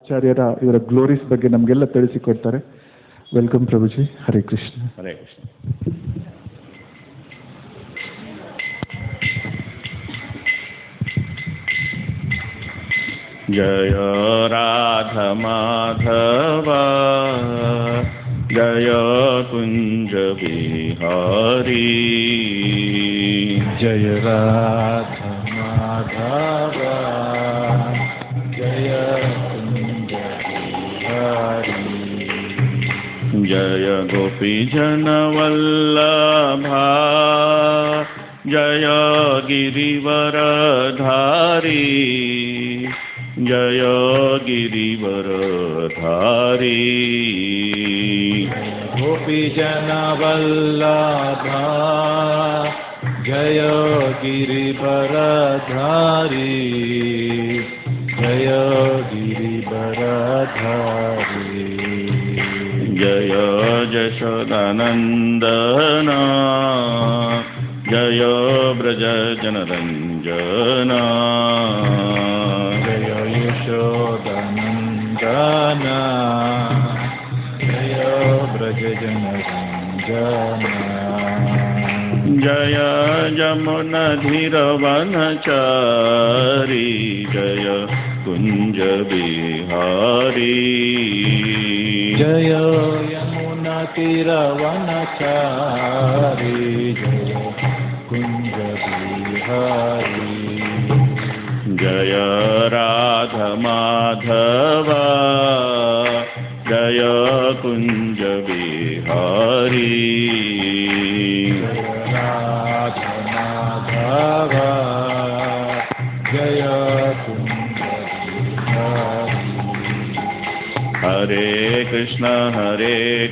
ಆಚಾರ್ಯರ ಇವರ ಗ್ಲೋರೀಸ್ ಬಗ್ಗೆ ನಮಗೆಲ್ಲ ತಿಳಿಸಿಕೊಡ್ತಾರೆ. ವೆಲ್ಕಮ್ ಪ್ರಭುಜಿ. ಹರೇ ಕೃಷ್ಣ. ಹರೇ ಕೃಷ್ಣ. ಜಯ ರಾಧ ಮಾಧವ ಜಯ ಕುಂಜ ಬಿಹಾರಿ. ಜಯ ರಾಧ ಮಾಧವ ಜಯ ಕುಂಜ ಬಿಹಾರಿ. ಜಯ ಗೋಪಿ ಜನ ವಲ್ಲಭ ಜಯ ಗಿರಿವರಧಾರಿ. ಜಯ ಗಿರಿವರಧಾರಿ. ಗೋಪಿ ಜನ ವಲ್ಲಭ ಜಯ ಗಿರಿವರಧಾರಿ. ಜಯ ಗಿರಿವರಧಾರಿ. ಜಯ ಯಶೋದಾನಂದನ ಜಯ ಬ್ರಜ ಜನರಂಜನ. ಜಯ ಯಶೋದಾನಂದನ ಜಯ ಬ್ರಜ ಜನರಂಜನ. ಜಯ ಯಮುನಧಿರವನಚಾರಿ ಜಯ ಕುಂಜ ಬಿಹಾರಿ. ಜಯ ಯಮುನಾ ತೀರವನಚಾರಿ ಜಯ ಕುಂಜ ಬಿಹಾರಿ. ಜಯ ರಾಧ ಮಾಧವ ಜಯ ಕುಂಜ ಬಿಹಾರಿ. ರಾಧ ಮಾಧವ ಜಯ ಕುಂಜ ಬಿಹಾರಿ. ಹರೇ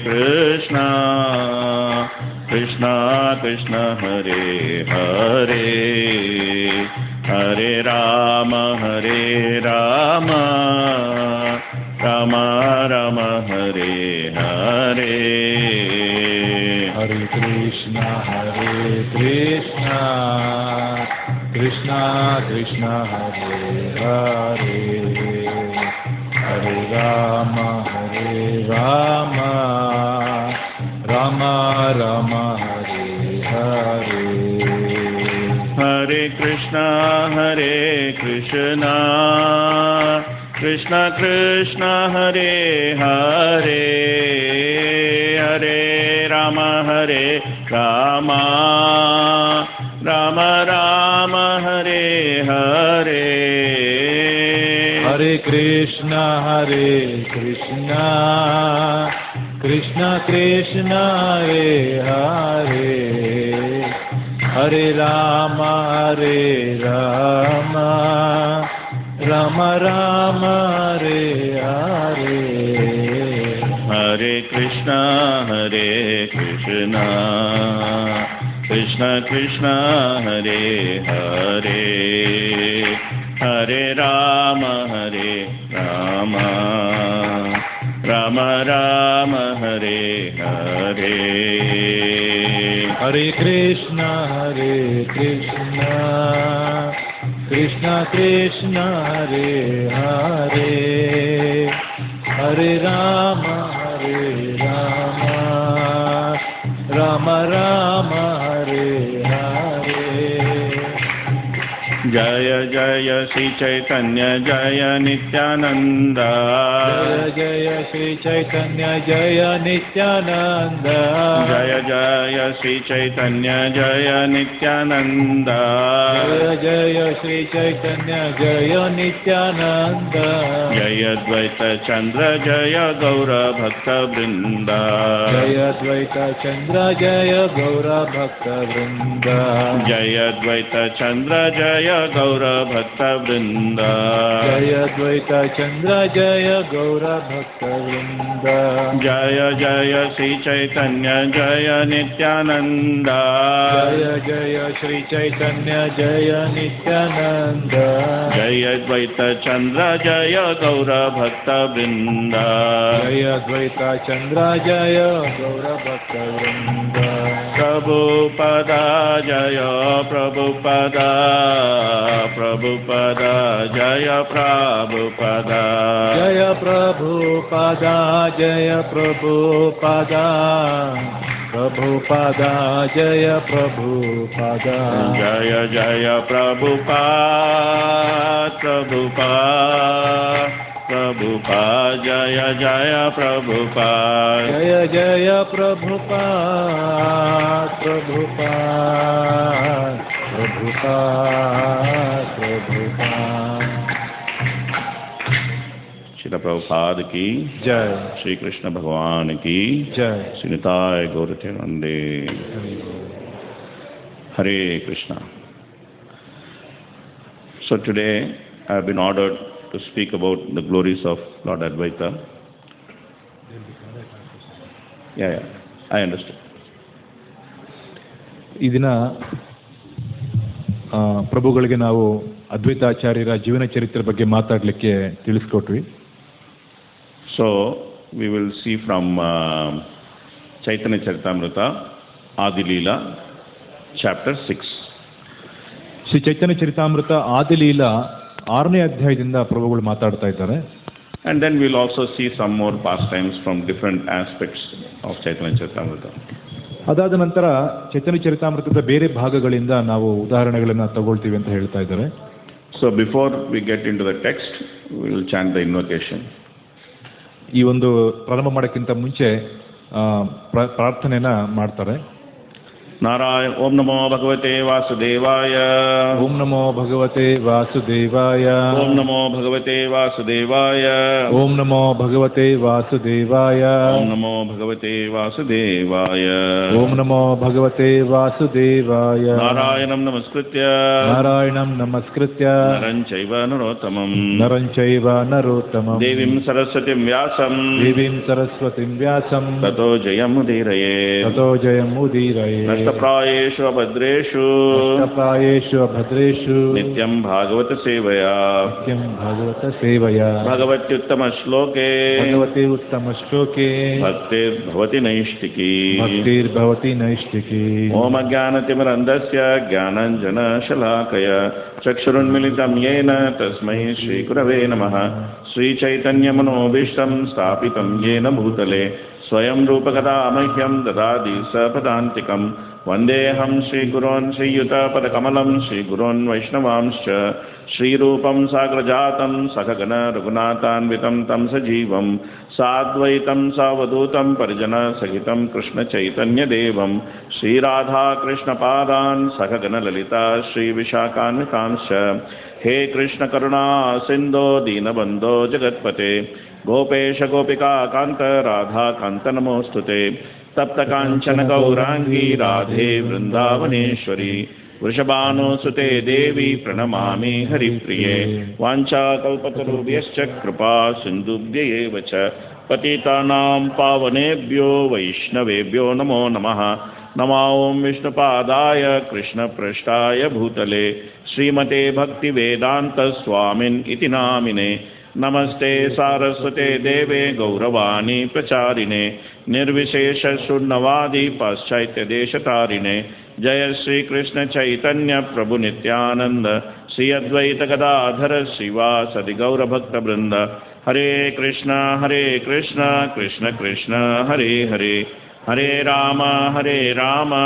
ಕೃಷ್ಣ ಕೃಷ್ಣ ಕೃಷ್ಣ ಹರೇ ಹರೇ. ಹರೇ ರಾಮ ರಾಮ ರಾಮ ಹರೇ ಹರೇ. ಹರೇ ಕೃಷ್ಣ ಕೃಷ್ಣ ಕೃಷ್ಣ ಹರೇ ಹರೇ. ಹರೇ ರಾಮ ರಾಮ ರಾಮ ಹರೇ ಹರೇ. ಹರೇ ಕೃಷ್ಣ ಕೃಷ್ಣ ಕೃಷ್ಣ ಹರೇ ಹರೇ. ಹರೇ ರಾಮ ರಾಮ ರಾಮ ಹರೇ ಹರೇ. ಹರೇ ಕೃಷ್ಣ ಕೃಷ್ಣ ಕೃಷ್ಣ ಹರೇ ಹರೇ. ಹರೇ ರಾಮ ರಾಮ ರಾಮ ಹರೇ ಹರೇ. ಹರೇ ಕೃಷ್ಣ ಕೃಷ್ಣ ಹರೇ ಹರೇ. ಹರೇ ರಾಮ ರಾಮ ಹರೇ ಹರೇ. ಹರೇ ಕೃಷ್ಣ ಕೃಷ್ಣ ಕೃಷ್ಣ ಹರೇ ಹರೇ. ಹರೇ ರಾಮ ರಾಮ ಹರೇ ಹರೇ. जय जय श्री चैतन्य जय नित्यानंद जय जय श्री चैतन्य जय नित्यानंद जय जय श्री चैतन्य जय नित्यानंद जय जय श्री चैतन्य जय नित्यानंद जय द्वैत चंद्र जय गौर भक्त वृंद जय द्वैत चंद्र जय गौर भक्त वृंद जय द्वैत चंद्र जय गौर भक्त वृंद जय द्वैत चंद्र जय गौर भक्त वृंद जय जय श्री चैतन्य जय नित्यानंद जय जय श्री चैतन्य जय नित्यानंद जय द्वैत चंद्र जय गौर भक्त वृंद जय द्वैत चंद्र जय गौर भक्त वृंद Prabhupada Jaya Prabhupada Prabhupada Jaya Prabhupada Jaya Prabhupada Jaya Prabhupada Prabhupada Jaya Prabhupada Jaya Jaya Prabhupada Prabhupada Prabhupada Jaya Jaya Prabhupada Jaya Jaya Prabhupada Prabhupada Prabhupada Prabhupada Srila Prabhupada ki Jai Shri Krishna Bhagavan ki Jai Srinitai Gauratanande Hare Krishna. So today I have been ordered to speak about the glories of Lord Advaita. Yeah, I understood. ಈ ದಿನ ಪ್ರಭುಗಳಿಗೆ ನಾವು ಅದ್ವೈತಾಚಾರ್ಯರ ಜೀವನ ಚರಿತ್ರೆ ಬಗ್ಗೆ ಮಾತಾಡಲಿಕ್ಕೆ ತಿಳಿಸ್ಕೊಟ್ವಿ. So we will see from Chaitanya Charitamrita, Adi Leela, chapter 6. Shri ಚೈತನ್ಯ ಚರಿತಾಮೃತ ಆದಿಲೀಲಾ 6ನೇ ಅಧ್ಯಾಯದಿಂದ ಪ್ರಭುಗಳು ಮಾತಾಡ್ತಾ ಇದ್ದಾರೆ. And then we'll also see some more pastimes from different aspects of Chaitanya Charitamrita. ಅದಾದ ನಂತರ ಚೈತನ್ಯ ಚರಿತಾಮೃತದ ಬೇರೆ ಭಾಗಗಳಿಂದ ನಾವು ಉದಾಹರಣೆಗಳನ್ನು ತಗೊಳ್ತೀವಿ ಅಂತ ಹೇಳ್ತಾ ಇದ್ದಾರೆ. So before we get into the text, we will chant the invocation. ಈ ಒಂದು ಪ್ರಾರಂಭ ಮಾಡೋಕ್ಕಿಂತ ಮುಂಚೆ ಪ್ರಾರ್ಥನೆನ ಮಾಡ್ತಾರೆ. Narayana Om Namo Bhagavate Vasudevaya ಓಂ ನಮೋ ಭಗವತೆ ವಾಸುದೇವಾಯ Om Namo Bhagavate Vasudevaya ಓಂ ನಮೋ ಭಗವತೆ ವಾಸುದೇವಾಯ Om Namo Bhagavate Vasudevaya ಓಂ ನಮೋ ಭಗವತೆ ವಾಸುದೇವಾಯ Narayanam Namaskritya ನಾರಾಯಣಂ ನಮಸ್ಕೃತ್ಯ Naram Chaiva Narottamam ನರಂಚೈವ ನರೋತ್ತಮಂ Devim Saraswatim Vyasam ದೇವೀಂ ಸರಸ್ವತಿಂ ವ್ಯಾಸಂ Tato Jayamudiraye ತಥೋ ಜಯಮುದೀರಯೇ Nastapayeshu Abhadreshu ಪ್ರಾಯೇಷು ಭದ್ರೇಷು Nityam Bhagavata Sevaya ನಿತ್ಯಂ ಭಾಗವತ ಸೇವಯ Bhagavatyuttama Shloke ಭಗವತಿ ಉತ್ತಮ ಶ್ಲೋಕೆ Bhaktir Bhavati Naishtiki ಭಕ್ತಿರ್ಭವತಿ ನೈಷ್ಠಿಕಿ Om Jnanatimirandasya Jnananjana Shalakaya Chakshurunmilitam Yena Tasmai Shri Gurave Namaha Sri Chaitanya Manobishtam Stapitam Yena Bhutale Swayam Rupakada Mahyam Dadadi Sapadantikam Vandeham Shri Gurun Shri Yuta Padakamalam Shri Gurun Vaishnavamscha Shri Rupam Sagrajatam Sakagana Raghunathanvitam Tam Sajivam Sadvaitam Savadutam Parijana Sahitam Krishna Chaitanya Devam Shri Radha Krishna Padan Sakagana Lalita Shri Vishakhanvitamscha He Krishna Karuna Sindho Dinabandho Jagatpate Gopesha Gopika Kanta Radha Kanta Namostute Tapta Kanchana Gaurangi Radhe Vrindavaneshwari Vrishabhanu Sute Devi Pranamami Haripriye Vancha Kalpatarubhyascha Kripa Sindhubhya Vacha Patitanam Pavanebhyo Vaishnavebhyo Namo Namaha Nama Om Vishnupadaya Krishna Prashtaya Bhutale Srimate Bhakti Vedanta Swamin Iti Namine Namaste Saraswate Deve Gauravani Pracharine Nirvishesha Shunnavadi Paschaittya Deshatarine Jaya Shri Krishna Chaitanya Prabhu Nityananda Shri Advaita Gadadhara Shiva Sadi Gaura Bhakta Brinda Hare Krishna Krishna Krishna Hare Hare Hare Rama Rama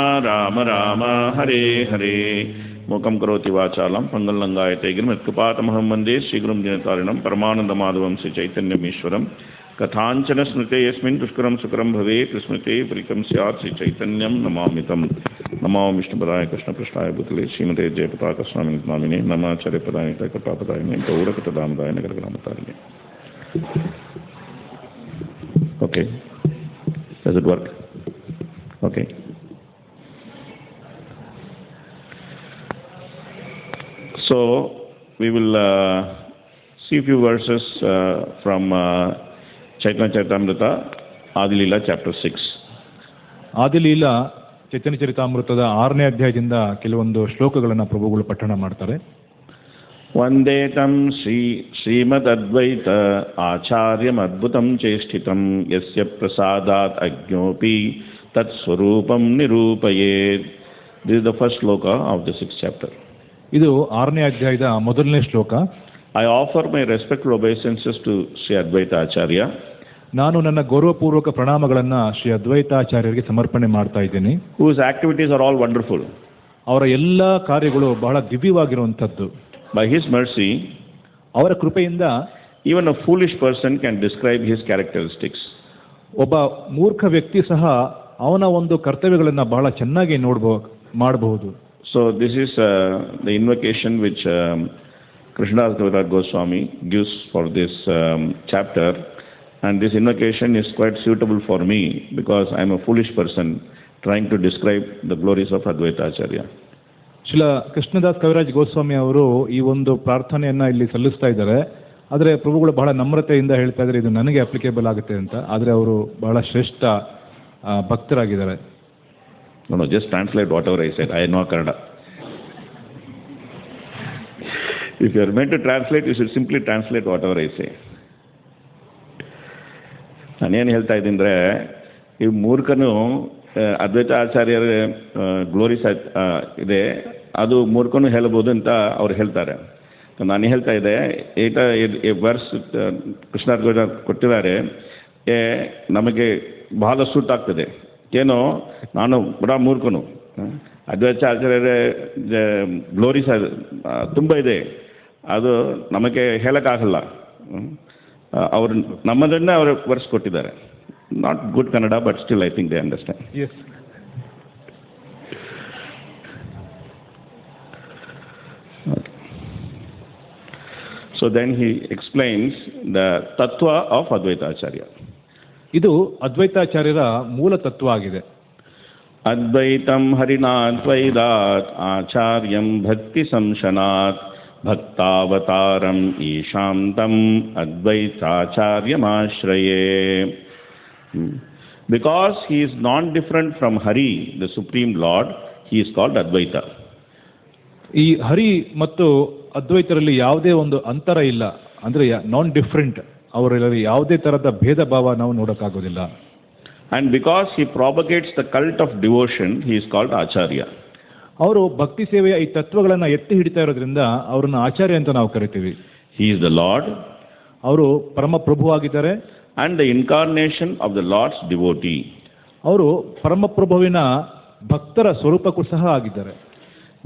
Rama Hare Hare Mukam Karoti Vachalam Pangalangayate Girmitkupatamaham Mande Shri Gurum Dinatarinam Paramananda Madhavam Shri Chaitanya Mishwaram Kathanchana Smrite Yasmin Dushkaram Sukaram Bhave Krismrite Prikam Syat Shri Chaitanyam Namamitam Namo Vishnupadaya Krishna Prashtaya Bhutale Srimate Jayapataka Swami Namine Namacharya Padayita Kapapadayine Gaurakatadamdayine Gargaramatayine. Okay. Does it work? Okay. So we will see a few verses from Chaitanya Charitamrita, Adi Leela, chapter 6. ಆದಿಲೀಲಾ ಚೈತನ್ಯ ಚರಿತಾಮೃತದ 6ನೇ ಅಧ್ಯಾಯದಿಂದ ಕೆಲವೊಂದು ಶ್ಲೋಕಗಳನ್ನು ಪ್ರಭುಗಳು ಪಠಣ ಮಾಡ್ತಾರೆ. Vandetam Srimad-Advaita Acharyam Adbhutam Cheshtitam Yasya Prasadat Ajñopi tat swarupam nirupayet. This is the first sloka of the 6th chapter. ಇದು 6ನೇ ಅಧ್ಯಾಯದ ಮೊದಲನೇ ಶ್ಲೋಕ. I offer my respectful obeisances to Sri Advaita Acharya, ನಾನು ನನ್ನ ಗೌರವಪೂರ್ವಕ ಪ್ರಣಾಮಗಳನ್ನು ಶ್ರೀ ಅದ್ವೈತಾಚಾರ್ಯರಿಗೆ ಸಮರ್ಪಣೆ ಮಾಡ್ತಾ ಇದ್ದೀನಿ. whose activities are all wonderful. ಅವರ ಎಲ್ಲ ಕಾರ್ಯಗಳು ಬಹಳ ದಿವ್ಯವಾಗಿರುವಂಥದ್ದು. By his mercy, ಅವರ ಕೃಪೆಯಿಂದ even a foolish person can describe his characteristics. ಒಬ್ಬ ಮೂರ್ಖ ವ್ಯಕ್ತಿ ಸಹ ಅವನ ಒಂದು ಕರ್ತವ್ಯಗಳನ್ನು ಬಹಳ ಚೆನ್ನಾಗಿ ಮಾಡಬಹುದು. So this is the invocation which Krishnadas Kaviraj Goswami gives for this chapter, and this invocation is quite suitable for me because I am a foolish person trying to describe the glories of Advaita Acharya. Srila Krishnadas Kaviraj Goswami ಅವರು ಈ ಒಂದು ಪ್ರಾರ್ಥನೆಯನ್ನು ಇಲ್ಲಿ ಸಲ್ಲಿಸ್ತಾ ಇದ್ದಾರೆ. ಆದರೆ ಪ್ರಭುಗಳು ಬಹಳ ನಮ್ರತೆಯಿಂದ ಹೇಳ್ತಾ ಇದ್ದಾರೆ ಇದು ನನಗೆ ಅಪ್ಲಿಕೇಬಲ್ ಆಗುತ್ತೆ ಅಂತ. ಆದರೆ ಅವರು ಬಹಳ ಶ್ರೇಷ್ಠ ಭಕ್ತರಾಗಿದ್ದಾರೆ. No, just translate whatever I said. I know Kannada. If you are meant to translate, you should simply translate whatever I say. ನಾನೇನು ಹೇಳ್ತಾ ಇದ್ದೀನಿ ಅಂದರೆ, ಈ ಮೂರ್ಖನು ಅದ್ವೈತ ಆಚಾರ್ಯರ ಗ್ಲೋರಿಸ್ ಇದೆ, ಅದು ಮೂರ್ಖನು ಹೇಳ್ಬೋದು ಅಂತ ಅವ್ರು ಹೇಳ್ತಾರೆ. ನಾನು ಹೇಳ್ತಾ ಇದ್ದೆ, ವರ್ಸ್ ಕೃಷ್ಣ ಕೊಟ್ಟಿದ್ದಾರೆ, ನಮಗೆ ಬಹಳ ಸೂಟ್ ಆಗ್ತದೆ. ಏನೋ ನಾನು ಬಡ ಮೂರ್ಖನು, ಅದ್ವೈತ ಆಚಾರ್ಯರ ಗ್ಲೋರಿಸ್ ತುಂಬ ಇದೆ, ಅದು ನಮಗೆ ಹೇಳೋಕ್ಕಾಗಲ್ಲ. ಅವರು ನಮ್ಮದನ್ನೇ ಅವರು ವರ್ಸ್ ಕೊಟ್ಟಿದ್ದಾರೆ. Not good Kannada, but still I think they understand. Yes. So then he explains the tattva of Advaita Acharya. ಇದು ಅದ್ವೈತಾಚಾರ್ಯರ ಮೂಲ ತತ್ವ ಆಗಿದೆ. ಅದ್ವೈತಂ ಹರಿಣಾದ್ವೈದಾತ್ ಆಚಾರ್ಯಂ ಭಕ್ತಿ ಸಂಶನಾತ್ ಭಕ್ತಾವತಾರಂ ಈಶಾಂತಂ ಅದ್ವೈತಾಚಾರ್ಯಮಾಶ್ರಯೇ. Because he is non-different from Hari, the Supreme Lord, he is called Advaita. ಈ ಹರಿ ಮತ್ತು ಅದ್ವೈತರಲ್ಲಿ ಯಾವುದೇ ಒಂದು ಅಂತರ ಇಲ್ಲ, ಅಂದರೆ ನಾನ್ ಡಿಫ್ರೆಂಟ್. ಅವರಲ್ಲಿ ಯಾವುದೇ ಥರದ ಭೇದ ಭಾವ ನಾವು ನೋಡೋಕ್ಕಾಗೋದಿಲ್ಲ. And because he propagates the cult of devotion, he is called Acharya. ಅವರು ಭಕ್ತಿ ಸೇವೆಯ ಈ ತತ್ವಗಳನ್ನು ಎತ್ತಿ ಹಿಡಿತಾ ಇರೋದ್ರಿಂದ ಅವರನ್ನು ಆಚಾರ್ಯ ಅಂತ ನಾವು ಕರಿತೀವಿ. He is the Lord. ಅವರು ಪರಮ ಪ್ರಭು ಆಗಿದ್ದಾರೆ. And the incarnation of the Lord's devotee. ಅವರು ಪರಮಪ್ರಭುವಿನ ಭಕ್ತರ ಸ್ವರೂಪಕ್ಕೂ ಸಹ ಆಗಿದ್ದಾರೆ.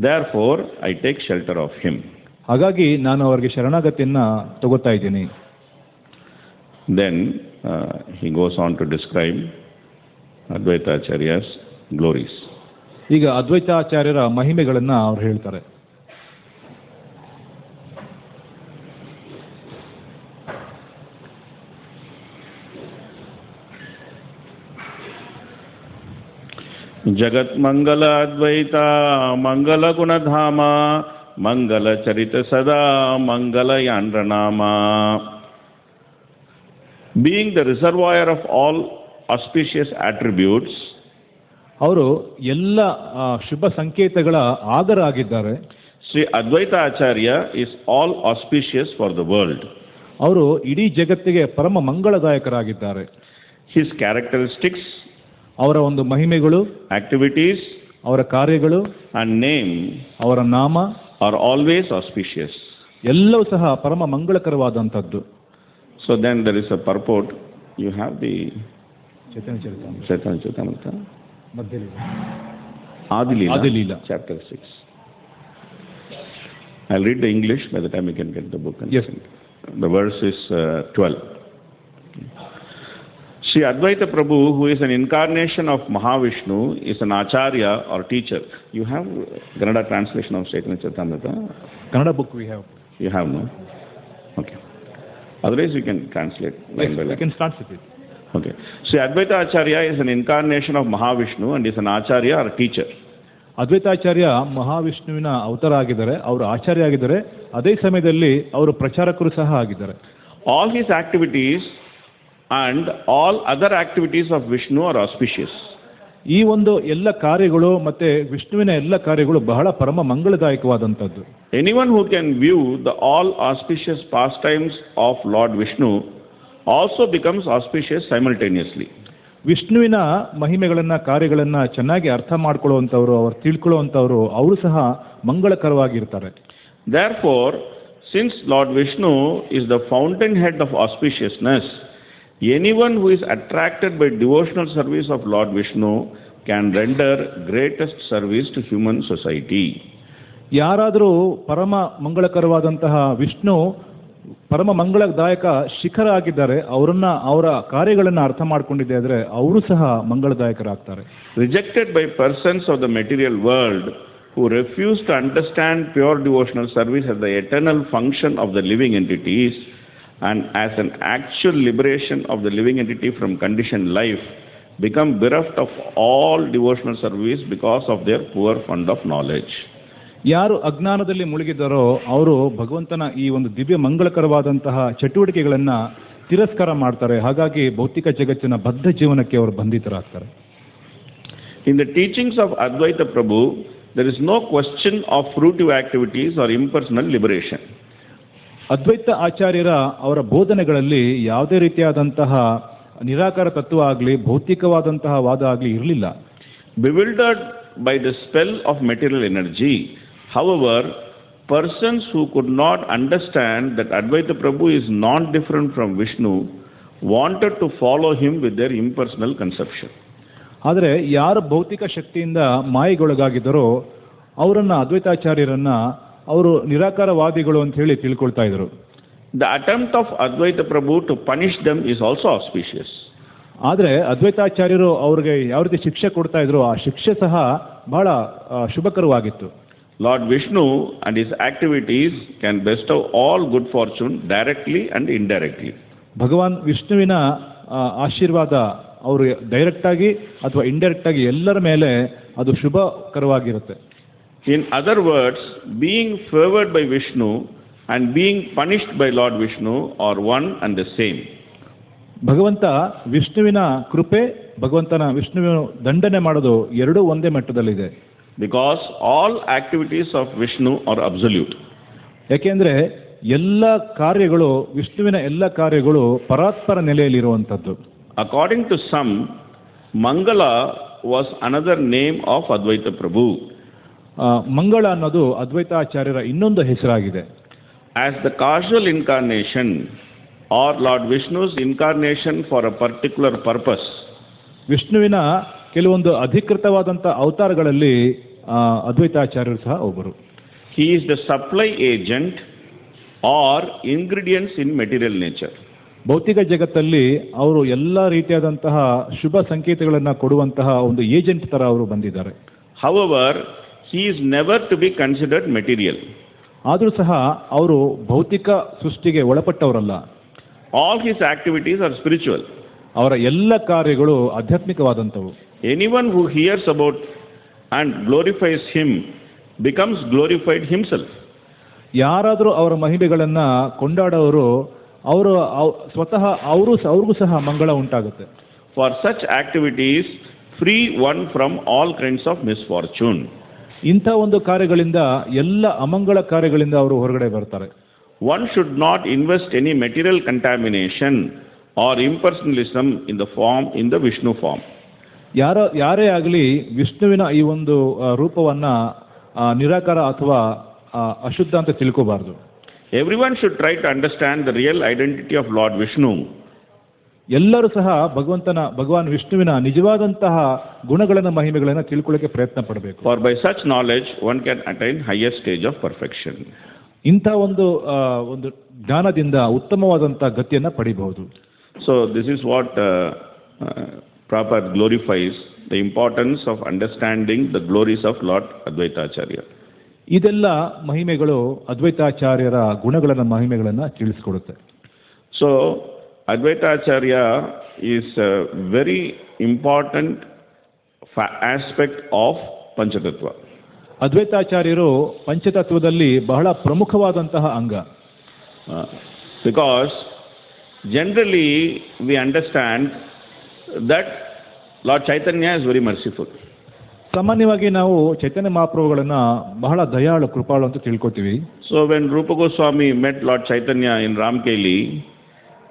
Therefore, I take shelter of him. ಹಾಗಾಗಿ ನಾನು ಅವರಿಗೆ ಶರಣಾಗತಿಯನ್ನು ತಗೋತಾ ಇದ್ದೀನಿ. Then he goes on to describe Advaita Acharya's glories. ಈಗ ಅದ್ವೈತಾಚಾರ್ಯರ ಮಹಿಮೆಗಳನ್ನು ಅವ್ರು ಹೇಳ್ತಾರೆ. ಜಗತ್ ಮಂಗಲ ಅದ್ವೈತ ಮಂಗಲ ಗುಣಧಾಮ ಮಂಗಲ ಚರಿತ ಸದಾ ಮಂಗಲ ಯಾಂಡ್ರನಾಮ. Being the reservoir of all auspicious attributes, ಅವರು ಎಲ್ಲ ಶುಭ ಸಂಕೇತಗಳ ಆಗರ ಆಗಿದ್ದಾರೆ. Sri Advaita Acharya is all auspicious for the world. ಅವರು ಇಡೀ ಜಗತ್ತಿಗೆ ಪರಮ ಮಂಗಳದಾಯಕರಾಗಿದ್ದಾರೆ. His characteristics, ಅವರ ಒಂದು ಮಹಿಮೆಗಳು, activities, ಅವರ ಕಾರ್ಯಗಳು and name ಅವರ ನಾಮ are always auspicious. ಎಲ್ಲವೂ ಸಹ ಪರಮ ಮಂಗಳಕರವಾದಂಥದ್ದು. So then there is a purport. You have the Chaitanya Charitamrita Chaitanya Charitamrita, Adi Leela, chapter 6. I'll read the English by the time you can get the book. Yes. The verse is 12. Sri Advaita Prabhu, who is an incarnation of Mahavishnu, is an acharya or teacher. You have Kannada translation of Chaitanya Charitamrita? Kannada book we have. You have, no? Okay. Otherwise you can translate line by line. We can start with it. Okay. Sri Advaita Acharya is an incarnation of Mahavishnu and is an acharya or teacher. ಅದ್ವೈತಾಚಾರ್ಯ ಮಹಾವಿಷ್ಣುವಿನ ಅವತಾರ ಆಗಿದ್ದಾರೆ, ಅವರು ಆಚಾರ್ಯ ಆಗಿದ್ದಾರೆ, ಅದೇ ಸಮಯದಲ್ಲಿ ಅವರು ಪ್ರಚಾರಕರು ಸಹ ಆಗಿದ್ದಾರೆ. All his activities and all other activities of Vishnu are auspicious. ಈ ಒಂದು ಎಲ್ಲ ಕಾರ್ಯಗಳು ಮತ್ತೆ ವಿಷ್ಣುವಿನ ಎಲ್ಲ ಕಾರ್ಯಗಳು ಬಹಳ ಪರಮ ಮಂಗಳದಾಯಕವಾದಂಥದ್ದು. Anyone who can view the all auspicious pastimes of Lord Vishnu also becomes auspicious simultaneously. ವಿಷ್ಣುವಿನ ಮಹಿಮೆಗಳನ್ನು ಕಾರ್ಯಗಳನ್ನು ಚೆನ್ನಾಗಿ ಅರ್ಥ ಮಾಡ್ಕೊಳ್ಳುವಂಥವ್ರು, ಅವ್ರು ತಿಳ್ಕೊಳ್ಳುವಂಥವ್ರು, ಅವರು ಸಹ ಮಂಗಳಕರವಾಗಿರ್ತಾರೆ. Therefore, since Lord Vishnu is the fountainhead of auspiciousness, anyone who is attracted by devotional service of Lord Vishnu can render greatest service to human society. ಯಾರಾದರೂ ಪರಮ ಮಂಗಳಕರವಾದಂತಹ ವಿಷ್ಣು ಪರಮ ಮಂಗಳದಾಯಕ ಶಿಖರ ಆಗಿದ್ದಾರೆ, ಅವರ ಕಾರ್ಯಗಳನ್ನು ಅರ್ಥ ಮಾಡ್ಕೊಂಡಿದ್ದೆ ಆದರೆ ಅವರು ಸಹ ಮಂಗಳದಾಯಕರಾಗ್ತಾರೆ. Rejected by persons of the material world who refuse to understand pure devotional service as the eternal function of the living entities and as an actual liberation of the living entity from conditioned life, become bereft of all devotional service because of their poor fund of knowledge. ಯಾರು ಅಜ್ಞಾನದಲ್ಲಿ ಮುಳುಗಿದ್ದಾರೋ ಅವರು ಭಗವಂತನ ಈ ಒಂದು ದಿವ್ಯ ಮಂಗಳಕರವಾದಂತಹ ಚಟುವಟಿಕೆಗಳನ್ನು ತಿರಸ್ಕಾರ ಮಾಡ್ತಾರೆ. ಹಾಗಾಗಿ ಭೌತಿಕ ಜಗತ್ತಿನ ಬದ್ಧ ಜೀವನಕ್ಕೆ ಅವರು ಬಂಧಿತರಾಗ್ತಾರೆ. In the teachings of Advaita Prabhu, there is no question of fruitive activities or impersonal liberation. ಅದ್ವೈತ ಆಚಾರ್ಯರ ಅವರ ಬೋಧನೆಗಳಲ್ಲಿ ಯಾವುದೇ ರೀತಿಯಾದಂತಹ ನಿರಾಕಾರ ತತ್ವ ಆಗಲಿ ಭೌತಿಕವಾದಂತಹ ವಾದ ಆಗಲಿ ಇರಲಿಲ್ಲ. Bewildered by the spell of material energy, however, persons who could not understand that Advaita Prabhu is non-different from Vishnu wanted to follow him with their impersonal conception. ಆದರೆ ಯಾರು ಭೌತಿಕ ಶಕ್ತಿಯಿಂದ ಮಾಯಿಗೊಳಗಾಗಿದ್ದರೋ ಅವರನ್ನು ಅದ್ವೈತಾಚಾರ್ಯರನ್ನ ಅವರು ನಿರಾಕಾರವಾದಿಗಳು ಅಂತ ಹೇಳಿ ತಿಳ್ಕೊಳ್ತಾ ಇದ್ರು. The attempt of Advaita Prabhu to punish them is also auspicious. ಆದರೆ ಅದ್ವೈತಾಚಾರ್ಯರು ಅವ್ರಿಗೆ ಯಾವ ರೀತಿ ಶಿಕ್ಷೆ ಕೊಡ್ತಾ ಇದ್ರು ಆ ಶಿಕ್ಷೆ ಸಹ ಬಹಳ ಶುಭಕರವಾಗಿತ್ತು. Lord Vishnu and his activities can bestow all good fortune directly and indirectly. ಭಗವಾನ್ ವಿಷ್ಣುವಿನ ಆಶೀರ್ವಾದ ಅವರು ಡೈರೆಕ್ಟ್ ಆಗಿ ಅಥವಾ ಇಂಡೈರೆಕ್ಟ್ ಆಗಿ ಎಲ್ಲರ ಮೇಲೆ ಅದು ಶುಭಕರವಾಗಿರುತ್ತೆ. In other words, being favored by Vishnu and being punished by Lord Vishnu are one and the same. ಭಗವಂತ ವಿಷ್ಣುವಿನ ಕೃಪೆ, ಭಗವಂತನ ವಿಷ್ಣುವಿನ ದಂಡನೆ ಮಾಡೋದು ಎರಡೂ ಒಂದೇ ಮಟ್ಟದಲ್ಲಿದೆ. Because all activities of Vishnu are absolute. ಯಾಕೆಂದ್ರೆ ಎಲ್ಲ ಕಾರ್ಯಗಳು ವಿಷ್ಣುವಿನ ಎಲ್ಲ ಕಾರ್ಯಗಳು ಪರಾತ್ಪರ ನೆಲೆಯಲ್ಲಿರುವಂಥದ್ದು. According to some, Mangala was another name of Advaita Prabhu. ಮಂಗಳ ಅನ್ನೋದು ಅದ್ವೈತಾಚಾರ್ಯರ ಇನ್ನೊಂದು ಹೆಸರಾಗಿದೆ. As the causal incarnation or Lord Vishnu's incarnation for a particular purpose. ವಿಷ್ಣುವಿನ ಕೆಲವೊಂದು ಅಧಿಕೃತವಾದಂಥ ಅವತಾರಗಳಲ್ಲಿ ಅದ್ವೈತಾಚಾರ್ಯರು ಸಹ ಒಬ್ಬರು. He is the supply agent or ingredients in material nature. ಭೌತಿಕ ಜಗತ್ತಲ್ಲಿ ಅವರು ಎಲ್ಲ ರೀತಿಯಾದಂತಹ ಶುಭ ಸಂಕೇತಗಳನ್ನು ಕೊಡುವಂತಹ ಒಂದು ಏಜೆಂಟ್ ತರ ಅವರು ಬಂದಿದ್ದಾರೆ. However, he is never to be considered material. ಆದರೂ ಸಹ ಅವರು ಭೌತಿಕ ಸೃಷ್ಟಿಗೆ ಒಳಪಟ್ಟವರಲ್ಲ. All his activities are spiritual. ಅವರ ಎಲ್ಲ ಕಾರ್ಯಗಳು ಆಧ್ಯಾತ್ಮಿಕವಾದಂಥವು. Anyone who hears about and glorifies him becomes glorified himself. ಯಾರಾದರೂ ಅವರ ಮಹಿಮೆಗಳನ್ನು ಕೊಂಡಾಡೋರು ಅವರು ಸ್ವತಃ ಅವ್ರಿಗೂ ಸಹ ಮಂಗಳ ಉಂಟಾಗುತ್ತೆ. For such activities, free one from all kinds of misfortune. ಇಂಥ ಒಂದು ಕಾರ್ಯಗಳಿಂದ ಎಲ್ಲ ಅಮಂಗಳ ಕಾರ್ಯಗಳಿಂದ ಅವರು ಹೊರಗಡೆ ಬರ್ತಾರೆ. One should not invest any material contamination or impersonalism in the Vishnu form. ಯಾರೇ ಆಗಲಿ ವಿಷ್ಣುವಿನ ಈ ಒಂದು ರೂಪವನ್ನ ನಿರಾಕಾರ ಅಥವಾ ಅಶುದ್ಧ ಅಂತ ತಿಳ್ಕೋಬಾರ್ದು. Everyone should try to understand the real identity of Lord Vishnu. ಎಲ್ಲರೂ ಸಹ ಭಗವಾನ್ ವಿಷ್ಣುವಿನ ನಿಜವಾದಂತಹ ಗುಣಗಳನ್ನು ಮಹಿಮೆಗಳನ್ನು ತಿಳ್ಕೊಳ್ಳೋಕೆ ಪ್ರಯತ್ನ ಪಡಬೇಕು. For by such knowledge one can attain higher stage of perfection. ಇಂಥ ಒಂದು ಜ್ಞಾನದಿಂದ ಉತ್ತಮವಾದಂಥ ಗತಿಯನ್ನು ಪಡಿಬಹುದು. So this is what Prabhupada glorifies, the importance of understanding the glories of Lord Advaita Acharya. ಇದೆಲ್ಲ ಮಹಿಮೆಗಳು ಅದ್ವೈತಾಚಾರ್ಯರ ಗುಣಗಳ ಮಹಿಮೆಗಳನ್ನು ತಿಳಿಸಿಕೊಡುತ್ತೆ. So Advaita Acharya is a very important aspect of Panchatattva. ಅದ್ವೈತಾಚಾರ್ಯರು ಪಂಚತತ್ವದಲ್ಲಿ ಬಹಳ ಪ್ರಮುಖವಾದಂತಹ ಅಂಗ. Because generally we understand that Lord Chaitanya is very merciful. ಸಾಮಾನ್ಯವಾಗಿ ನಾವು ಚೈತನ್ಯ ಮಹಾಪ್ರಭುಗಳನ್ನು ಬಹಳ ದಯಾಳು ಕೃಪಾಳು ಅಂತ ತಿಳ್ಕೊತೀವಿ. So when Rupa Goswami met Lord Chaitanya in Ramkeli,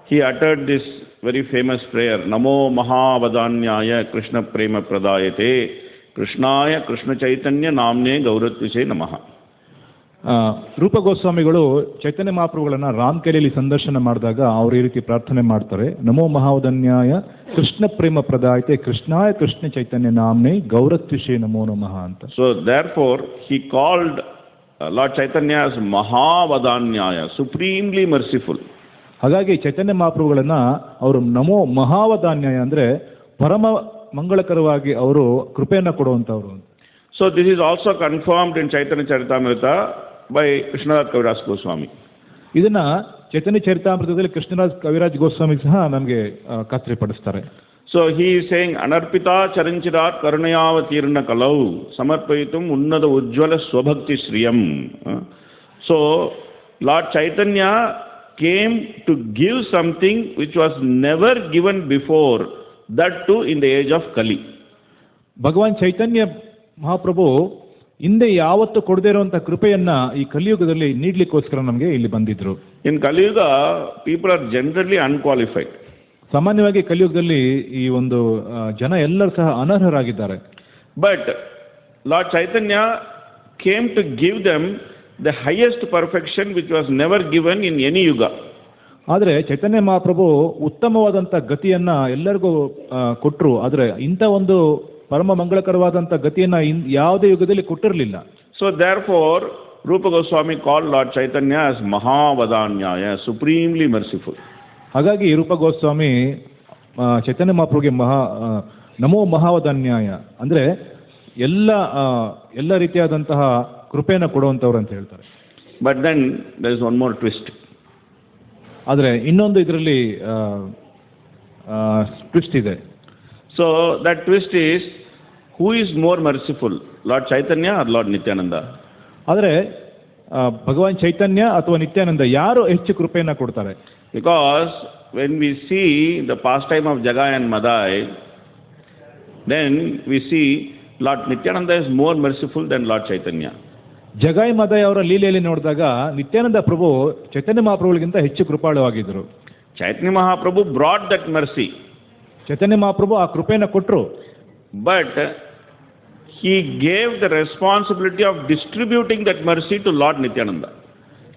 he uttered this very famous prayer, Namo Mahavadanyaya Krishna Prema Pradayate Krishnaya Krishna Chaitanya Namne Gauratvishe Namaha. ರೂಪ ಗೋಸ್ವಾಮಿಗಳು ಚೈತನ್ಯ ಮಹಾಪ್ರಭುಗಳನ್ನು ರಾಮಕೆರೆಯಲ್ಲಿ ಸಂದರ್ಶನ ಮಾಡಿದಾಗ ಅವರು ಈ ರೀತಿ ಪ್ರಾರ್ಥನೆ ಮಾಡ್ತಾರೆ, ನಮೋ ಮಹಾವದನ್ಯಾಯ ಕೃಷ್ಣ ಪ್ರೇಮ ಪ್ರದಾಯತೆ ಕೃಷ್ಣಾಯ ಕೃಷ್ಣ ಚೈತನ್ಯ ನಾಮ್ನೆ ಗೌರತ್ವಿಷೇ ನಮೋ ನಮಃ ಅಂತ. So therefore he called Lord Chaitanya as Mahavadanyaya, supremely merciful. ಹಾಗಾಗಿ ಚೈತನ್ಯ ಮಹಾಪ್ರಭುಗಳನ್ನ ಅವರು ನಮೋ ಮಹಾವದಾನ್ಯಾಯ ಅಂದ್ರೆ ಪರಮ ಮಂಗಳಕರವಾಗಿ ಅವರು ಕೃಪೆಯನ್ನ ಕೊಡುವಂತವ್ರು. So this is also confirmed in Chaitanya Charitamrita by Krishnadas Kaviraj Goswami. ಇದನ್ನ ಚೈತನ್ಯ ಚರಿತಾಮೃತದಲ್ಲಿ ಕೃಷ್ಣದಾಸ್ ಕವಿರಾಜ್ ಗೋಸ್ವಾಮಿ ಸಹ ನಮಗೆ ಖಾತ್ರಿಪಡಿಸ್ತಾರೆ. So he is saying Anarpita Charanchirat Karunayavatirna Kalau Samarpayitum Unnada Ujjvala Swabhakti Shriyam. So Lord Chaitanya came to give something which was never given before, that too in the age of Kali. ಭಗವಾನ್ ಚೈತನ್ಯ ಮಹಾಪ್ರಭು ಹಿಂದೆ ಯಾವತ್ತೂ ಕೊಡದೇ ಇರುವಂತಹ ಕೃಪೆಯನ್ನ ಈ ಕಲಿಯುಗದಲ್ಲಿ ನೀಡ್ಲಿಕ್ಕೋಸ್ಕರ ನಮಗೆ ಇಲ್ಲಿ ಬಂದಿದ್ರು. In Kali Yuga, people are generally unqualified. ಸಾಮಾನ್ಯವಾಗಿ ಕಲಿಯುಗದಲ್ಲಿ ಈ ಒಂದು ಜನ ಎಲ್ಲರೂ ಸಹ ಅನರ್ಹರಾಗಿದ್ದಾರೆ. But Lord Chaitanya came to give them the highest perfection which was never given in any yuga. ಆದರೆ ಚೈತನ್ಯ ಮಹಾಪ್ರಭು ಉತ್ತಮವಾದಂಥ ಗತಿಯನ್ನ ಎಲ್ಲರಿಗೂ ಕೊಟ್ಟರು. ಆದರೆ ಇಂಥ ಒಂದು ಪರಮ ಮಂಗಳಕರವಾದಂಥ ಗತಿಯನ್ನ ಯಾವುದೇ ಯುಗದಲ್ಲಿ ಕೊಟ್ಟಿರಲಿಲ್ಲ. So therefore, Rupa Goswami called Lord Chaitanya as Mahavadanyaya, supremely merciful. ಹಾಗಾಗಿ ರೂಪ ಗೋಸ್ವಾಮಿ ಚೈತನ್ಯ ಮಹಾಪ್ರಭುಗೆ ನಮೋ ಮಹಾವದಾನ್ಯಾಯ ಅಂದ್ರೆ ಎಲ್ಲ ರೀತಿಯಾದಂತಹ ಕೃಪೆಯನ್ನು ಕೊಡುವಂಥವ್ರು ಅಂತ ಹೇಳ್ತಾರೆ. But then there is one more twist. ಆದರೆ ಇನ್ನೊಂದು ಇದರಲ್ಲಿ ಟ್ವಿಸ್ಟ್ ಇದೆ. So that twist is, who is more merciful, Lord Chaitanya or Lord Nityananda? ಆದರೆ ಭಗವಾನ್ ಚೈತನ್ಯ ಅಥವಾ ನಿತ್ಯಾನಂದ ಯಾರು ಹೆಚ್ಚು ಕೃಪೆಯನ್ನು ಕೊಡ್ತಾರೆ? Because when we see the pastime of Jagai and Madai, then we see Lord Nityananda is more merciful than Lord Chaitanya. ಜಗಾಯ್ ಮದಾಯ್ ಅವರ ಲೀಲೆಯಲ್ಲಿ ನೋಡಿದಾಗ ನಿತ್ಯಾನಂದ ಪ್ರಭು ಚೈತನ್ಯ ಮಹಾಪ್ರಭುಗಳಿಗಿಂತ ಹೆಚ್ಚು ಕೃಪಾಳುವಾಗಿದ್ದರು. Chaitanya Mahaprabhu brought that mercy. ಚೈತನ್ಯ ಮಹಾಪ್ರಭು ಆ ಕೃಪೆಯನ್ನು ಕೊಟ್ಟರು. But he gave the responsibility of distributing that mercy to Lord Nityananda.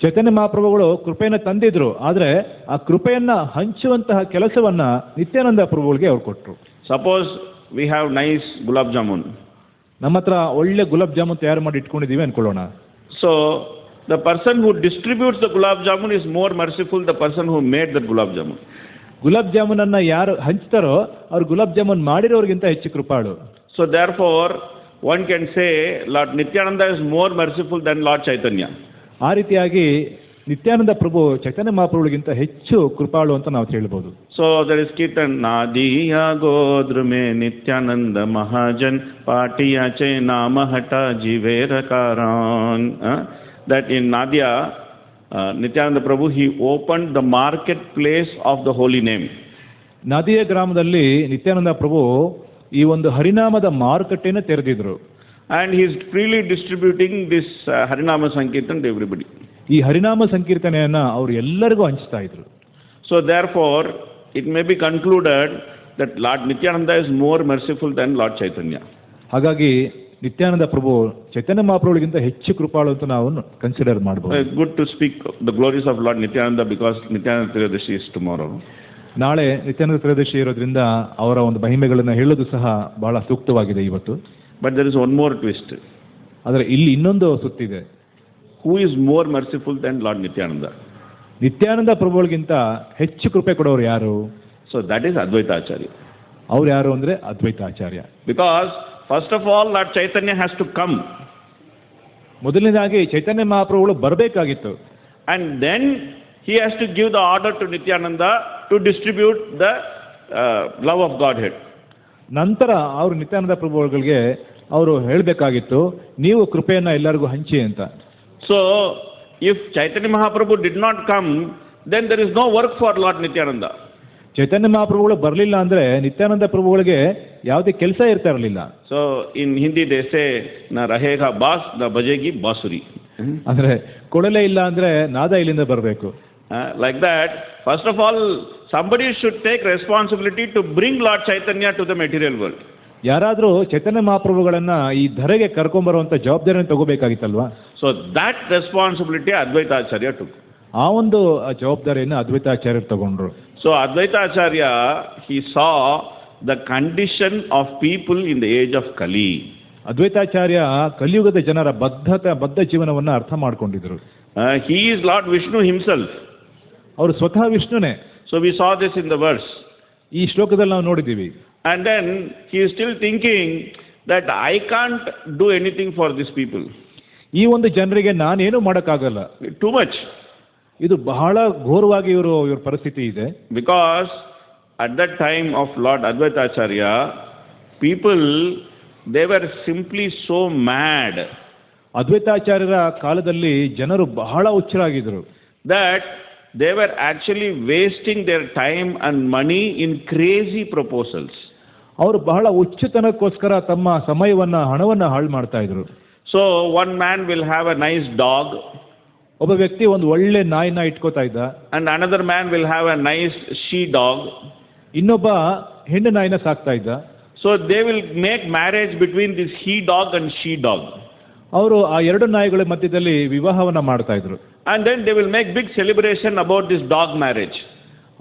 ಚೈತನ್ಯ ಮಹಾಪ್ರಭುಗಳು ಕೃಪೆಯನ್ನು ತಂದಿದ್ರು, ಆದರೆ ಆ ಕೃಪೆಯನ್ನ ಹಂಚುವಂತಹ ಕೆಲಸವನ್ನ ನಿತ್ಯಾನಂದ ಪ್ರಭುಗಳಿಗೆ ಅವ್ರು ಕೊಟ್ಟರು. Suppose we have nice gulab jamun. ನಮ್ಮ ಹತ್ರ ಒಳ್ಳೆ ಗುಲಾಬ್ ಜಾಮೂನ್ ತಯಾರು ಮಾಡಿ ಇಟ್ಕೊಂಡಿದ್ದೀವಿ ಅನ್ಕೊಳ್ಳೋಣ. So the person who distributes the gulab jamun is more merciful than the person who made the gulab jamun. Gulab jamun ಅನ್ನ ಯಾರು ಹಂಚ್ತಾರೋ ಅವ್ರು ಗುಲಾಬ್ ಜಾಮೂನ್ ಮಾಡಿರೋರಿಗಿಂತ ಹೆಚ್ಚು ಕೃಪಾಳು. So therefore one can say Lord Nityananda is more merciful than Lord Chaitanya. ಆ ರೀತಿಯಾಗಿ ನಿತ್ಯಾನಂದ ಪ್ರಭು ಚೈತನ್ಯ ಮಹಾಪ್ರಭುಗಳಿಗಿಂತ ಹೆಚ್ಚು ಕೃಪಾಳು ಅಂತ ನಾವು ಹೇಳ್ಬೋದು. So there is Kirtan Nadiya Godrume Nityananda Mahajan Patiya Che Namahata Jivera Karan. That in Nadia, Nityananda Prabhu, he opened the marketplace of the holy name. ನಾದಿಯ ಗ್ರಾಮದಲ್ಲಿ ನಿತ್ಯಾನಂದ ಪ್ರಭು ಈ ಒಂದು ಹರಿನಾಮದ ಮಾರುಕಟ್ಟೆಯನ್ನು ತೆರೆದಿದ್ರು. And he is freely distributing this Harinama Sankirtan to everybody. ಈ ಹರಿನಾಮ ಸಂಕೀರ್ತನೆಯನ್ನ ಅವರು ಎಲ್ಲರಿಗೂ ಹಂಚ್ತಾ ಇದ್ರು. So therefore, it may be concluded that Lord Nityananda is more merciful than Lord Chaitanya. ಹಾಗಾಗಿ ನಿತ್ಯಾನಂದ ಪ್ರಭು ಚೈತನ್ಯ ಮಹಾಪ್ರಭುಗಳಿಗಿಂತ ಹೆಚ್ಚು ಕೃಪಾಳು ಅಂತ ನಾವು ಕನ್ಸಿಡರ್ ಮಾಡಬಹುದು. Good to speak the glories of Lord Nityananda because Nityananda Triyadashi is tomorrow. ನಾಳೆ ನಿತ್ಯಾನಂದ ತ್ರಯೋದಶಿ ಇರೋದ್ರಿಂದ ಅವರ ಒಂದು ಮಹಿಮೆಗಳನ್ನು ಹೇಳೋದು ಸಹ ಬಹಳ ಸೂಕ್ತವಾಗಿದೆ ಇವತ್ತು. But there is one more twist. ಆದರೆ ಇಲ್ಲಿ ಇನ್ನೊಂದು ಸುತ್ತಿದೆ. Who is more merciful than Lord Nityananda? Nithyananda ಪ್ರಭುಗಳಿಗಿಂತ ಹೆಚ್ಚು ಕೃಪೆ ಕೊಡೋರು ಯಾರು? So that is Advaita Acharya. ಅವ್ರು ಯಾರು ಅಂದ್ರೆ ಅದ್ವೈತ ಆಚಾರ್ಯ. Because first of all Lord Chaitanya has to come. ಮೊದಲನೇದಾಗಿ ಚೈತನ್ಯ ಮಹಾಪ್ರಭುಗಳು ಬರಬೇಕಾಗಿತ್ತು. And then he has to give the order to Nityananda to distribute the love of Godhead. ನಂತರ ಅವರು ನಿತ್ಯಾನಂದ ಪ್ರಭುಗಳಿಗೆ ಅವರು ಹೇಳಬೇಕಾಗಿತ್ತು, ನೀವು ಕೃಪೆಯನ್ನ ಎಲ್ಲರಿಗೂ ಹಂಚಿ ಅಂತ. So if Chaitanya Mahaprabhu did not come, then there is no work for Lord Nityananda. ಚೈತನ್ಯ ಮಹಾಪ್ರಭುಗಳು ಬರಲಿಲ್ಲ ಅಂದ್ರೆ ನಿತ್ಯಾನಂದ ಪ್ರಭುಗಳಿಗೆ ಯಾವುದೇ ಕೆಲಸ ಇರ್ತಾ ಇರಲಿಲ್ಲ. So in Hindi they say na rahega bas na bajegi basuri. ಅಂದ್ರೆ ಕೊಡಲೇ ಇಲ್ಲ ಅಂದ್ರೆ ನಾದ ಇಲ್ಲಿಂದ ಬರಬೇಕು. Like that, first of all somebody should take responsibility to bring Lord Chaitanya to the material world. ಯಾರಾದರೂ ಚೈತನ್ಯ ಮಹಾಪ್ರಭುಗಳನ್ನ ಈ ಧರೆಗೆ ಕರ್ಕೊಂಬರುವಂತ ಜವಾಬ್ದಾರಿಯನ್ನು ತಗೋಬೇಕಾಗಿತ್ತಲ್ವಾ? So that responsibility Advaita Acharya took. ಆ ಒಂದು ಜವಾಬ್ದಾರಿಯನ್ನು ಅದ್ವೈತಾಚಾರ್ಯರು ತಗೊಂಡ್ರು. So Advaita Acharya, he saw the condition of people in the age of Kali. ಅದ್ವೈತಾಚಾರ್ಯ ಕಲಿಯುಗದ ಜನರ ಬದ್ಧ ಜೀವನವನ್ನು ಅರ್ಥ ಮಾಡ್ಕೊಂಡಿದ್ರು. He is Lord Vishnu himself. ಅವರು ಸ್ವತಃ ವಿಷ್ಣುನೇ. So we saw this in the verse. ಈ ಶ್ಲೋಕದಲ್ಲಿ ನಾವು ನೋಡಿದ್ದೀವಿ. And then he is still thinking that I can't do anything for these people. ಈ ಒಂದು ಜನರಿಗೆ ನಾನೇನು ಮಾಡೋಕ್ಕಾಗಲ್ಲ. Too much. ಇದು ಬಹಳ ಘೋರವಾಗಿ ಇವ್ರ ಪರಿಸ್ಥಿತಿ ಇದೆ. Because at that time of Lord Advaita Acharya, people, they were simply so mad. ಅದ್ವೈತಾಚಾರ್ಯರ ಕಾಲದಲ್ಲಿ ಜನರು ಬಹಳ ಹುಚ್ಚರಾಗಿದ್ರು. That they were actually wasting their time and money in crazy proposals. ಅವರು ಬಹಳ ಹುಚ್ಚುತನಕ್ಕೋಸ್ಕರ ತಮ್ಮ ಸಮಯವನ್ನ ಹಣವನ್ನ ಹಾಳು ಮಾಡ್ತಾ ಇದ್ರು. So one man will have a nice dog. ಒಬ್ಬ ವ್ಯಕ್ತಿ ಒಂದು ಒಳ್ಳೆ ನಾಯಿನ ಇಟ್ಕೋತಾ ಇದ್ದ. And another man will have a nice she dog. ಇನ್ನೊಬ್ಬ ಹೆಣ್ಣು ನಾಯಿನ ಸಾಕ್ತಾ ಇದ್ದ. So they will make marriage between this he dog and she dog. ಅವರು ಆ ಎರಡು ನಾಯಿಗಳ ಮಧ್ಯದಲ್ಲಿ ವಿವಾಹವನ್ನ ಮಾಡ್ತಾ ಇದ್ರು. And then they will make big celebration about this dog marriage.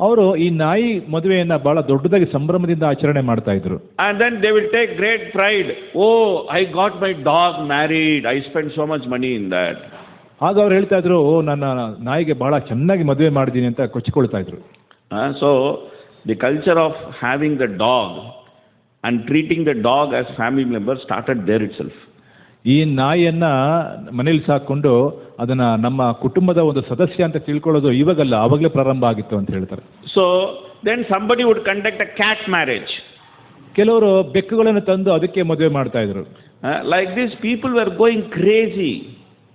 ಅವರು ಈ ನಾಯಿ ಮದುವೆಯನ್ನ ಬಹಳ ದೊಡ್ಡದಾಗಿ ಸಂಭ್ರಮದಿಂದ ಆಚರಣೆ ಮಾಡ್ತಾ ಇದ್ರು. And then they will take great pride. Oh, I got my dog married. I spent so much money in that. ಆಗ ಅವ್ರು ಹೇಳ್ತಾ ಇದ್ರು, ನನ್ನ ನಾಯಿಗೆ ಬಹಳ ಚೆನ್ನಾಗಿ ಮದುವೆ ಮಾಡಿದ್ದೀನಿ ಅಂತ ಕೊಚ್ಚಿಕೊಳ್ತಾ ಇದ್ರು. So the culture of having the dog and treating the dog as family member started there itself. ಈ ನಾಯಿಯನ್ನ ಮನೇಲಿ ಸಾಕೊಂಡು ಅದನ್ನ ನಮ್ಮ ಕುಟುಂಬದ ಒಂದು ಸದಸ್ಯ ಅಂತ ತಿಳ್ಕೊಳ್ಳೋದು ಇವಾಗಲ್ಲ, ಆವಾಗಲೇ ಪ್ರಾರಂಭ ಆಗಿತ್ತು ಅಂತ ಹೇಳ್ತಾರೆ. So then somebody would conduct a cat marriage. ಕೆಲವರು ಬೆಕ್ಕುಗಳನ್ನು ತಂದು ಅದಕ್ಕೆ ಮದುವೆ ಮಾಡ್ತಾ ಇದ್ರು. Like this people were going crazy.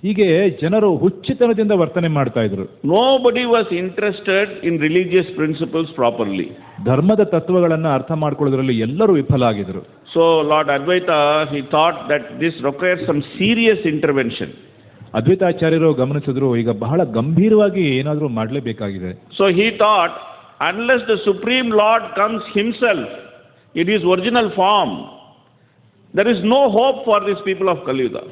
ಹೀಗೆ ಜನರು ಹುಚ್ಚುತನದಿಂದ ವರ್ತನೆ ಮಾಡ್ತಾ ಇದ್ರು. Nobody was interested in religious principles properly. ಧರ್ಮದ ತತ್ವಗಳನ್ನು ಅರ್ಥ ಮಾಡ್ಕೊಳ್ಳೋದ್ರಲ್ಲಿ ಎಲ್ಲರೂ ವಿಫಲ ಆಗಿದ್ರು. So Lord Advaita, he thought that this requires some serious intervention. ಅದ್ವೈತಾಚಾರ್ಯರು ಗಮನಿಸಿದ್ರು, ಈಗ ಬಹಳ ಗಂಭೀರವಾಗಿ ಏನಾದರೂ ಮಾಡಲೇಬೇಕಾಗಿದೆ. So he thought, unless the Supreme Lord comes himself in his original form, there is no hope for these people of Kali Yuga.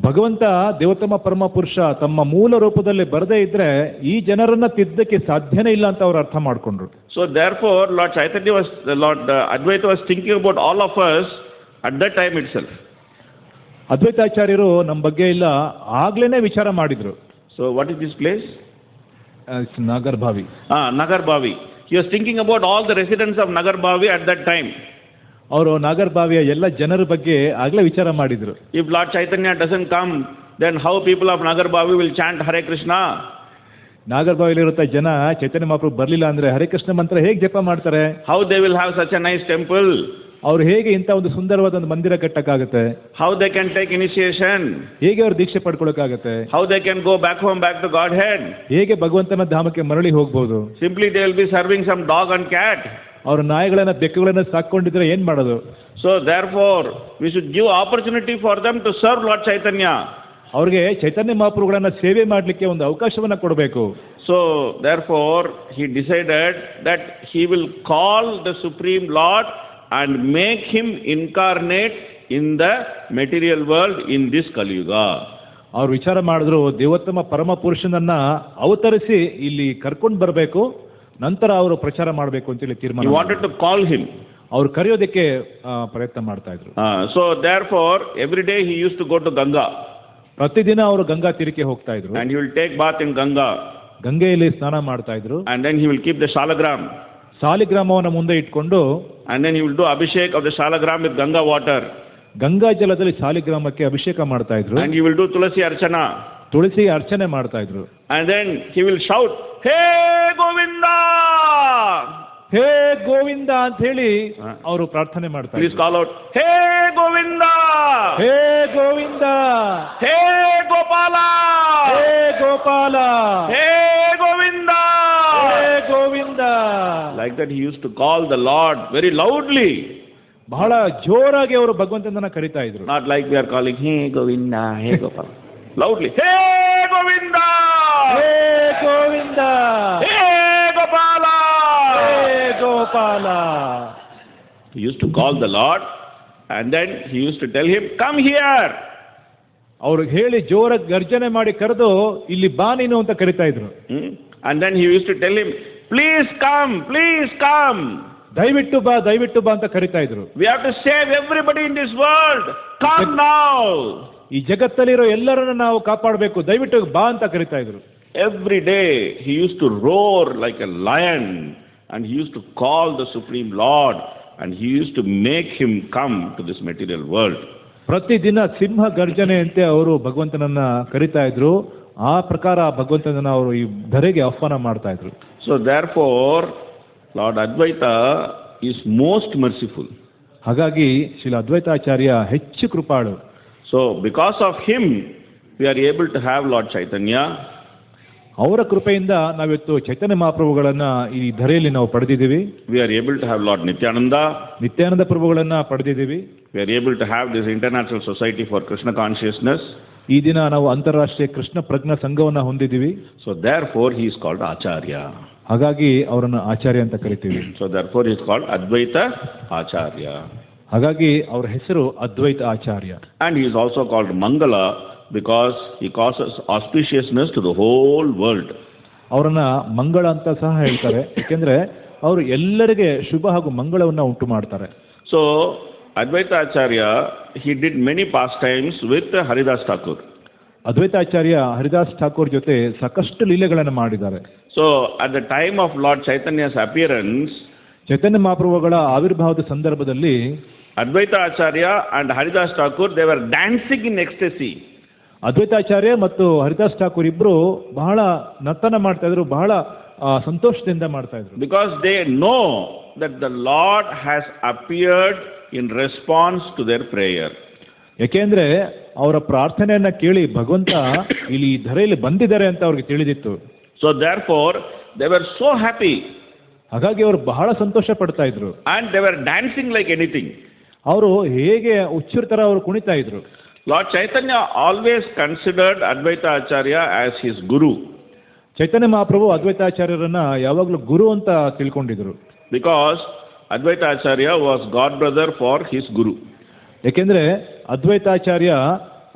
ಭಗವಂತ ದೇವೋತ್ತಮ ಪರಮ ಪುರುಷ ತಮ್ಮ ಮೂಲ ರೂಪದಲ್ಲಿ ಬರದೇ ಇದ್ರೆ ಈ ಜನರನ್ನ ತಿದ್ದಕ್ಕೆ ಸಾಧ್ಯನೇ ಇಲ್ಲ ಅಂತ ಅವ್ರು ಅರ್ಥ ಮಾಡ್ಕೊಂಡ್ರು. So therefore Lord Advaita was thinking about all of us at that time itself. ಅದ್ವೈತಾಚಾರ್ಯರು ನಮ್ಮ ಬಗ್ಗೆ ಇಲ್ಲ ಆಗ್ಲೇನೆ ವಿಚಾರ ಮಾಡಿದ್ರು. So what is this place? Nagar Bhavi. Nagar Bhavi. He was thinking about all the residents of Nagar Bhavi at that time. ಅವರು ನಾಗರ್ ಬಾವಿಯ ಎಲ್ಲ ಜನರ ಬಗ್ಗೆ ಆಗ್ಲೇ ವಿಚಾರ ಮಾಡಿದ್ರು. If Lord Chaitanya doesn't come, then how people of Nagar Bhavi will chant Hare Krishna? Nagar ಬಾವಿಲಿರುತ್ತ ಜನ ಚೈತನ್ಯ ಮಹಾಪ್ರಭು ಬರಲಿಲ್ಲ ಅಂದ್ರೆ ಹರೇ ಕೃಷ್ಣ ಮಂತ್ರ ಹೇಗೆ ಜಪ ಮಾಡ್ತಾರೆ? How they will have such a nice temple? ಅವ್ರು ಹೇಗೆ ಇಂಥ ಒಂದು ಸುಂದರವಾದ ಒಂದು ಮಂದಿರ ಕಟ್ಟಕ್ಕಾಗತ್ತೆ? How they can take initiation? ಹೇಗೆ ಅವ್ರು ದೀಕ್ಷೆ ಪಡ್ಕೊಳಕ್ಕಾಗತ್ತೆ? How they can go back home, back to Godhead? ಹೇಗೆ ಭಗವಂತನ ಧಾಮಕ್ಕೆ ಮರಳಿ ಹೋಗ್ಬೋದು? Simply they will be serving some dog and cat. ಅವ್ರ ನಾಯಿಗಳನ್ನ ಬೆಕ್ಕುಗಳನ್ನ ಸಾಕೊಂಡಿದ್ರೆ ಏನ್ ಮಾಡೋದು? So therefore we should give opportunity for them to serve Lord Chaitanya. ಅವ್ರಿಗೆ ಚೈತನ್ಯ ಮಹಾಪ್ರಭುಗಳನ್ನ ಸೇವೆ ಮಾಡಲಿಕ್ಕೆ ಒಂದು ಅವಕಾಶವನ್ನ ಕೊಡಬೇಕು. So therefore he decided that he will call the Supreme Lord and make him incarnate in the material world in this Kali Yuga. ಅವ್ರು ವಿಚಾರ ಮಾಡಿದ್ರು, ದೇವೋತ್ತಮ ಪರಮ ಪುರುಷನನ್ನ ಅವತರಿಸಿ ಇಲ್ಲಿ ಕರ್ಕೊಂಡು ಬರಬೇಕು, ನಂತರ ಅವರು ಪ್ರಚಾರ ಮಾಡಬೇಕು ಅಂತೇಳಿ ತೀರ್ಮಾನ. He wanted to call him. ಅವ್ರು ಕರೆಯೋದಕ್ಕೆ ಪ್ರಯತ್ನ ಮಾಡ್ತಾ ಇದ್ರು. So therefore every day he used to go to Ganga. ಪ್ರತಿದಿನ ಅವರು ಗಂಗಾ ತೀರಕ್ಕೆ ಹೋಗ್ತಾ ಇದ್ರು. And he will take bath in Ganga. ಗಂಗೆಯಲ್ಲಿ ಸ್ನಾನ ಮಾಡ್ತಾ ಇದ್ರು. And then he will keep the shalagram. ಸಾಲಿಗ್ರಾಮವನ್ನು ಮುಂದೆ ಇಟ್ಕೊಂಡು and then he will do abhishek of the shalagram with Ganga water. Ganga ಜಲದಲ್ಲಿ ಸಾಲಿಗ್ರಾಮಕ್ಕೆ ಅಭಿಷೇಕ ಮಾಡ್ತಾ ಇದ್ರು. And he will do tulasi archana. ತುಳಸಿ ಅರ್ಚನೆ ಮಾಡ್ತಾ ಇದ್ರು. And then he will shout, "Hey Govinda! ಹೇ ಗೋವಿಂದ ಅಂತ ಹೇಳಿ ಅವರು ಪ್ರಾರ್ಥನೆ ಮಾಡ್ತಾರೆ. Please call out, "Hey Govinda! Hey Govinda! Hey Gopala! Hey Gopala! Hey Govinda!" Hey Govinda! Like that he used to call the Lord very loudly. ಬಹಳ ಜೋರಾಗಿ ಅವರು ಭಗವಂತನನ್ನ ಕರೀತಾ ಇದ್ರು. Not like we are calling, "Hey Govinda, hey Gopala." Loudly, "Hey Govinda! Hey Govinda! Hey Gopala! Gopala. He used to call the Lord, and then he used to tell him, come here. ಅವ್ರಿಗೆ ಹೇಳಿ ಜೋರ ಗರ್ಜನೆ ಮಾಡಿ ಕರೆದು ಇಲ್ಲಿ ಬಾ ನೀನು ಅಂತ ಕರಿತಾ ಇದ್ರು. And then he used to tell him, please come, please come. ದಯವಿಟ್ಟು ಬಾ ಅಂತ ಕರಿತಾ ಇದ್ರು. We have to save everybody in this world. Come now. ಈ ಜಗತ್ತಲ್ಲಿರೋ ಎಲ್ಲರನ್ನ ನಾವು ಕಾಪಾಡಬೇಕು, ದಯವಿಟ್ಟು ಬಾ ಅಂತ ಕರಿತಾ ಇದ್ರು. Every day he used to roar like a lion, and he used to call the Supreme Lord, and he used to make him come to this material world. ಪ್ರತಿದಿನ ಸಿಂಹ ಗರ್ಜನೆಯಂತೆ ಅವರು ಭಗವಂತನನ್ನ ಕರಿತಾ ಇದ್ರು. ಆ ಪ್ರಕಾರ ಭಗವಂತನನ್ನ ಅವರು ಈ ಧರೆಗೆ ಆಹ್ವಾನ ಮಾಡ್ತಾ ಇದ್ರು. So therefore Lord Advaita is most merciful. ಹಾಗಾಗಿ ಶ್ರೀಲ ಅದ್ವೈತಾಚಾರ್ಯ ಹೆಚ್ಚು ಕೃಪಾಳು. So because of him we are able to have Lord Chaitanya. ಅವರ ಕೃಪೆಯಿಂದ ನಾವಿವತ್ತು ಚೈತನ್ಯ ಮಹಾಪ್ರಭುಗಳನ್ನ ಈ ಧರೆಯಲ್ಲಿ ನಾವು ಪಡೆದಿದ್ದೀವಿ. We are able to have Lord Nityananda. Nithyananda ಪ್ರಭುಗಳನ್ನ ಪಡೆದಿದ್ದೀವಿ. We are able to have this International Society for Krishna Consciousness. ಈ ದಿನ ನಾವು ಅಂತಾರಾಷ್ಟ್ರೀಯ ಕೃಷ್ಣ ಪ್ರಜ್ಞಾ ಸಂಘವನ್ನ ಹೊಂದಿದ್ದೀವಿ. So therefore he is called Acharya. ಹಾಗಾಗಿ ಅವರನ್ನು ಆಚಾರ್ಯ ಅಂತ ಕರಿತೀವಿ. So therefore he is called Advaita Acharya. ಹಾಗಾಗಿ ಅವರ ಹೆಸರು ಅದ್ವೈತ ಆಚಾರ್ಯ. And he is also called Mangala because he causes auspiciousness to the whole world. ಅವರನ್ನ ಮಂಗಳ ಅಂತ ಸಹ ಹೇಳ್ತಾರೆ, ಯಾಕೆಂದ್ರೆ ಅವರು ಎಲ್ಲರಿಗೆ ಶುಭ ಹಾಗೂ ಮಂಗಳವನ್ನ ಉಂಟು ಮಾಡ್ತಾರೆ. So Advaita Acharya, he did many pastimes with Haridas Thakur. ಅದ್ವೈತಾಚಾರ್ಯ Haridas Thakur ಜೊತೆ ಸಾಕಷ್ಟು ಲೀಲೆಗಳನ್ನು ಮಾಡಿದ್ದಾರೆ. So at the time of Lord Chaitanya's appearance, ಚೈತನ್ಯ ಮಹಾಪ್ರಭುಗಳ ಆವಿರ್ಭಾವದ ಸಂದರ್ಭದಲ್ಲಿ Advaita Acharya and Haridas Thakur, they were dancing in ecstasy. ಅದ್ವೈತಾಚಾರ್ಯ ಮತ್ತು ಹರಿದಾಸ್ ಠಾಕೂರ್ ಇಬ್ರು ಬಹಳ ನರ್ತನ ಮಾಡ್ತಾ ಇದ್ರು, ಬಹಳ ಸಂತೋಷದಿಂದ ಮಾಡ್ತಾ ಇದ್ರು. Because they know that the Lord has appeared in response to their prayer. ಯಾಕೆಂದ್ರೆ ಅವರ ಪ್ರಾರ್ಥನೆಯನ್ನ ಕೇಳಿ ಭಗವಂತ ಇಲ್ಲಿ ಧರೆಯಲ್ಲಿ ಬಂದಿದ್ದಾರೆ ಅಂತ ಅವ್ರಿಗೆ ತಿಳಿದಿತ್ತು. So therefore they were so happy. ಹಾಗಾಗಿ ಅವರು ಬಹಳ ಸಂತೋಷ ಪಡ್ತಾ ಇದ್ರು. And they were dancing like anything. ಅವರು ಹೇಗೆ ಹುಚ್ಚರ ತರ ಅವರು ಕುಣಿತಾ ಇದ್ರು. Lord Chaitanya always considered Advaita Acharya as his guru. ಚೈತನ್ಯ ಮಹಾಪ್ರಭು ಅದ್ವೈತಾಚಾರ್ಯರನ್ನ ಯಾವಾಗಲೂ ಗುರು ಅಂತ ತಿಳ್ಕೊಂಡಿದ್ರು. Because Advaita Acharya was god brother for his guru. ಯಾಕೆಂದ್ರೆ ಅದ್ವೈತಾಚಾರ್ಯ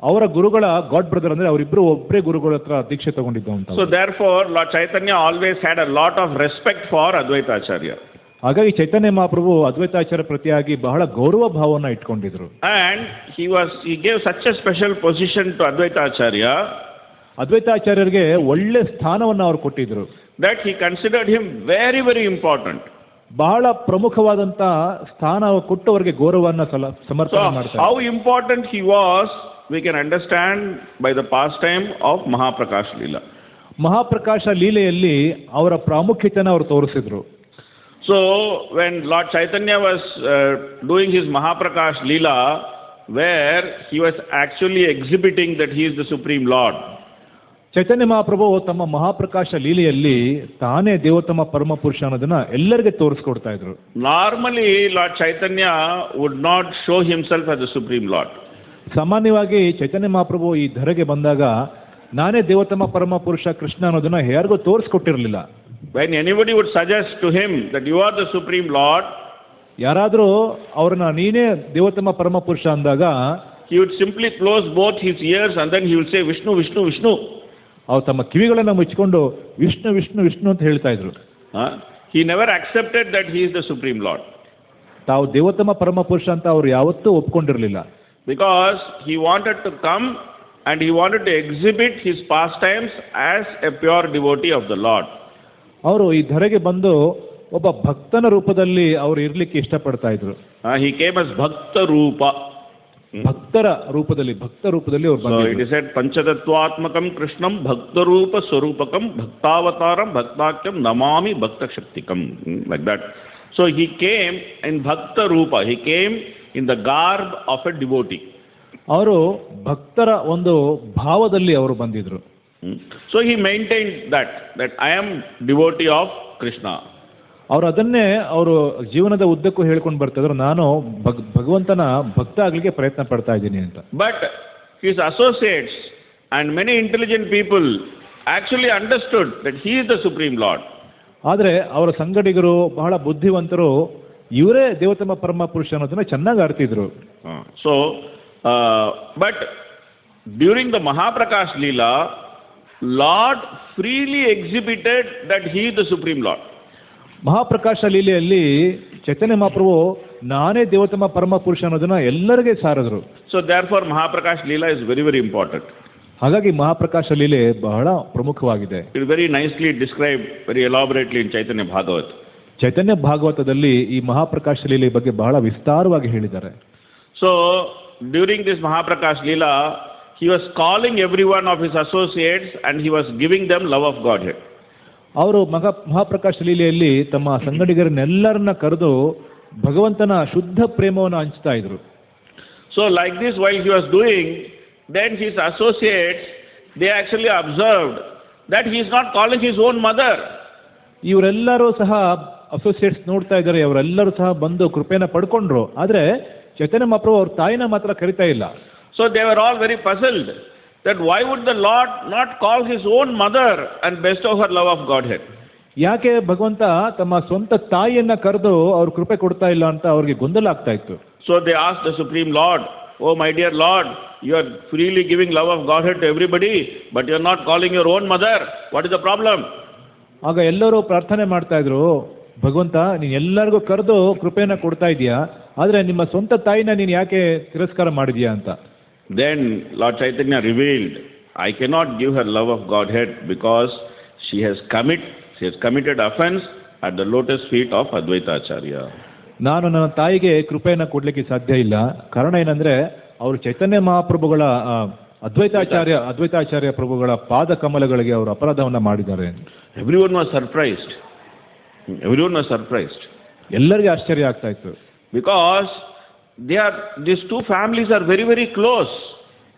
ಅವರ ಗುರುಗಳ ಗಾಡ್ ಬ್ರದರ್, ಅಂದ್ರೆ ಅವರಿಬ್ರು ಒಬ್ಬರೇ ಗುರುಗಳ ಹತ್ರ ದೀಕ್ಷೆ ತಗೊಂಡಿದ್ದು ಅಂತ. So therefore Lord Chaitanya always had a lot of respect for Advaita Acharya. ಹಾಗಾಗಿ ಚೈತನ್ಯ ಮಹಾಪ್ರಭು ಅದ್ವೈತಾಚಾರ್ಯ ಪ್ರತಿಯಾಗಿ ಬಹಳ ಗೌರವ ಭಾವನ ಇಟ್ಕೊಂಡಿದ್ರು. And he gave such a special position to Advaita Acharya. ಅದ್ವೈತಾಚಾರ್ಯರಿಗೆ ಒಳ್ಳೆ ಸ್ಥಾನವನ್ನು ಅವರು ಕೊಟ್ಟಿದ್ರು. That he considered him very very important. ಬಹಳ ಪ್ರಮುಖವಾದಂತ ಸ್ಥಾನ ಕೊಟ್ಟು ಅವರಿಗೆ ಗೌರವವನ್ನು ಸಮರ್ಪಣೆ ಮಾಡ್ತಾರೆ. How important he was we can understand by the pastime of Mahaprakash Leela. ಮಹಾಪ್ರಕಾಶ ಲೀಲೆಯಲ್ಲಿ ಅವರ ಪ್ರಾಮುಖ್ಯತೆಯನ್ನು ಅವರು ತೋರಿಸಿದ್ರು. So when Lord Chaitanya was doing his Mahaprakash Leela, where he was actually exhibiting that he is the Supreme Lord. ಚೈತನ್ಯ ಮಹಾಪ್ರಭು ತಮ್ಮ ಮಹಾಪ್ರಕಾಶ ಲೀಲೆಯಲ್ಲಿ ತಾನೇ ದೇವೋತ್ತಮ ಪರಮ ಪುರುಷ ಅನ್ನೋದನ್ನ ಎಲ್ಲರಿಗೆ ತೋರಿಸ್ಕೊಡ್ತಾ ಇದ್ರು. Normally Lord Chaitanya would not show himself as the Supreme Lord. ಸಾಮಾನ್ಯವಾಗಿ ಚೈತನ್ಯ ಮಹಾಪ್ರಭು ಈ ಧರೆಗೆ ಬಂದಾಗ ನಾನೇ ದೇವೋತ್ತಮ ಪರಮ ಪುರುಷ ಕೃಷ್ಣ ಅನ್ನೋದನ್ನ ಯಾರಿಗೂ ತೋರಿಸ್ಕೊಟ್ಟಿರಲಿಲ್ಲ. When anybody would suggest to him that you are the Supreme Lord, ಯಾರಾದರೂ ಅವ್ರನ್ನ ನೀನೇ ದೇವೋತ್ತಮ ಪರಮ ಪುರುಷ ಅಂದಾಗ he would simply close both his ears and then he would say Vishnu Vishnu Vishnu. ಅವ್ರು ತಮ್ಮ ಕಿವಿಗಳನ್ನ ಮುಚ್ಚಿಕೊಂಡು ವಿಷ್ಣು ವಿಷ್ಣು ವಿಷ್ಣು ಅಂತ ಹೇಳ್ತಾ ಇದ್ರು. He never accepted that he is the Supreme Lord. ತಾವು ದೇವೋತ್ತಮ ಪರಮ ಪುರುಷ ಅಂತ ಅವ್ರು ಯಾವತ್ತೂ ಒಪ್ಕೊಂಡಿರಲಿಲ್ಲ. Because he wanted to come and he wanted to exhibit his pastimes as a pure devotee of the Lord. ಅವರು ಈ ಧರೆಗೆ ಬಂದು ಒಬ್ಬ ಭಕ್ತನ ರೂಪದಲ್ಲಿ ಅವರು ಇರ್ಲಿಕ್ಕೆ ಇಷ್ಟಪಡ್ತಾ ಇದ್ರು. He came as Bhakta Rupa. ಭಕ್ತ ರೂಪದಲ್ಲಿ ಅವರು ಬಂದಿದ್ರು. So it is said Panchatattvatmakam Krishnam Bhakta Rupa Swarupakam Bhaktavataram Bhaktakyam Namami Bhakta Shaktikam. Like that. So he came in Bhakta Rupa. He came in the garb of a devotee. ಅವರು ಭಕ್ತರ ಒಂದು ಭಾವದಲ್ಲಿ ಅವರು ಬಂದಿದ್ರು. So he maintained that I am devotee of Krishna. ಅವರು ಅದನ್ನೇ ಅವರು ಜೀವನದ ಉದ್ದಕ್ಕೂ ಹೇಳ್ಕೊಂಡು ಬರ್ತಿದ್ರು, ನಾನು ಭಗವಂತನ ಭಕ್ತ ಆಗ್ಲಿಕ್ಕೆ ಪ್ರಯತ್ನ ಪಡ್ತಾ ಇದ್ದೀನಿ ಅಂತ. But his associates and many intelligent people actually understood that he is the Supreme Lord. ಆದರೆ ಅವರ ಸಂಗಡಿಗರು ಬಹಳ ಬುದ್ಧಿವಂತರು, ಇವರೇ ದೇವೋತ್ತಮ ಪರಮ ಪುರುಷ ಅನ್ನೋದನ್ನ ಚೆನ್ನಾಗಿ ಅರ್ತಿದ್ರು. So, but during the Mahaprakash Leela, Lord freely exhibited that he is the Supreme Lord. ಮಹಾಪ್ರಕಾಶ ಲೀಲೆಯಲ್ಲಿ ಚೈತನ್ಯ ಮಹಾಪ್ರಭು ನಾನೇ ದೇವೋತ್ತಮ ಪರಮ ಪುರುಷ ಅನ್ನೋದನ್ನ ಎಲ್ಲರಿಗೆ ಸಾರಿದ್ರು. So therefore Mahaprakash Leela is very, very important. ಹಾಗಾಗಿ ಮಹಾಪ್ರಕಾಶ ಲೀಲೆ ಬಹಳ ಪ್ರಮುಖವಾಗಿದೆ. It is very nicely described, very elaborately in Chaitanya Bhagavat. ಚೈತನ್ಯ ಭಾಗವತದಲ್ಲಿ ಈ ಮಹಾಪ್ರಕಾಶ ಲೀಲೆ ಬಗ್ಗೆ ಬಹಳ ವಿಸ್ತಾರವಾಗಿ ಹೇಳಿದ್ದಾರೆ. So during this Mahaprakash Leela, he was calling every one of his associates and he was giving them love of Godhead. ಅವರು ಮಹಾಪ್ರಕಾಶ ಲೀಲೆಯಲ್ಲಿ ತಮ್ಮ ಸಂಗಡಿಗರನ್ನೆಲ್ಲರನ್ನ ಕರೆದು ಭಗವಂತನ ಶುದ್ಧ ಪ್ರೇಮವನ್ನು ಹಂಚ್ತಾ ಇದ್ರು. So like this, while he was doing, then his associates, they actually observed that he is not calling his own mother. ಇವರೆಲ್ಲರೂ ಸಹ associates ನೋಡ್ತಾ ಇದ್ದಾರೆ, ಅವರೆಲ್ಲರೂ ಸಹ ಬಂದು ಕೃಪೆನ ಪಡ್ಕೊಂಡ್ರು. ಆದರೆ ಚೈತನ್ಯ ಮಹಾಪ್ರಭು ಅವ್ರ ತಾಯಿನ ಮಾತ್ರ ಕರಿತಾ ಇಲ್ಲ. So they were all very puzzled that why would the Lord not call his own mother and bestow her love of Godhead? ಯಾಕೆ ಭಗವಂತ ತಮ್ಮ ಸ್ವಂತ ತಾಯಿಯನ್ನ ಕರೆದು ಅವ್ರ ಕೃಪೆ ಕೊಡ್ತಾ ಇಲ್ಲ ಅಂತ ಅವ್ರಿಗೆ ಗೊಂದಲ ಆಗ್ತಾ ಇತ್ತು. So they asked the Supreme Lord, "Oh my dear Lord, you are freely giving love of Godhead to everybody, but you are not calling your own mother. What is the problem?" ಆಗ ಎಲ್ಲರೂ ಪ್ರಾರ್ಥನೆ ಮಾಡ್ತಾ ಇದ್ರು, ಭಗವಂತ ನೀನು ಎಲ್ಲರಿಗೂ ಕರೆದು ಕೃಪೆನ ಕೊಡ್ತಾ ಇದೀಯಾ, ಆದರೆ ನಿಮ್ಮ ಸ್ವಂತ ತಾಯಿನ ನೀನು ಯಾಕೆ ತಿರಸ್ಕಾರ ಮಾಡಿದ್ಯಾ ಅಂತ. Then Lord Chaitanya revealed, "I cannot give her love of Godhead because she has committed offense at the lotus feet of Advaita Acharya." ನಾನು ನನ್ನ ತಾಯಿಗೆ ಕೃಪೆಯನ್ನು ಕೊಡ್ಲಿಕ್ಕೆ ಸಾಧ್ಯ ಇಲ್ಲ. ಕಾರಣ ಏನಂದ್ರೆ ಅವರು ಚೈತನ್ಯ ಮಹಾಪ್ರಭುಗಳ ಅದ್ವೈತಾಚಾರ್ಯ ಪ್ರಭುಗಳ ಪಾದ ಕಮಲಗಳಿಗೆ ಅವರು ಅಪರಾಧವನ್ನ ಮಾಡಿದ್ದಾರೆ. Everyone was surprised. ಎಲ್ಲರಿಗೆ ಆಶ್ಚರ್ಯ ಆಗ್ತಾ ಇತ್ತು. Because these two families are very, very close.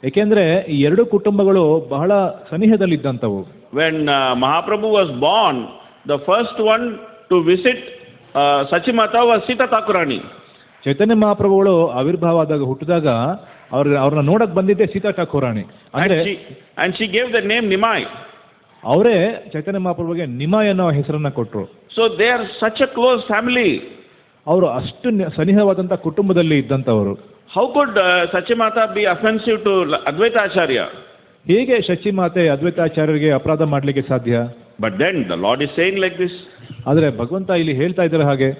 ಏಕೆಂದ್ರೆ ಈ ಎರಡು ಕುಟುಂಬಗಳು ಬಹಳ ಸನಿಹದಲ್ಲಿದ್ದಂಥವು. When Mahaprabhu was born, the first one to visit Sachimata was Sita Thakurani. ಚೈತನ್ಯ ಮಹಾಪ್ರಭುಗಳು ಆವಿರ್ಭಾವ ಆದಾಗ ಹುಟ್ಟಿದಾಗ ಅವ್ರನ್ನ ನೋಡಕ್ ಬಂದಿದ್ದೆ Sita ಠಾಕೂರಾಣಿ. And she gave the name Nimai. ಅವರೇ ಚೈತನ್ಯ ಮಹಾಪ್ರಭುಗೆ ನಿಮಾಯ್ ಅನ್ನೋ ಹೆಸರನ್ನ ಕೊಟ್ಟರು. So they are such a close family. ಅವರು ಅಷ್ಟು ಸನಿಹವಾದಂಥ ಕುಟುಂಬದಲ್ಲಿ ಇದ್ದಂಥವರು. How could Sachimata be offensive to Advaita Acharya? ಹೇಗೆ ಶಚಿಮಾತೆ ಅದ್ವೈತಾಚಾರ್ಯರಿಗೆ ಅಪರಾಧ ಮಾಡಲಿಕ್ಕೆ ಸಾಧ್ಯ? But then the Lord is saying like this. ಆದರೆ ಭಗವಂತ ಇಲ್ಲಿ ಹೇಳ್ತಾ ಇದ್ದಾರೆ ಹಾಗೆ.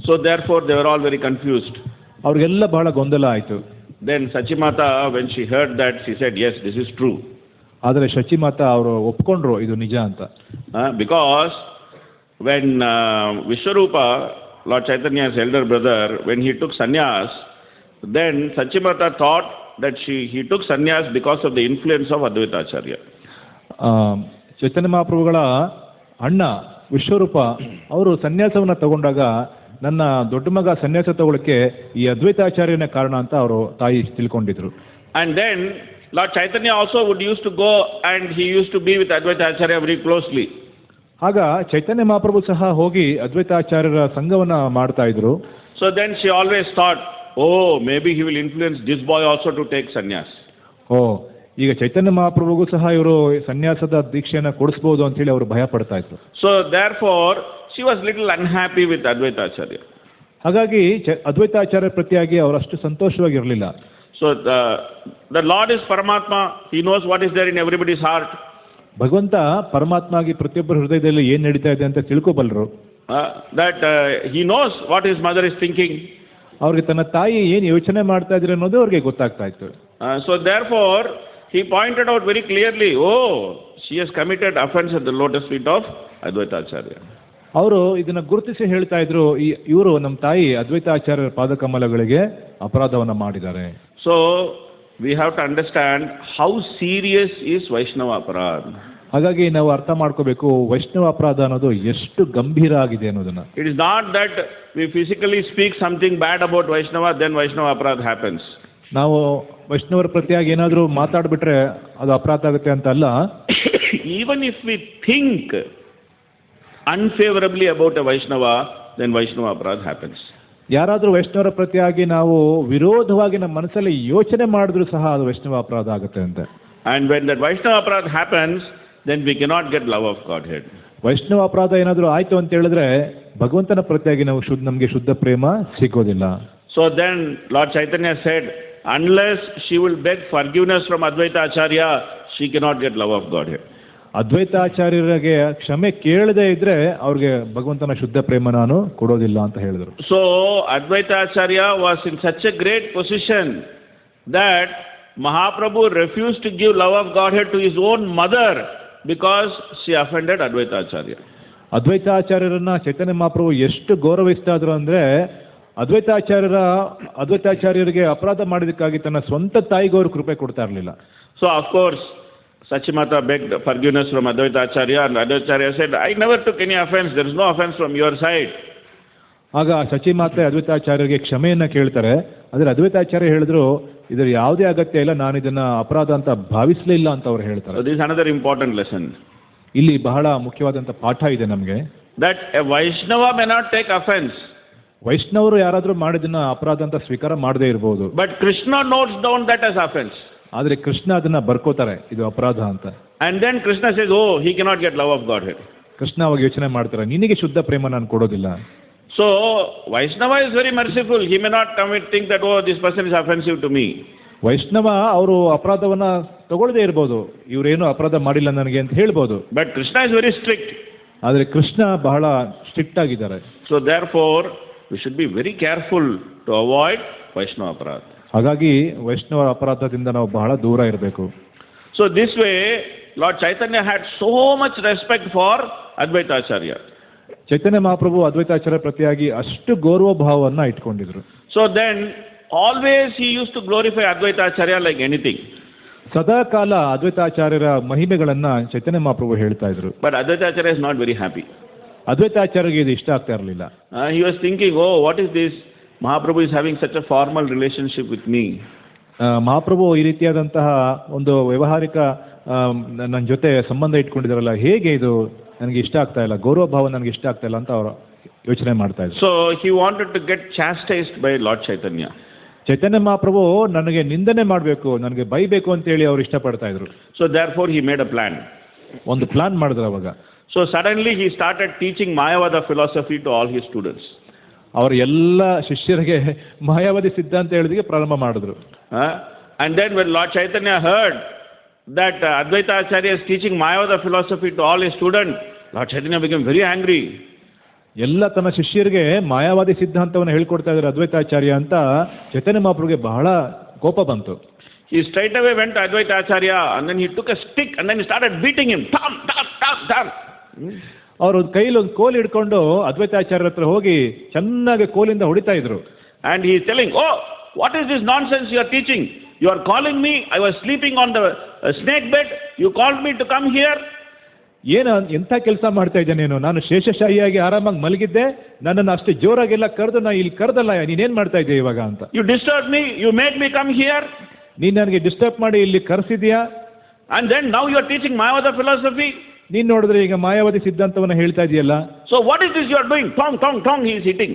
So therefore they were all very confused. ಅವ್ರಿಗೆಲ್ಲ ಬಹಳ ಗೊಂದಲ ಆಯಿತು. Then Sachimata, when she heard that, she said, "Yes, this is true." ಆದರೆ ಶಚಿಮಾತ ಅವರು ಒಪ್ಕೊಂಡ್ರು ಇದು ನಿಜ ಅಂತ. Because when Vishwarupa, Lord Chaitanya's elder brother, when he took sannyas, then Sachimata thought that he took sannyas because of the influence of Advaita Acharya. ಚೈತನ್ಯ ಮಹಾಪ್ರಭುಗಳ ಅಣ್ಣ ವಿಶ್ವರೂಪ ಅವರು ಸನ್ಯಾಸವನ್ನು ತಗೊಂಡಾಗ ನನ್ನ ದೊಡ್ಡ ಮಗ ಸನ್ಯಾಸ ತಗೊಳ್ಳಕ್ಕೆ ಈ ಅದ್ವೈತಾಚಾರ್ಯನೇ ಕಾರಣ ಅಂತ ಅವರು ತಾಯಿ ತಿಳ್ಕೊಂಡಿದ್ರು. And then Lord Chaitanya also used to go and he used to be with Advaita Acharya very closely. ಆಗ ಚೈತನ್ಯ ಮಹಾಪ್ರಭು ಸಹ ಹೋಗಿ ಅದ್ವೈತಾಚಾರ್ಯರ ಸಂಘವನ್ನ ಮಾಡ್ತಾ ಇದ್ರು. So then she always thought, "Oh, maybe he will influence this boy also to take sannyas." ಈಗ ಚೈತನ್ಯ ಮಹಾಪ್ರಭುಗೂ ಸಹ ಇವರು ಸನ್ಯಾಸದ ದೀಕ್ಷೆಯನ್ನು ಕೊಡಿಸಬಹುದು ಅಂತ ಹೇಳಿ ಅವರು ಭಯ ಪಡ್ತಾ ಇದ್ರು. So therefore she was little unhappy with Advaita Acharya. ಹಾಗಾಗಿ ಅದ್ವೈತಾಚಾರ್ಯ ಪ್ರತಿಯಾಗಿ ಅವರು ಅಷ್ಟು ಸಂತೋಷವಾಗಿರಲಿಲ್ಲ. So the Lord is Paramatma. He knows what is there in everybody's heart. ಭಗವಂತ ಪರಮಾತ್ಮ ಆಗಿ ಪ್ರತಿಯೊಬ್ಬರ ಹೃದಯದಲ್ಲಿ ಏನು ನಡೀತಾ ಇದೆ ಅಂತ ತಿಳ್ಕೊಬಲ್ಲರು. That he knows what his mother is thinking. ಅವ್ರಿಗೆ ತನ್ನ ತಾಯಿ ಏನು ಯೋಚನೆ ಮಾಡ್ತಾ ಇದ್ರೆ ಅನ್ನೋದು ಅವ್ರಿಗೆ ಗೊತ್ತಾಗ್ತಾ ಇತ್ತು. So therefore he pointed out very clearly, "Oh, she has committed offense at the lotus feet of Advaita Acharya." ಅವರು ಇದನ್ನ ಗುರುತಿಸಿ ಹೇಳ್ತಾ ಇದ್ರು, ಇವರು ನಮ್ಮ ತಾಯಿ ಅದ್ವೈತಾಚಾರ್ಯರ ಪಾದಕಮಲಗಳಿಗೆ ಅಪರಾಧವನ್ನ ಮಾಡಿದ್ದಾರೆ. So we have to understand how serious is Vaishnava Aparad. ಹಾಗಾಗಿ ನಾವು ಅರ್ಥ ಮಾಡ್ಕೋಬೇಕು ವೈಷ್ಣವ ಅಪರಾಧ ಅನ್ನೋದು ಎಷ್ಟು ಗಂಭೀರ ಆಗಿದೆ ಅನ್ನೋದನ್ನ. It is not that we physically speak something bad about Vaishnava, then Vaishnava Aparad happens. ನಾವು ವೈಷ್ಣವರ ಪ್ರತಿಯಾಗಿ ಏನಾದರೂ ಮಾತಾಡ್ಬಿಟ್ರೆ ಅದು ಅಪರಾಧ ಆಗುತ್ತೆ ಅಂತ ಅಲ್ಲ. Even if we think unfavorably about a Vaishnava, then Vaishnava Aparad happens. ಯಾರಾದರೂ ವೈಷ್ಣವರ ಪ್ರತಿಯಾಗಿ ನಾವು ವಿರೋಧವಾಗಿ ನಮ್ಮ ಮನಸ್ಸಲ್ಲಿ ಯೋಚನೆ ಮಾಡಿದ್ರೂ ಸಹ ಅದು ವೈಷ್ಣವ ಅಪರಾಧ ಆಗುತ್ತೆ ಅಂತ. And when that Vaishnava Aparad happens, then we cannot get love of Godhead. ವೈಷ್ಣವ ಅಪರಾಧ ಏನಾದರೂ ಆಯಿತು ಅಂತ ಹೇಳಿದ್ರೆ ಭಗವಂತನ ಪ್ರತಿಯಾಗಿ ನಾವು ನಮಗೆ ಶುದ್ಧ ಪ್ರೇಮ ಸಿಗೋದಿಲ್ಲ. So then Lord Chaitanya said, unless she will beg forgiveness from Advaita Acharya, she cannot get love of Godhead. ಅದ್ವೈತಾಚಾರ್ಯರಿಗೆ ಕ್ಷಮೆ ಕೇಳದೇ ಇದ್ರೆ ಅವ್ರಿಗೆ ಭಗವಂತನ ಶುದ್ಧ ಪ್ರೇಮ ನಾನು ಕೊಡೋದಿಲ್ಲ ಅಂತ ಹೇಳಿದರು. So Advaita Acharya was in such a great position that Mahaprabhu refused to give love of Godhead to his own mother because she offended Advaita Acharya. ಅದ್ವೈತಾಚಾರ್ಯರನ್ನ ಚೈತನ್ಯ ಮಹಾಪ್ರಭು ಎಷ್ಟು ಗೌರವಿಸ್ತಾ ಇದ್ರು ಅಂದ್ರೆ ಅದ್ವೈತಾಚಾರ್ಯರಿಗೆ ಅಪರಾಧ ಮಾಡಿದಕ್ಕಾಗಿ ತನ್ನ ಸ್ವಂತ ತಾಯಿಗೆ ಅವರು ಕೃಪೆ ಕೊಡ್ತಾ ಇರಲಿಲ್ಲ. So of course Sachimata begged forgiveness from Advaita Acharya, and Advaita Acharya said, I never took any offense, there is no offense from your side. ಆಗ ಸಚಿಮಾತೆ ಅದ್ವೈತಾಚಾರ್ಯರಿಗೆ ಕ್ಷಮೆಯನ್ನ ಕೇಳ್ತಾರೆ. ಆದರೆ ಅದ್ವೈತಾಚಾರ್ಯ ಹೇಳಿದ್ರು ಇದರ ಯಾವುದೇ ಅಗತ್ಯ ಇಲ್ಲ, ನಾನು ಇದನ್ನ ಅಪರಾಧ ಅಂತ ಭಾವಿಸಲಿಲ್ಲ ಅಂತ ಅವ್ರು ಹೇಳ್ತಾರೆ. So this is another important lesson. ಇಲ್ಲಿ ಬಹಳ ಮುಖ್ಯವಾದಂಥ ಪಾಠ ಇದೆ ನಮಗೆ. That a Vaishnava may not take offense. ವೈಷ್ಣವರು ಯಾರಾದರೂ ಮಾಡಿದನ್ನ ಅಪರಾಧ ಅಂತ ಸ್ವೀಕಾರ ಮಾಡದೇ ಇರಬಹುದು. But Krishna notes down that as offense. ಆದರೆ ಕೃಷ್ಣ ಅದನ್ನ ಬರ್ಕೋತಾರೆ ಇದು ಅಪರಾಧ ಅಂತ. And then Krishna says, oh, he cannot get love of Godhead. Krishna ಅವಾಗ ಯೋಚನೆ ಮಾಡ್ತಾರೆ, ನಿನಗೆ ಶುದ್ಧ ಪ್ರೇಮ ನಾನು ಕೊಡೋದಿಲ್ಲ. So Vaishnava is very merciful. He may not think that, oh, this person is offensive to me. ವೈಷ್ಣವ ಅವರು ಅಪರಾಧವನ್ನ ತಗೊಳ್ಳದೇ ಇರ್ಬೋದು, ಇವರೇನು ಅಪರಾಧ ಮಾಡಿಲ್ಲ ನನಗೆ ಅಂತ ಹೇಳ್ಬೋದು. But Krishna is very strict. ಆದರೆ ಕೃಷ್ಣ ಬಹಳ ಸ್ಟ್ರಿಕ್ಟ್ ಆಗಿದ್ದಾರೆ. So therefore we should be very careful to avoid Vaishnava aparadha. ಹಾಗಾಗಿ ವೈಷ್ಣವ ಅಪರಾಧದಿಂದ ನಾವು ಬಹಳ ದೂರ ಇರಬೇಕು. So this way Lord Chaitanya had so much respect for Advaita Acharya. ಚೈತನ್ಯ ಮಹಾಪ್ರಭು ಅದ್ವೈತಾಚಾರ್ಯ ಪ್ರತಿಯಾಗಿ ಅಷ್ಟು ಗೌರವ ಭಾವವನ್ನು ಇಟ್ಕೊಂಡಿದ್ರು. So then always he used to glorify Advaita Acharya like anything. ಸದಾ ಕಾಲ ಅದ್ವೈತಾಚಾರ್ಯರ ಮಹಿಮೆಗಳನ್ನ ಚೈತನ್ಯ ಮಹಾಪ್ರಭು ಹೇಳ್ತಾ ಇದ್ರು. But Advaita Acharya is not very happy. ಅದ್ವೈತಾಚಾರ್ಯರಿಗೆ ಇದು ಇಷ್ಟ ಆಗ್ತಾ ಇರಲಿಲ್ಲ. He was thinking, oh, what is this? Mahaprabhu is having such a formal relationship with me. ಮಹಾಪ್ರಭು ಈ ರೀತಿಯಾದಂತಹ ಒಂದು ವ್ಯವಹಾರಿಕ ನನ್ನ ಜೊತೆ ಸಂಬಂಧ ಇಟ್ಕೊಂಡಿದ್ದಾರಲ್ಲ, ಹೇಗೆ ಇದು ನನಗೆ ಇಷ್ಟ ಆಗ್ತಾ ಇಲ್ಲ, ಗೌರವ ಭಾವ ನನಗೆ ಇಷ್ಟ ಆಗ್ತಾ ಇಲ್ಲ ಅಂತ ಅವರು ಯೋಚನೆ ಮಾಡ್ತಾ ಇದ್ರು. So he wanted to get chastised by Lord Chaitanya. ಚೈತನ್ಯ ಮಹಾಪ್ರಭು ನನಗೆ ನಿಂದನೆ ಮಾಡಬೇಕು, ನನಗೆ ಬೈಬೇಕು ಅಂತೇಳಿ ಅವ್ರು ಇಷ್ಟಪಡ್ತಾ ಇದ್ರು. So therefore he made a plan. ಒಂದು ಪ್ಲಾನ್ ಮಾಡಿದ್ರು ಅವಾಗ. So suddenly he started teaching Mayavada philosophy to all his students. ಅವರ ಎಲ್ಲ ಶಿಷ್ಯರಿಗೆ ಮಾಯಾವಾದಿ ಸಿದ್ಧಾಂತ ಹೇಳಿದಿಗೆ ಪ್ರಾರಂಭ ಮಾಡಿದ್ರು. And then when Lord Chaitanya heard that Advaita Acharya is teaching Mayavada philosophy to all his students, Lord Chaitanya became very angry. ಎಲ್ಲ ತನ್ನ ಶಿಷ್ಯರಿಗೆ ಮಾಯಾವಾದಿ ಸಿದ್ಧಾಂತವನ್ನು ಹೇಳ್ಕೊಡ್ತಾ ಇದ್ದಾರೆ ಅದ್ವೈತಾಚಾರ್ಯ ಅಂತ ಚೈತನ್ಯ ಮಹಾಪ್ರಭುಗೆ ಬಹಳ ಕೋಪ ಬಂತು. He straight away went to Advaita Acharya and then he took a stick and then he started beating him. Thump, thump, thump, thump. ಅವರು ಕೈಲಿ ಒಂದು ಕೋಲ್ ಹಿಡ್ಕೊಂಡು ಅದ್ವೈತಾಚಾರ್ಯರ ಹತ್ರ ಹೋಗಿ ಚೆನ್ನಾಗಿ ಕೋಲಿಂದ ಹೊಡಿತಾ ಇದ್ರು. And he is telling, oh, what is this nonsense you are teaching? You are calling me, I was sleeping on the snake bed, you called me to come here. ಏನು ಎಂಥ ಕೆಲಸ ಮಾಡ್ತಾ ಇದ್ದೆ ನೀನು? ನಾನು ಶೇಷಶಾಹಿಯಾಗಿ ಆರಾಮಾಗಿ ಮಲಗಿದ್ದೆ, ನನ್ನನ್ನು ಅಷ್ಟೇ ಜೋರಾಗೆಲ್ಲ ಕರೆದು ನಾ ಇಲ್ಲಿ ಕರೆದಲ್ಲ, ನೀನೇನು ಮಾಡ್ತಾ ಇದ್ದೆ ಇವಾಗ ಅಂತ. You disturbed me, you made me come here. ನೀನು ನನಗೆ ಡಿಸ್ಟರ್ಬ್ ಮಾಡಿ ಇಲ್ಲಿ ಕರೆಸಿದ್ಯಾ. And then now you are teaching Mayavada philosophy. ನೀನು ನೋಡಿದ್ರೆ ಈಗ ಮಾಯಾವಾದಿ ಸಿದ್ಧಾಂತವನ್ನು ಹೇಳ್ತಾ ಇದೆಯಲ್ಲ. So what is this you are doing? Tong, tong, tong, he is hitting.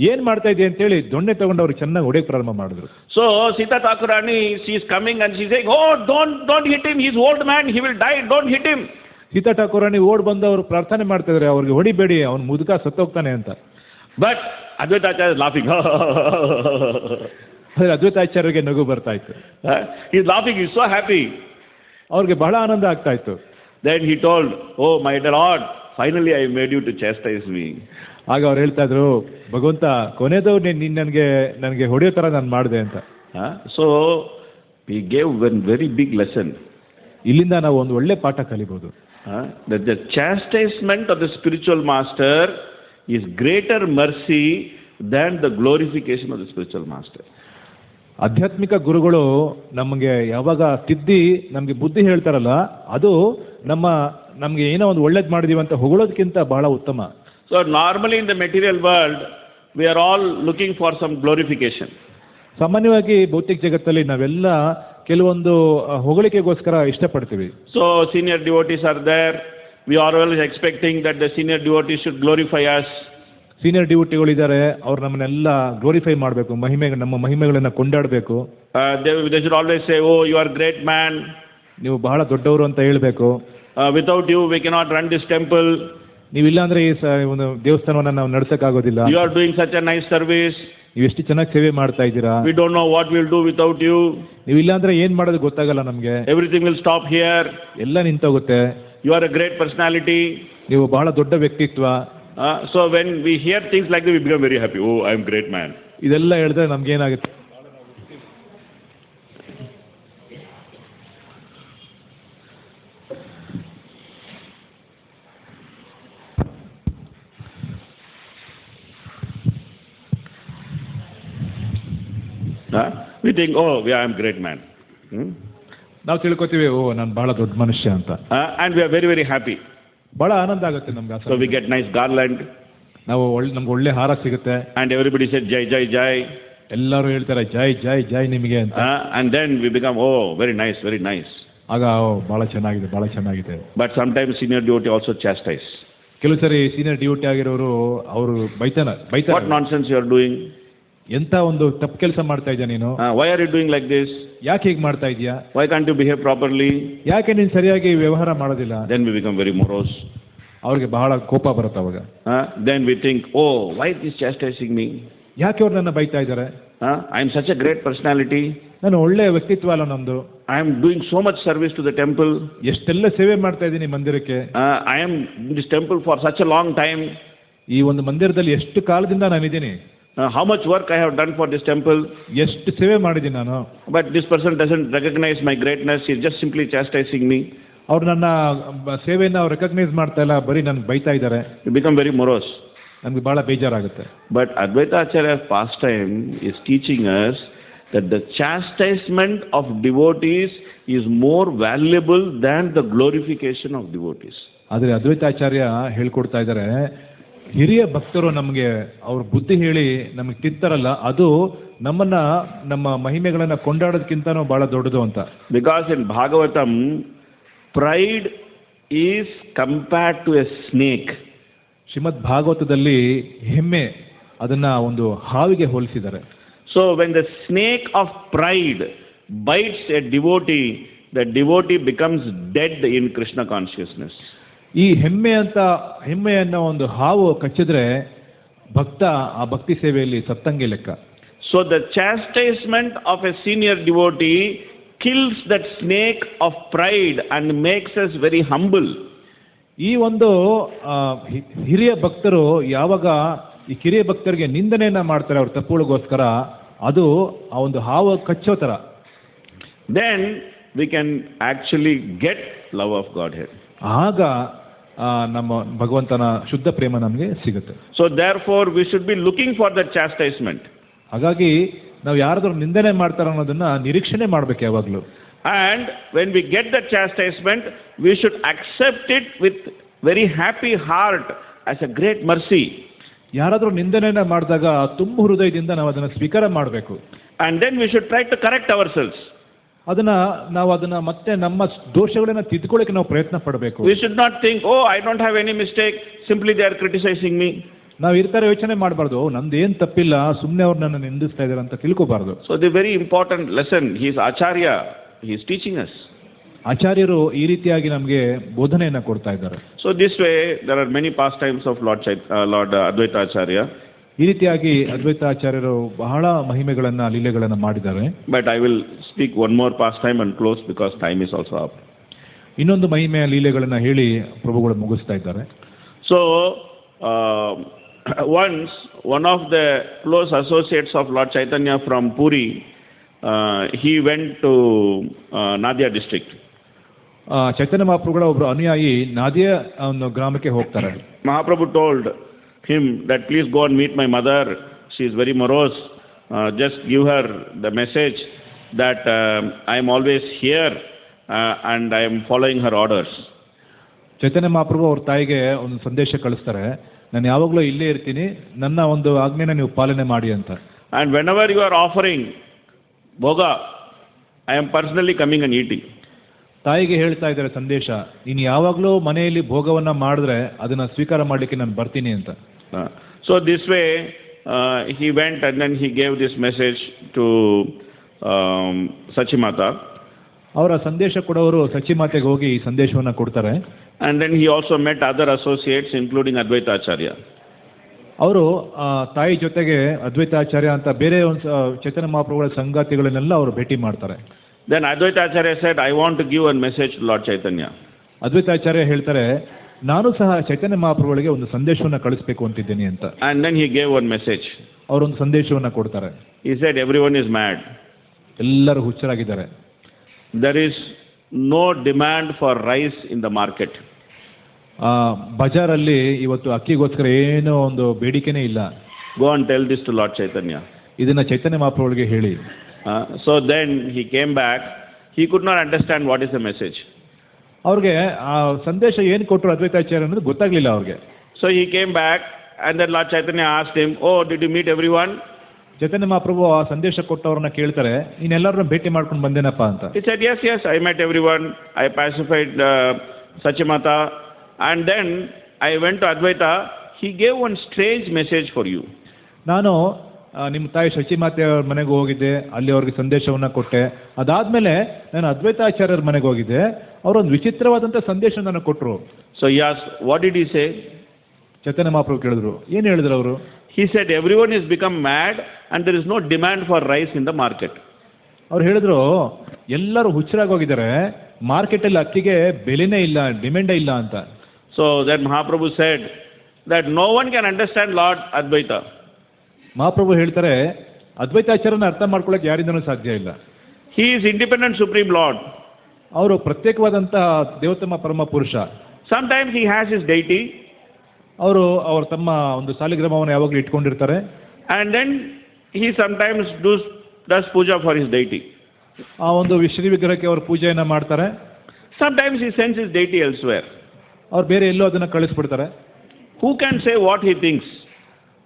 ಏನು ಮಾಡ್ತಾ ಇದೆಯಾ ಅಂತೇಳಿ ದೊಣ್ಣೆ ತಗೊಂಡು ಅವ್ರಿಗೆ ಚೆನ್ನಾಗಿ ಹೊಡೆಯಕ್ಕೆ ಪ್ರಾರಂಭ ಮಾಡಿದ್ರು. So Sita Thakurani, she is coming and she is saying, oh, don't hit him, he is old man, he will die, don't hit him. Sita ಠಾಕೂರಾಣಿ ಓಡ್ ಬಂದು ಅವರು ಪ್ರಾರ್ಥನೆ ಮಾಡ್ತಾ ಇದ್ದಾರೆ, ಅವ್ರಿಗೆ ಹೊಡಿಬೇಡಿ, ಅವನು ಮುದುಕ ಸತ್ತೋಗ್ತಾನೆ ಅಂತ. But Advaita Acharya is laughing. ಅದ್ವೈತಾಚಾರ್ಯರಿಗೆ ನಗು ಬರ್ತಾ ಇತ್ತು. He is laughing, he is so happy. ಅವ್ರಿಗೆ ಬಹಳ ಆನಂದ ಆಗ್ತಾ ಇತ್ತು. Then he told, oh my Lord, finally I made you to chastise me. ಆಗ ಅವ್ರು ಹೇಳ್ತಾ ಇದ್ರು, ಭಗವಂತ ಕೊನೆದು ನೀನು ನನಗೆ ಹೊಡೆಯೋ ಥರ ನಾನು ಮಾಡಿದೆ ಅಂತ. So he gave one very big lesson. ಇಲ್ಲಿಂದ ನಾವು ಒಂದು ಒಳ್ಳೆ ಪಾಠ ಕಲಿಬಹುದು. That the chastisement of the spiritual master is greater mercy than the glorification of the spiritual master. ಆಧ್ಯಾತ್ಮಿಕ ಗುರುಗಳು ನಮಗೆ ಯಾವಾಗ ತಿದ್ದಿ ನಮಗೆ ಬುದ್ಧಿ ಹೇಳ್ತಾರಲ್ಲ, ಅದು ನಮಗೆ ಏನೋ ಒಂದು ಒಳ್ಳೇದು ಮಾಡಿದೀವಿ ಅಂತ ಹೊಗಳೋದಕ್ಕಿಂತ ಬಹಳ ಉತ್ತಮ. So normally in the material world we are all looking for some glorification. ಸಾಮಾನ್ಯವಾಗಿ ಭೌತಿಕ ಜಗತ್ತಲ್ಲಿ ನಾವೆಲ್ಲ ಕೆಲವೊಂದು ಹೊಗಳಿಕೆಗೋಸ್ಕರ ಇಷ್ಟಪಡ್ತೀವಿ. So senior devotees are there, we are always expecting that the senior devotees should glorify us. Senior ಡಿವೋಟಿಗಳಿದ್ದಾರೆ, ಅವ್ರು ನಮ್ಮನ್ನೆಲ್ಲ ಗ್ಲೋರಿಫೈ ಮಾಡಬೇಕು, ನಮ್ಮ ಮಹಿಮೆಗಳನ್ನು ಕೊಂಡಾಡಬೇಕು. They should always say, oh, you are great man. ನೀವು ಬಹಳ ದೊಡ್ಡವರು ಅಂತ ಹೇಳಬೇಕು. without you we cannot run this temple. ನೀವಿಲ್ಲ ಅಂದ್ರೆ ಈ ಒಂದು ದೇವಸ್ಥಾನವನ್ನ ನಾವು ನಡೆಸಕ್ಕಾಗೋದಿಲ್ಲ. You are doing such a nice service. ನೀವು ಎಷ್ಟು ಚೆನ್ನಾಗಿ ಸೇವೆ ಮಾಡ್ತಾ ಇದ್ದೀರಾ. We don't know what we'll do without you. ನೀವಿಲ್ಲ ಅಂದ್ರೆ ಏನ್ ಮಾಡೋದು ಗೊತ್ತಾಗಲ್ಲ ನಮ್ಗೆ. Everything will stop here. ಎಲ್ಲ ನಿಂತೋಗುತ್ತೆ. You are a great personality. ನೀವು ಬಹಳ ದೊಡ್ಡ ವ್ಯಕ್ತಿತ್ವ. So when we hear things like that, we become very happy. Oh, I am great man. ಇದೆಲ್ಲ ಹೇಳಿದ್ರೆ ನಮ್ಗೆ ಏನಾಗುತ್ತೆ? We think, oh, I am great man. ನಾವು ತಿಳ್ಕೊತೀವಿ, ಓ ನಾನು ಬಹಳ ದೊಡ್ಡ ಮನುಷ್ಯ ಅಂತ. And we are very, very happy. ಬಹಳ ಆನಂದ ಆಗುತ್ತೆ ನಮ್ಗೆ. So we get nice garland. ನಮ್ಗೆ ಒಳ್ಳೆ ಹಾರ ಸಿಗುತ್ತೆ. And everybody said jai jai jai. ಎಲ್ಲರೂ ಹೇಳ್ತಾರೆ ಜೈ ಜೈ ಜೈ ನಿಮಗೆ ಅಂತ. And then we become, oh, very nice, very nice. ಆಗ ಬಹಳ ಚೆನ್ನಾಗಿದೆ, ಬಹಳ ಚೆನ್ನಾಗಿದೆ. But sometimes senior devotee also chastise. ಕೆಲವು ಸರಿ ಸೀನಿಯರ್ ಡ್ಯೂಟಿ ಆಗಿರೋರು ಅವರು ಬೈತಾನೆ. What nonsense you are doing? ಎಂತ ಒಂದು ತಪ್ಪು ಕೆಲಸ ಮಾಡ್ತಾ ಇದ್ಯಾ ನೀನು? Why are you doing like this? ಯಾಕೆ ಹೀಗೆ ಮಾಡ್ತಾ ಇದೀಯಾ? Why can't you behave properly? ಯಾಕೆ ನೀನು ಸರಿಯಾಗಿ ವ್ಯವಹಾರ ಮಾಡೋದಿಲ್ಲ? Then we become very morose. ಅವ್ರಿಗೆ ಬಹಳ ಕೋಪ ಬರುತ್ತೆ ಅವಾಗ. Then we think, oh, why is chastising me? ಯಾಕೆ ಅವ್ರು ನನ್ನ ಬೈತಾ ಇದ್ದಾರೆ? I am such a great personality. ನಾನು ಒಳ್ಳೆ ವ್ಯಕ್ತಿತ್ವ ಅಲ್ಲ ನಮ್ದು. I am doing so much service to the temple. ಎಷ್ಟೆಲ್ಲ ಸೇವೆ ಮಾಡ್ತಾ ಇದ್ದೀನಿ ಮಂದಿರಕ್ಕೆ. I am in this temple for such a long time. ಈ ಒಂದು ಮಂದಿರದಲ್ಲಿ ಎಷ್ಟು ಕಾಲದಿಂದ ನಾನಿದ್ದೀನಿ. How much work I have done for this temple. ಎಷ್ಟು ಸೇವೆ ಮಾಡಿದ್ದೀನಿ ನಾನು. But this person doesn't recognize my greatness. He is just simply chastising me. ಅವ್ರು ನನ್ನ ಸೇವೆಯನ್ನು ಅವ್ರು ರೆಕಗ್ನೈಸ್ ಮಾಡ್ತಾ ಇಲ್ಲ, ಬರೀ ನನ್ಗೆ ಬೈತಾ ಇದ್ದಾರೆ. You become very morose. ನಮ್ಗೆ ಬಹಳ ಬೇಜಾರಾಗುತ್ತೆ. But Advaita Acharya pastime is teaching us that the chastisement of devotees is more valuable than the glorification of devotees. ಆದರೆ ಅದ್ವೈತಾಚಾರ್ಯ ಹೇಳ್ಕೊಡ್ತಾ ಇದ್ದಾರೆ, ಹಿರಿಯ ಭಕ್ತರು ನಮಗೆ ಅವ್ರ ಬುದ್ಧಿ ಹೇಳಿ ನಮಗೆ ತಿಂತಾರಲ್ಲ, ಅದು ನಮ್ಮನ್ನ ನಮ್ಮ ಮಹಿಮೆಗಳನ್ನ ಕೊಂಡಾಡೋದಕ್ಕಿಂತನೂ ಬಹಳ ದೊಡ್ಡದು ಅಂತ. Because in Bhagavatam, pride is compared to a snake. ಶ್ರೀಮದ್ ಭಾಗವತದಲ್ಲಿ ಹೆಮ್ಮೆ ಅದನ್ನ ಒಂದು ಹಾವಿಗೆ ಹೋಲಿಸಿದ್ದಾರೆ. So when the snake of pride bites a devotee, the devotee becomes dead in Krishna consciousness. ಈ ಹೆಮ್ಮೆಯನ್ನ ಒಂದು ಹಾವು ಕಚ್ಚಿದ್ರೆ ಭಕ್ತ ಆ ಭಕ್ತಿ ಸೇವೆಯಲ್ಲಿ ಸತ್ತಂಗೆ ಲೆಕ್ಕ. So the chastisement of a senior devotee kills that snake of pride and makes us very humble. ಈ ಒಂದು ಹಿರಿಯ ಭಕ್ತರು ಯಾವಾಗ ಈ ಕಿರಿಯ ಭಕ್ತರಿಗೆ ನಿಂದನೆಯನ್ನ ಮಾಡ್ತಾರೆ ಅವ್ರ ತಪ್ಪುಗಳಿಗೋಸ್ಕರ, ಅದು ಆ ಒಂದು ಹಾವು ಕಚ್ಚೋ ಥರ. Then we can actually get love of Godhead. ಆಗ ನಮ್ಮ ಭಗವಂತನ ಶುದ್ಧ ಪ್ರೇಮ ನಮಗೆ ಸಿಗುತ್ತೆ. So therefore we should be looking for that chastisement. ಹಾಗಾಗಿ ನಾವು ಯಾರಾದ್ರೂ ನಿಂದನೆ ಮಾಡ್ತಾರ ಅನ್ನೋದನ್ನ ನಿರೀಕ್ಷಣೆ ಮಾಡ್ಬೇಕು ಯಾವಾಗಲೂ. And when we get that chastisement, we should accept it with very happy heart as a great mercy. ಯಾರಾದ್ರೂ ನಿಂದನೆಯನ್ನ ಮಾಡಿದಾಗ ತುಂಬ ಹೃದಯದಿಂದ ನಾವು ಅದನ್ನ ಸ್ವೀಕಾರ ಮಾಡಬೇಕು. And then we should try to correct ourselves. ನಾವು ಅದನ್ನ ಮತ್ತೆ ನಮ್ಮ ದೋಷಗಳನ್ನ ತಿದ್ದುಕೊಳ್ಳಕ್ಕೆ ನಾವು ಪ್ರಯತ್ನ ಪಡಬೇಕು. We should not think, oh, I don't have any mistake, simply they are criticizing me. ನಾವು ಈ ತರ ಯೋಚನೆ ಮಾಡಬಾರ್ದು, ನಂದು ಏನು ತಪ್ಪಿಲ್ಲ, ಸುಮ್ಮನೆ ಅವ್ರು ನನ್ನ ನಿಂದಿಸ್ತಾ ಇದ್ದಾರೆ ಅಂತ ತಿಳ್ಕೋಬಾರ್ದು. So the very important lesson, he is Acharya, he is teaching us. ಆಚಾರ್ಯರು ಈ ರೀತಿಯಾಗಿ ನಮಗೆ ಬೋಧನೆಯನ್ನ ಕೊಡ್ತಾ ಇದ್ದಾರೆ. So this way there are many pastimes of Lord Advaita Acharya. ಈ ರೀತಿಯಾಗಿ ಅದ್ವೈತಾಚಾರ್ಯರು ಬಹಳ ಮಹಿಮೆಗಳನ್ನ ಲೀಲೆಗಳನ್ನ ಮಾಡಿದ್ದಾರೆ. But I will speak one more pastime and close because time is also up. ಇನ್ನೊಂದು ಮಹಿಮೆಯ ಲೀಲೆಗಳನ್ನ ಹೇಳಿ ಪ್ರಭುಗಳು ಮುಗಿಸ್ತಾ ಇದ್ದಾರೆ. So once one of the close associates of Lord Chaitanya from Puri, he went to Nadia district. ಚೈತನ್ಯ ಮಹಾಪ್ರಭುಗಳ ಒಬ್ಬರು ಅನುಯಾಯಿ ನಾದಿಯಾ ಒಂದು ಗ್ರಾಮಕ್ಕೆ ಹೋಗ್ತಾರೆ. Mahaprabhu told him that please go and meet my mother, she is very morose, just give her the message that I am always here and I am following her orders. ಚೈತನ್ಯ ಮಹಾಪ್ರಭು ಅವ್ರ ತಾಯಿಗೆ ಒಂದು ಸಂದೇಶ ಕಳಿಸ್ತಾರೆ, ನಾನು ಯಾವಾಗಲೂ ಇಲ್ಲೇ ಇರ್ತೀನಿ, ನನ್ನ ಒಂದು ಆಜ್ಞೆನ ನೀವು ಪಾಲನೆ ಮಾಡಿ ಅಂತ. And whenever you are offering bhoga, I am personally coming and eating. ತಾಯಿಗೆ ಹೇಳ್ತಾ ಇದ್ದಾರೆ ಸಂದೇಶ, ನೀನು ಯಾವಾಗಲೂ ಮನೆಯಲ್ಲಿ ಭೋಗವನ್ನ ಮಾಡಿದ್ರೆ ಅದನ್ನ ಸ್ವೀಕಾರ ಮಾಡಲಿಕ್ಕೆ ನಾನು ಬರ್ತೀನಿ ಅಂತ. So this way he went and then he gave this message to Sachimata. ಅವರ ಸಂದೇಶ ಕೊಡೋರು ಸಚಿಮಾತೆಗೆ ಹೋಗಿ ಈ ಸಂದೇಶವನ್ನು ಕೊಡ್ತಾರೆ. And then he also met other associates, including Advaita Acharya. ಅವರು ತಾಯಿ ಜೊತೆಗೆ ಅದ್ವೈತಾಚಾರ್ಯ ಅಂತ ಬೇರೆ ಒಂದು ಚೈತನ್ಯ ಮಹಾಪ್ರಭುಗಳ ಸಂಗಾತಿಗಳನ್ನೆಲ್ಲ ಅವರು ಭೇಟಿ ಮಾಡ್ತಾರೆ. Then Advaita Acharya said, I want to give one message to Lord Chaitanya. ಅದ್ವೈತಾಚಾರ್ಯ ಹೇಳ್ತಾರೆ, ನಾನು ಸಹ ಚೈತನ್ಯ ಮಹಾಪ್ರಭುಗಳಿಗೆ ಒಂದು ಸಂದೇಶವನ್ನು ಕಳಿಸ್ಬೇಕು ಅಂತಿದ್ದೀನಿ ಅಂತ. And then he gave one message. ಅವರೊಂದು ಸಂದೇಶವನ್ನು ಕೊಡ್ತಾರೆ. He said, everyone is mad. ಎಲ್ಲರೂ ಹುಚ್ಚರಾಗಿದ್ದಾರೆ. There is no demand for rice in the market. ಬಜಾರಲ್ಲಿ ಇವತ್ತು ಅಕ್ಕಿಗೋಸ್ಕರ ಏನೋ ಒಂದು ಬೇಡಿಕೆನೇ ಇಲ್ಲ. Go and tell this to Lord Chaitanya. ಇದನ್ನ ಚೈತನ್ಯ ಮಹಾಪ್ರಭುಗಳಿಗೆ ಹೇಳಿ. So then he came back. He could not understand what is the message. ಅವ್ರಿಗೆ ಆ ಸಂದೇಶ ಏನು ಕೊಟ್ಟರು ಅದ್ವೈತಾಚಾರ್ಯ ಅನ್ನೋದು ಗೊತ್ತಾಗ್ಲಿಲ್ಲ ಅವ್ರಿಗೆ. So he came back and then Lord Chaitanya asked him, oh, did you meet everyone? ಚೈತನ್ಯ ಮಹಾಪ್ರಭು ಆ ಸಂದೇಶ ಕೊಟ್ಟವ್ರನ್ನ ಕೇಳ್ತಾರೆ, ನೀನೆಲ್ಲರನ್ನ ಭೇಟಿ ಮಾಡ್ಕೊಂಡು ಬಂದೇನಪ್ಪ ಅಂತ. He said, yes, I met everyone. I pacified Sachimata. And then I went to Advaita. He gave one strange message for you. ನಾನು ನಿಮ್ಮ ತಾಯಿ ಶಚಿಮಾತೆ ಅವ್ರ ಮನೆಗೆ ಹೋಗಿದ್ದೆ, ಅಲ್ಲಿ ಅವ್ರಿಗೆ ಸಂದೇಶವನ್ನು ಕೊಟ್ಟೆ. ಅದಾದಮೇಲೆ ನಾನು ಅದ್ವೈತಾಚಾರ್ಯರ ಮನೆಗೆ ಹೋಗಿದ್ದೆ, ಅವರೊಂದು ವಿಚಿತ್ರವಾದಂಥ ಸಂದೇಶ ನನಗೆ ಕೊಟ್ಟರು. So he asked, what did he say? ಚೈತನ್ಯ ಮಹಾಪ್ರಭು ಕೇಳಿದ್ರು, ಏನು ಹೇಳಿದ್ರು ಅವರು? He said, everyone has become mad and there is no demand for rice in the market. ಅವ್ರು ಹೇಳಿದ್ರು, ಎಲ್ಲರೂ ಹುಚ್ಚರಾಗಿ ಹೋಗಿದ್ದಾರೆ, ಮಾರ್ಕೆಟಲ್ಲಿ ಅಕ್ಕಿಗೆ ಬೆಲೆನೇ ಇಲ್ಲ, ಡಿಮ್ಯಾಂಡೇ ಇಲ್ಲ ಅಂತ. So then Mahaprabhu said that no one can understand Lord Advaita. ಮಹಾಪ್ರಭು ಹೇಳ್ತಾರೆ, ಅದ್ವೈತಾಚಾರ್ಯನ ಅರ್ಥ ಮಾಡ್ಕೊಳ್ಳೋಕೆ ಯಾರಿಂದನೂ ಸಾಧ್ಯ ಇಲ್ಲ. He is independent supreme Lord. ಅವರು ಪ್ರತ್ಯೇಕವಾದಂತಹ ದೇವೋತ್ತಮ ಪರಮ ಪುರುಷ. Sometimes he has his deity. ಅವರು ತಮ್ಮ ಒಂದು ಸಾಲಿಗ್ರಾಮವನ್ನು ಯಾವಾಗಲೂ ಇಟ್ಕೊಂಡಿರ್ತಾರೆ. And then he sometimes does puja for his deity. ಆ ಒಂದು ಶ್ರೀ ವಿಗ್ರಹಕ್ಕೆ ಅವರು ಪೂಜೆಯನ್ನು ಮಾಡ್ತಾರೆ. Sometimes he sends his deity elsewhere. ಅವ್ರು ಬೇರೆ ಎಲ್ಲೋ ಅದನ್ನು ಕಳಿಸ್ಬಿಡ್ತಾರೆ. Who can say what he thinks?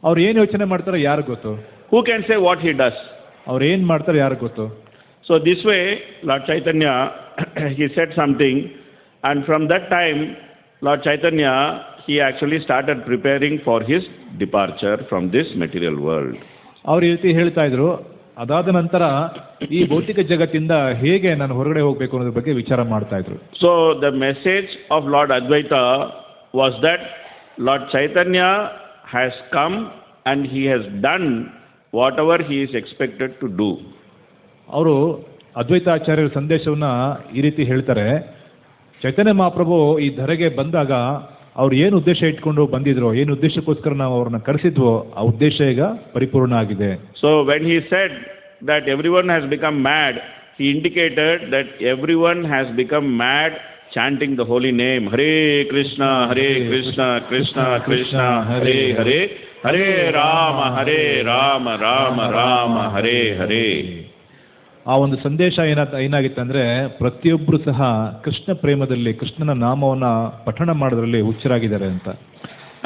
ಅವ್ರು ಏನು ಯೋಚನೆ ಮಾಡ್ತಾರೆ ಯಾರಿಗೆ ಗೊತ್ತು? Who can say what he does? ಅವ್ರು ಏನು ಮಾಡ್ತಾರೆ ಯಾರಿಗೆ ಗೊತ್ತು? So this way, Lord Chaitanya, he said something, and from that time, Lord Chaitanya, he actually started preparing for his departure from this material world. ಅವ್ರು ಈ ರೀತಿ ಹೇಳ್ತಾ ಇದ್ರು, ಅದಾದ ನಂತರ ಈ ಭೌತಿಕ ಜಗತ್ತಿಂದ ಹೇಗೆ ನಾನು ಹೊರಗಡೆ ಹೋಗಬೇಕು ಅನ್ನೋದ್ರ ಬಗ್ಗೆ ವಿಚಾರ ಮಾಡ್ತಾ ಇದ್ರು. So the message of Lord Advaita was that Lord Chaitanya has come and he has done whatever he is expected to do. ಅವರು ಅದ್ವೈತಾಚಾರ್ಯರ ಸಂದೇಶವನ್ನು ಈ ರೀತಿ ಹೇಳ್ತಾರೆ, ಚೈತನ್ಯ ಮಹಾಪ್ರಭು ಈ ಧರೆಗೆ ಬಂದಾಗ ಅವ್ರು ಏನು ಉದ್ದೇಶ ಇಟ್ಕೊಂಡು ಬಂದಿದ್ರು, ಏನು ಉದ್ದೇಶಕ್ಕೋಸ್ಕರ ನಾವು ಅವ್ರನ್ನ ಕರೆಸಿದ್ವೋ ಆ ಉದ್ದೇಶ ಈಗ ಪರಿಪೂರ್ಣ ಆಗಿದೆ. So when he said that everyone has become mad, he indicated that everyone has become mad chanting the holy name, Hare Krishna, Krishna Krishna, Hare Hare, Hare Rama, Rama Rama, Hare Hare. ಆ ಒಂದು ಸಂದೇಶ ಏನಾಗಿತ್ತಂದ್ರೆ ಪ್ರತಿಯೊಬ್ಬರು ಸಹ ಕೃಷ್ಣ ಪ್ರೇಮದಲ್ಲಿ ಕೃಷ್ಣನ ನಾಮವನ್ನು ಪಠಣ ಮಾಡೋದ್ರಲ್ಲಿ ಹುಚ್ಚರಾಗಿದ್ದಾರೆ ಅಂತ.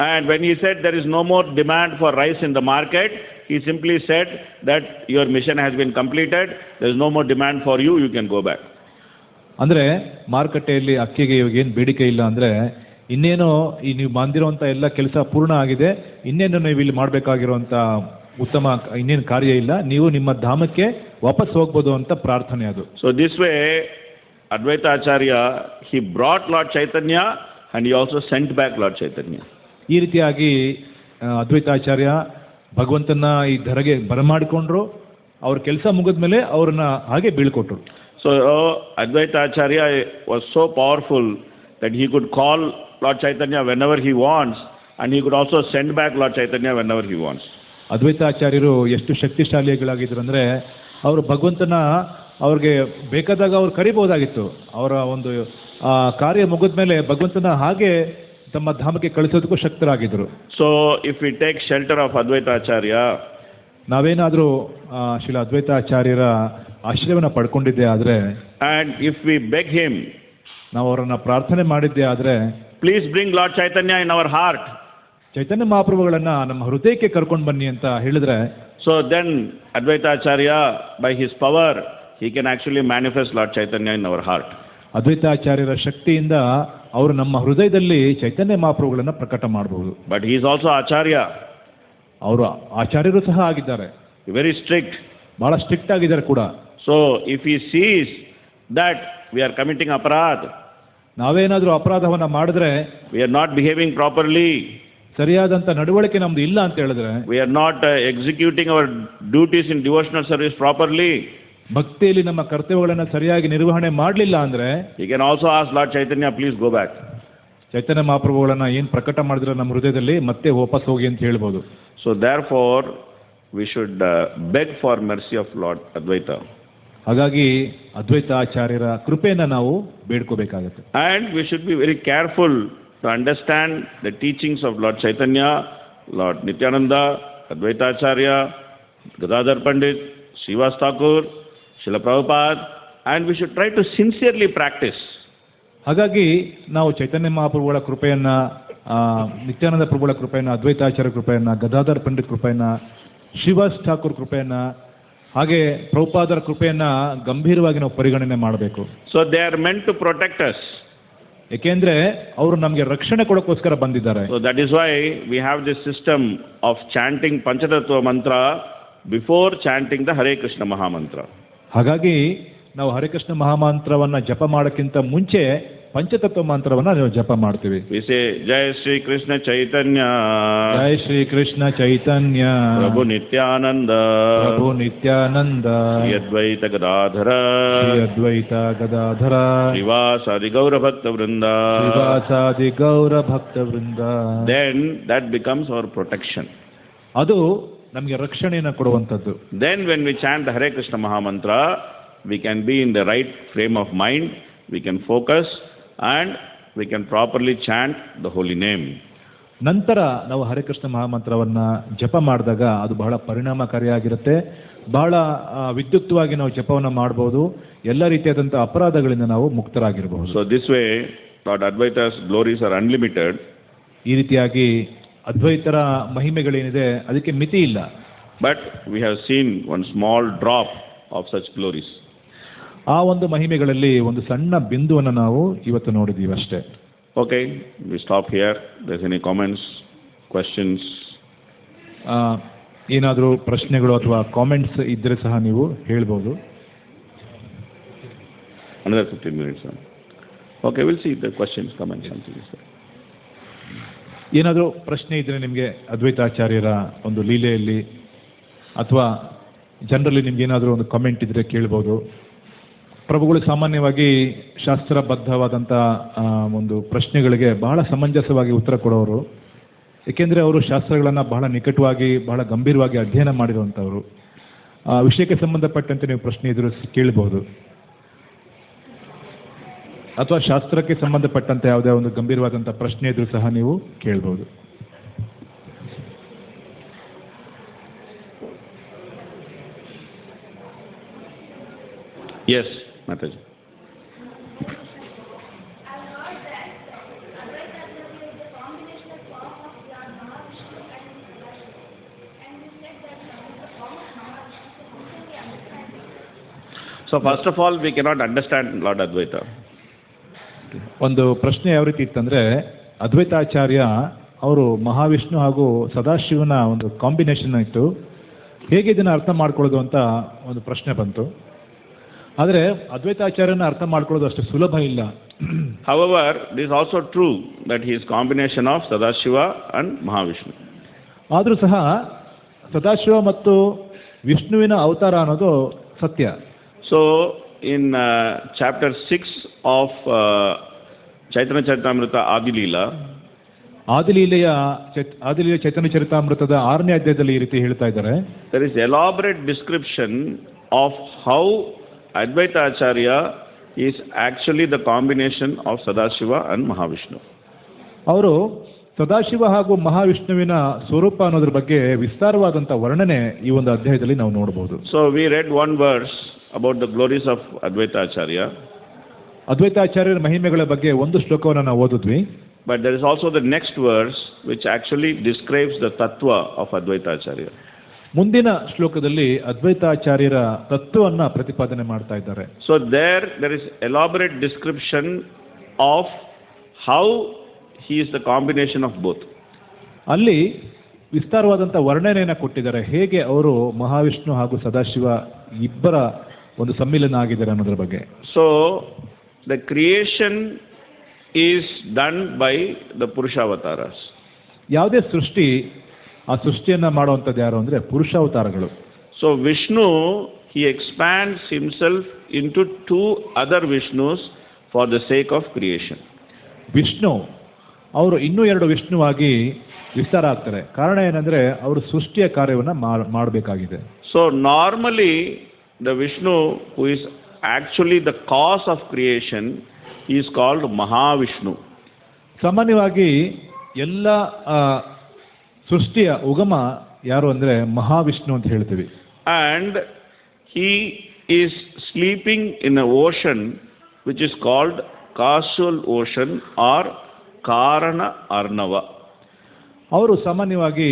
And when he said there is no more demand for rice in the market, he simply said that your mission has been completed, there is no more demand for you, you can go back. ಅಂದರೆ ಮಾರುಕಟ್ಟೆಯಲ್ಲಿ ಅಕ್ಕಿಗೆ ಇವಾಗ ಏನು ಬೇಡಿಕೆ ಇಲ್ಲ ಅಂದರೆ ಇನ್ನೇನು ಈ ನೀವು ಬಂದಿರುವಂಥ ಎಲ್ಲ ಕೆಲಸ ಪೂರ್ಣ ಆಗಿದೆ, ಇನ್ನೇನು ನೀವು ಇಲ್ಲಿ ಮಾಡಬೇಕಾಗಿರುವಂಥ ಉತ್ತಮ ಇನ್ನೇನು ಕಾರ್ಯ ಇಲ್ಲ, ನೀವು ನಿಮ್ಮ ಧಾಮಕ್ಕೆ ವಾಪಸ್ ಹೋಗ್ಬೋದು ಅಂತ ಪ್ರಾರ್ಥನೆ ಅದು. So this way Advaita Acharya, he brought Lord Chaitanya and he also sent back Lord Chaitanya. ಈ ರೀತಿಯಾಗಿ ಅದ್ವೈತಾಚಾರ್ಯ ಭಗವಂತನ ಈ ಧರೆಗೆ ಬರಮಾಡಿಕೊಂಡ್ರು, ಅವ್ರ ಕೆಲಸ ಮುಗಿದ ಮೇಲೆ ಅವ್ರನ್ನ ಹಾಗೆ ಬೀಳ್ಕೊಟ್ರು. So Advaita Acharya was so powerful that he could call Lord Chaitanya whenever he wants and he could also send back Lord Chaitanya whenever he wants. ಅದ್ವೈತಾಚಾರ್ಯರು ಎಷ್ಟು ಶಕ್ತಿಶಾಲಿಗಳಾಗಿದ್ರು ಅಂದರೆ ಅವರು ಭಗವಂತನ ಅವ್ರಿಗೆ ಬೇಕಾದಾಗ ಅವ್ರು ಕರಿಬಹುದಾಗಿತ್ತು. ಅವರ ಒಂದು ಕಾರ್ಯ ಮುಗಿದ ಮೇಲೆ ಭಗವಂತನ ಹಾಗೆ ತಮ್ಮ ಧಾಮಕ್ಕೆ ಕಳಿಸೋದಕ್ಕೂ ಶಕ್ತರಾಗಿದ್ದರು. So if we take shelter of Advaita Acharya, ನಾವೇನಾದರೂ ಶ್ರೀಲ ಅದ್ವೈತಾಚಾರ್ಯರ ಆಶ್ರಯವನ್ನು ಪಡ್ಕೊಂಡಿದ್ದೆ ಆದರೆ, and if we beg him, ನಾವು ಅವರನ್ನು ಪ್ರಾರ್ಥನೆ ಮಾಡಿದ್ದೆ ಆದರೆ, please bring Lord Chaitanya in our heart, ಚೈತನ್ಯ ಮಹಾಪ್ರಭುಗಳನ್ನು ನಮ್ಮ ಹೃದಯಕ್ಕೆ ಕರ್ಕೊಂಡು ಬನ್ನಿ ಅಂತ ಹೇಳಿದ್ರೆ, so then Advaita Acharya by his power he can actually manifest Lord Chaitanya in our heart. ಅದ್ವೈತಾಚಾರ್ಯರ ಶಕ್ತಿಯಿಂದ ಅವರು ನಮ್ಮ ಹೃದಯದಲ್ಲಿ ಚೈತನ್ಯ ಮಹಾಪ್ರಭುಗಳನ್ನು ಪ್ರಕಟ ಮಾಡಬಹುದು. But he is also Acharya. ಅವರು ಆಚಾರ್ಯರು ಸಹ ಆಗಿದ್ದಾರೆ. Very strict. ಬಹಳ ಸ್ಟ್ರಿಕ್ಟ್ ಆಗಿದ್ದಾರೆ ಕೂಡ. So if he sees that we are committing aparad, ನಾವೇನಾದರೂ ಅಪರಾಧವನ್ನ ಮಾಡಿದ್ರೆ, we are not behaving properly, ಸರಿಯಾದಂಥ ನಡವಳಿಕೆ ನಮ್ದು ಇಲ್ಲ ಅಂತ ಹೇಳಿದ್ರೆ, we are not executing our duties in devotional service properly, ಭಕ್ತಿಯಲ್ಲಿ ನಮ್ಮ ಕರ್ತವ್ಯಗಳನ್ನು ಸರಿಯಾಗಿ ನಿರ್ವಹಣೆ ಮಾಡಲಿಲ್ಲ ಅಂದ್ರೆ, you can also ask Lord Chaitanya, please go back. ಚೈತನ್ಯ ಮಹಾಪ್ರಭುಗಳನ್ನ ಏನು ಪ್ರಕಟ ಮಾಡಿದ್ರೆ ನಮ್ಮ ಹೃದಯದಲ್ಲಿ ಮತ್ತೆ ವಾಪಸ್ ಹೋಗಿ ಅಂತ ಹೇಳ್ಬೋದು. So therefore, we should beg for mercy of Lord Advaita. ಹಾಗಾಗಿ ಅದ್ವೈತ ಆಚಾರ್ಯರ ಕೃಪೆಯನ್ನು ನಾವು ಬೇಡ್ಕೋಬೇಕಾಗತ್ತೆ. And we should be very careful to understand the teachings of Lord Chaitanya, Lord Nityananda, Advaita Acharya, Gadadhar Pandit, Srivas Thakur, Srila Prabhupada, and we should try to sincerely practice. ಹಾಗಾಗಿ ನಾವು ಚೈತನ್ಯ ಮಹಾಪ್ರಭುಗಳ ಕೃಪೆಯನ್ನ, ನಿತ್ಯಾನಂದ ಪ್ರಭುಗಳ ಕೃಪೆಯನ್ನ, ಅದ್ವೈತಾಚಾರ್ಯ ಕೃಪೆಯನ್ನ, ಗದಾಧರ್ ಪಂಡಿತ್ ಕೃಪೆಯನ್ನ, ಶ್ರೀವಾಸ್ ಠಾಕೂರ್ ಕೃಪೆಯನ್ನ, ಹಾಗೆ ಪ್ರಭುಪಾದರ ಕೃಪೆಯನ್ನ ಗಂಭೀರವಾಗಿ ನಾವು ಪರಿಗಣನೆ ಮಾಡಬೇಕು. So they are meant to protect us. ಏಕೆಂದ್ರೆ ಅವರು ನಮಗೆ ರಕ್ಷಣೆ ಕೊಡೋಕ್ಕೋಸ್ಕರ ಬಂದಿದ್ದಾರೆ. So that is why we have this system of chanting Panchatattva mantra before chanting the Hare Krishna Mahamantra. ಹಾಗಾಗಿ ನಾವು ಹರೇಕೃಷ್ಣ ಮಹಾಮಂತ್ರವನ್ನ ಜಪ ಮಾಡೋಕ್ಕಿಂತ ಮುಂಚೆ ಪಂಚತತ್ವ ಮಂತ್ರವನ್ನ ನಾವು ಜಪ ಮಾಡ್ತೀವಿ. We say Jai Shri Krishna Chaitanya, Jai Shri Krishna Chaitanya, Prabhu Nityananda, Prabhu Nithyananda, Shri Advaita Gadadhara, Shri Advaita Gadadhara, Srivasadi Gaura Bhakta Vrinda. ಶ್ರೀವಾಸಾದಿ ಗೌರ ಭಕ್ತ ವೃಂದ. Then that becomes our protection. ಅದು ನಮಗೆ ರಕ್ಷಣೆಯನ್ನು ಕೊಡುವಂಥದ್ದು. Then when we chant the Hare Krishna Mahamantra, we can be in the right frame of mind, we can focus, and we can properly chant the holy name. ನಂತರ ನಾವು ಹರೇಕೃಷ್ಣ ಮಹಾಮಂತ್ರವನ್ನ ಜಪ ಮಾಡಿದಾಗ ಅದು ಬಹಳ ಪರಿಣಾಮಕಾರಿಯಾಗಿರುತ್ತೆ. ಬಹಳ ವಿದ್ಯುಕ್ತವಾಗಿ ನಾವು ಜಪವನ್ನು ಮಾಡಬಹುದು. ಎಲ್ಲ ರೀತಿಯಾದಂಥ ಅಪರಾಧಗಳಿಂದ ನಾವು ಮುಕ್ತರಾಗಿರಬಹುದು. So this way, Lord Advaita's glories are unlimited. ಈ ರೀತಿಯಾಗಿ ಅದ್ವೈತರ ಮಹಿಮೆಗಳೇನಿದೆ ಅದಕ್ಕೆ ಮಿತಿ ಇಲ್ಲ. But we have seen one small drop of such glories. ಆ ಒಂದು ಮಹಿಮೆಗಳಲ್ಲಿ ಒಂದು ಸಣ್ಣ ಬಿಂದುವನ್ನು ನಾವು ಇವತ್ತು ನೋಡಿದ್ದೀವಿ ಅಷ್ಟೇ. Okay, we stop here. There's any comments, questions? ಏನಾದರೂ ಪ್ರಶ್ನೆಗಳು ಅಥವಾ ಕಾಮೆಂಟ್ಸ್ ಇದ್ದರೆ ಸಹ ನೀವು ಹೇಳ್ಬೋದು. Another 15 minutes. Okay, we'll see the questions, comments, something. ಏನಾದರೂ ಪ್ರಶ್ನೆ ಇದ್ದರೆ ನಿಮಗೆ ಅದ್ವೈತಾಚಾರ್ಯರ ಒಂದು ಲೀಲೆಯಲ್ಲಿ ಅಥವಾ ಜನರಲ್ಲಿ ನಿಮ್ಗೆ ಏನಾದರೂ ಒಂದು ಕಮೆಂಟ್ ಇದ್ದರೆ ಕೇಳ್ಬೋದು. ಪ್ರಭುಗಳು ಸಾಮಾನ್ಯವಾಗಿ ಶಾಸ್ತ್ರಬದ್ಧವಾದಂಥ ಒಂದು ಪ್ರಶ್ನೆಗಳಿಗೆ ಬಹಳ ಸಮಂಜಸವಾಗಿ ಉತ್ತರ ಕೊಡೋರು. ಏಕೆಂದರೆ ಅವರು ಶಾಸ್ತ್ರಗಳನ್ನು ಬಹಳ ನಿಕಟವಾಗಿ ಬಹಳ ಗಂಭೀರವಾಗಿ ಅಧ್ಯಯನ ಮಾಡಿರುವಂಥವ್ರು. ವಿಷಯಕ್ಕೆ ಸಂಬಂಧಪಟ್ಟಂತೆ ನೀವು ಪ್ರಶ್ನೆ ಇದ್ರೂ ಕೇಳ್ಬೋದು, ಅಥವಾ ಶಾಸ್ತ್ರಕ್ಕೆ ಸಂಬಂಧಪಟ್ಟಂತೆ ಯಾವುದೇ ಒಂದು ಗಂಭೀರವಾದಂಥ ಪ್ರಶ್ನೆ ಇದ್ರೂ ಸಹ ನೀವು ಕೇಳ್ಬೋದು. Yes, Mataji. So first of all, we cannot understand Lord Advaita. ಒಂದು ಪ್ರಶ್ನೆ ಯಾವ ರೀತಿ ಇತ್ತಂದರೆ, ಅದ್ವೈತಾಚಾರ್ಯ ಅವರು ಮಹಾವಿಷ್ಣು ಹಾಗೂ ಸದಾಶಿವನ ಒಂದು ಕಾಂಬಿನೇಷನ್ ಇತ್ತು, ಹೇಗೆ ಇದನ್ನು ಅರ್ಥ ಮಾಡ್ಕೊಳ್ಳೋದು ಅಂತ ಒಂದು ಪ್ರಶ್ನೆ ಬಂತು. ಆದರೆ ಅದ್ವೈತಾಚಾರ್ಯನ ಅರ್ಥ ಮಾಡ್ಕೊಳ್ಳೋದು ಅಷ್ಟು ಸುಲಭ ಇಲ್ಲ. However, it is also true that he is combination of Sadashiva and Mahavishnu. ಆದರೂ ಸಹ ಸದಾಶಿವ ಮತ್ತು ವಿಷ್ಣುವಿನ ಅವತಾರ ಅನ್ನೋದು ಸತ್ಯ. So in chapter 6 of Chaitanya Charitamrita Adilila, ಆದಿಲೀಲೆಯ ಚೈತನ್ಯ ಚರಿತಾಮೃತದ 6ನೇ ಅಧ್ಯಾಯದಲ್ಲಿ ಈ ರೀತಿ ಹೇಳ್ತಾ ಇದ್ದಾರೆ. there is elaborate description of how Advaita Acharya is actually the combination of Sadashiva and Mahavishnu. ಅವರು ಸದಾಶಿವ ಹಾಗೂ ಮಹಾವಿಷ್ಣುವಿನ ಸ್ವರೂಪ ಅನ್ನೋದ್ರ ಬಗ್ಗೆ ವಿಸ್ತಾರವಾದಂಥ ವರ್ಣನೆ ಈ ಒಂದು ಅಧ್ಯಾಯದಲ್ಲಿ ನಾವು ನೋಡಬಹುದು. So we read one verse about the glories of Advaita Acharya. ಅದ್ವೈತಾಚಾರ್ಯರ ಮಹಿಮೆಗಳ ಬಗ್ಗೆ ಒಂದು ಶ್ಲೋಕವನ್ನು ನಾವು ಓದಿದ್ವಿ. But there is also the next verse which actually describes the tattva of Advaita Acharya. ಮುಂದಿನ ಶ್ಲೋಕದಲ್ಲಿ ಅದ್ವೈತಾಚಾರ್ಯರ ತತ್ವವನ್ನ ಪ್ರತಿಪಾದನೆ ಮಾಡ್ತಾ ಇದ್ದಾರೆ. So there is elaborate description of how he is the combination of both. ಅಲ್ಲಿ ವಿಸ್ತಾರವಾದಂಥ ವರ್ಣನೆಯನ್ನು ಕೊಟ್ಟಿದ್ದಾರೆ, ಹೇಗೆ ಅವರು ಮಹಾವಿಷ್ಣು ಹಾಗೂ ಸದಾಶಿವ ಇಬ್ಬರ ಒಂದು ಸಮ್ಮಿಲನ ಆಗಿದ್ದಾರೆ ಅನ್ನೋದ್ರ ಬಗ್ಗೆ. So the creation is done by the Purushavataras. ಯಾವುದೇ ಸೃಷ್ಟಿ, ಆ ಸೃಷ್ಟಿಯನ್ನು ಮಾಡುವಂಥದ್ದು ಯಾರು ಅಂದರೆ ಪುರುಷಾವತಾರಗಳು. So Vishnu, he expands himself into two other Vishnus for the sake of creation. Vishnu ಅವರು ಇನ್ನೂ ಎರಡು ವಿಷ್ಣುವಾಗಿ ವಿಸ್ತಾರ ಆಗ್ತಾರೆ. ಕಾರಣ ಏನಂದರೆ ಅವರು ಸೃಷ್ಟಿಯ ಕಾರ್ಯವನ್ನು ಮಾಡಬೇಕಾಗಿದೆ. So normally the Vishnu who is actually the cause of creation is called Mahavishnu. ಸಾಮಾನ್ಯವಾಗಿ ಎಲ್ಲ ಸೃಷ್ಟಿಯ ಉಗಮ ಯಾರು ಅಂದರೆ ಮಹಾವಿಷ್ಣು ಅಂತ ಹೇಳ್ತೀವಿ. And he is sleeping in an ocean which is called causal ocean or Karana Arnava. ಅವರು ಸಾಮಾನ್ಯವಾಗಿ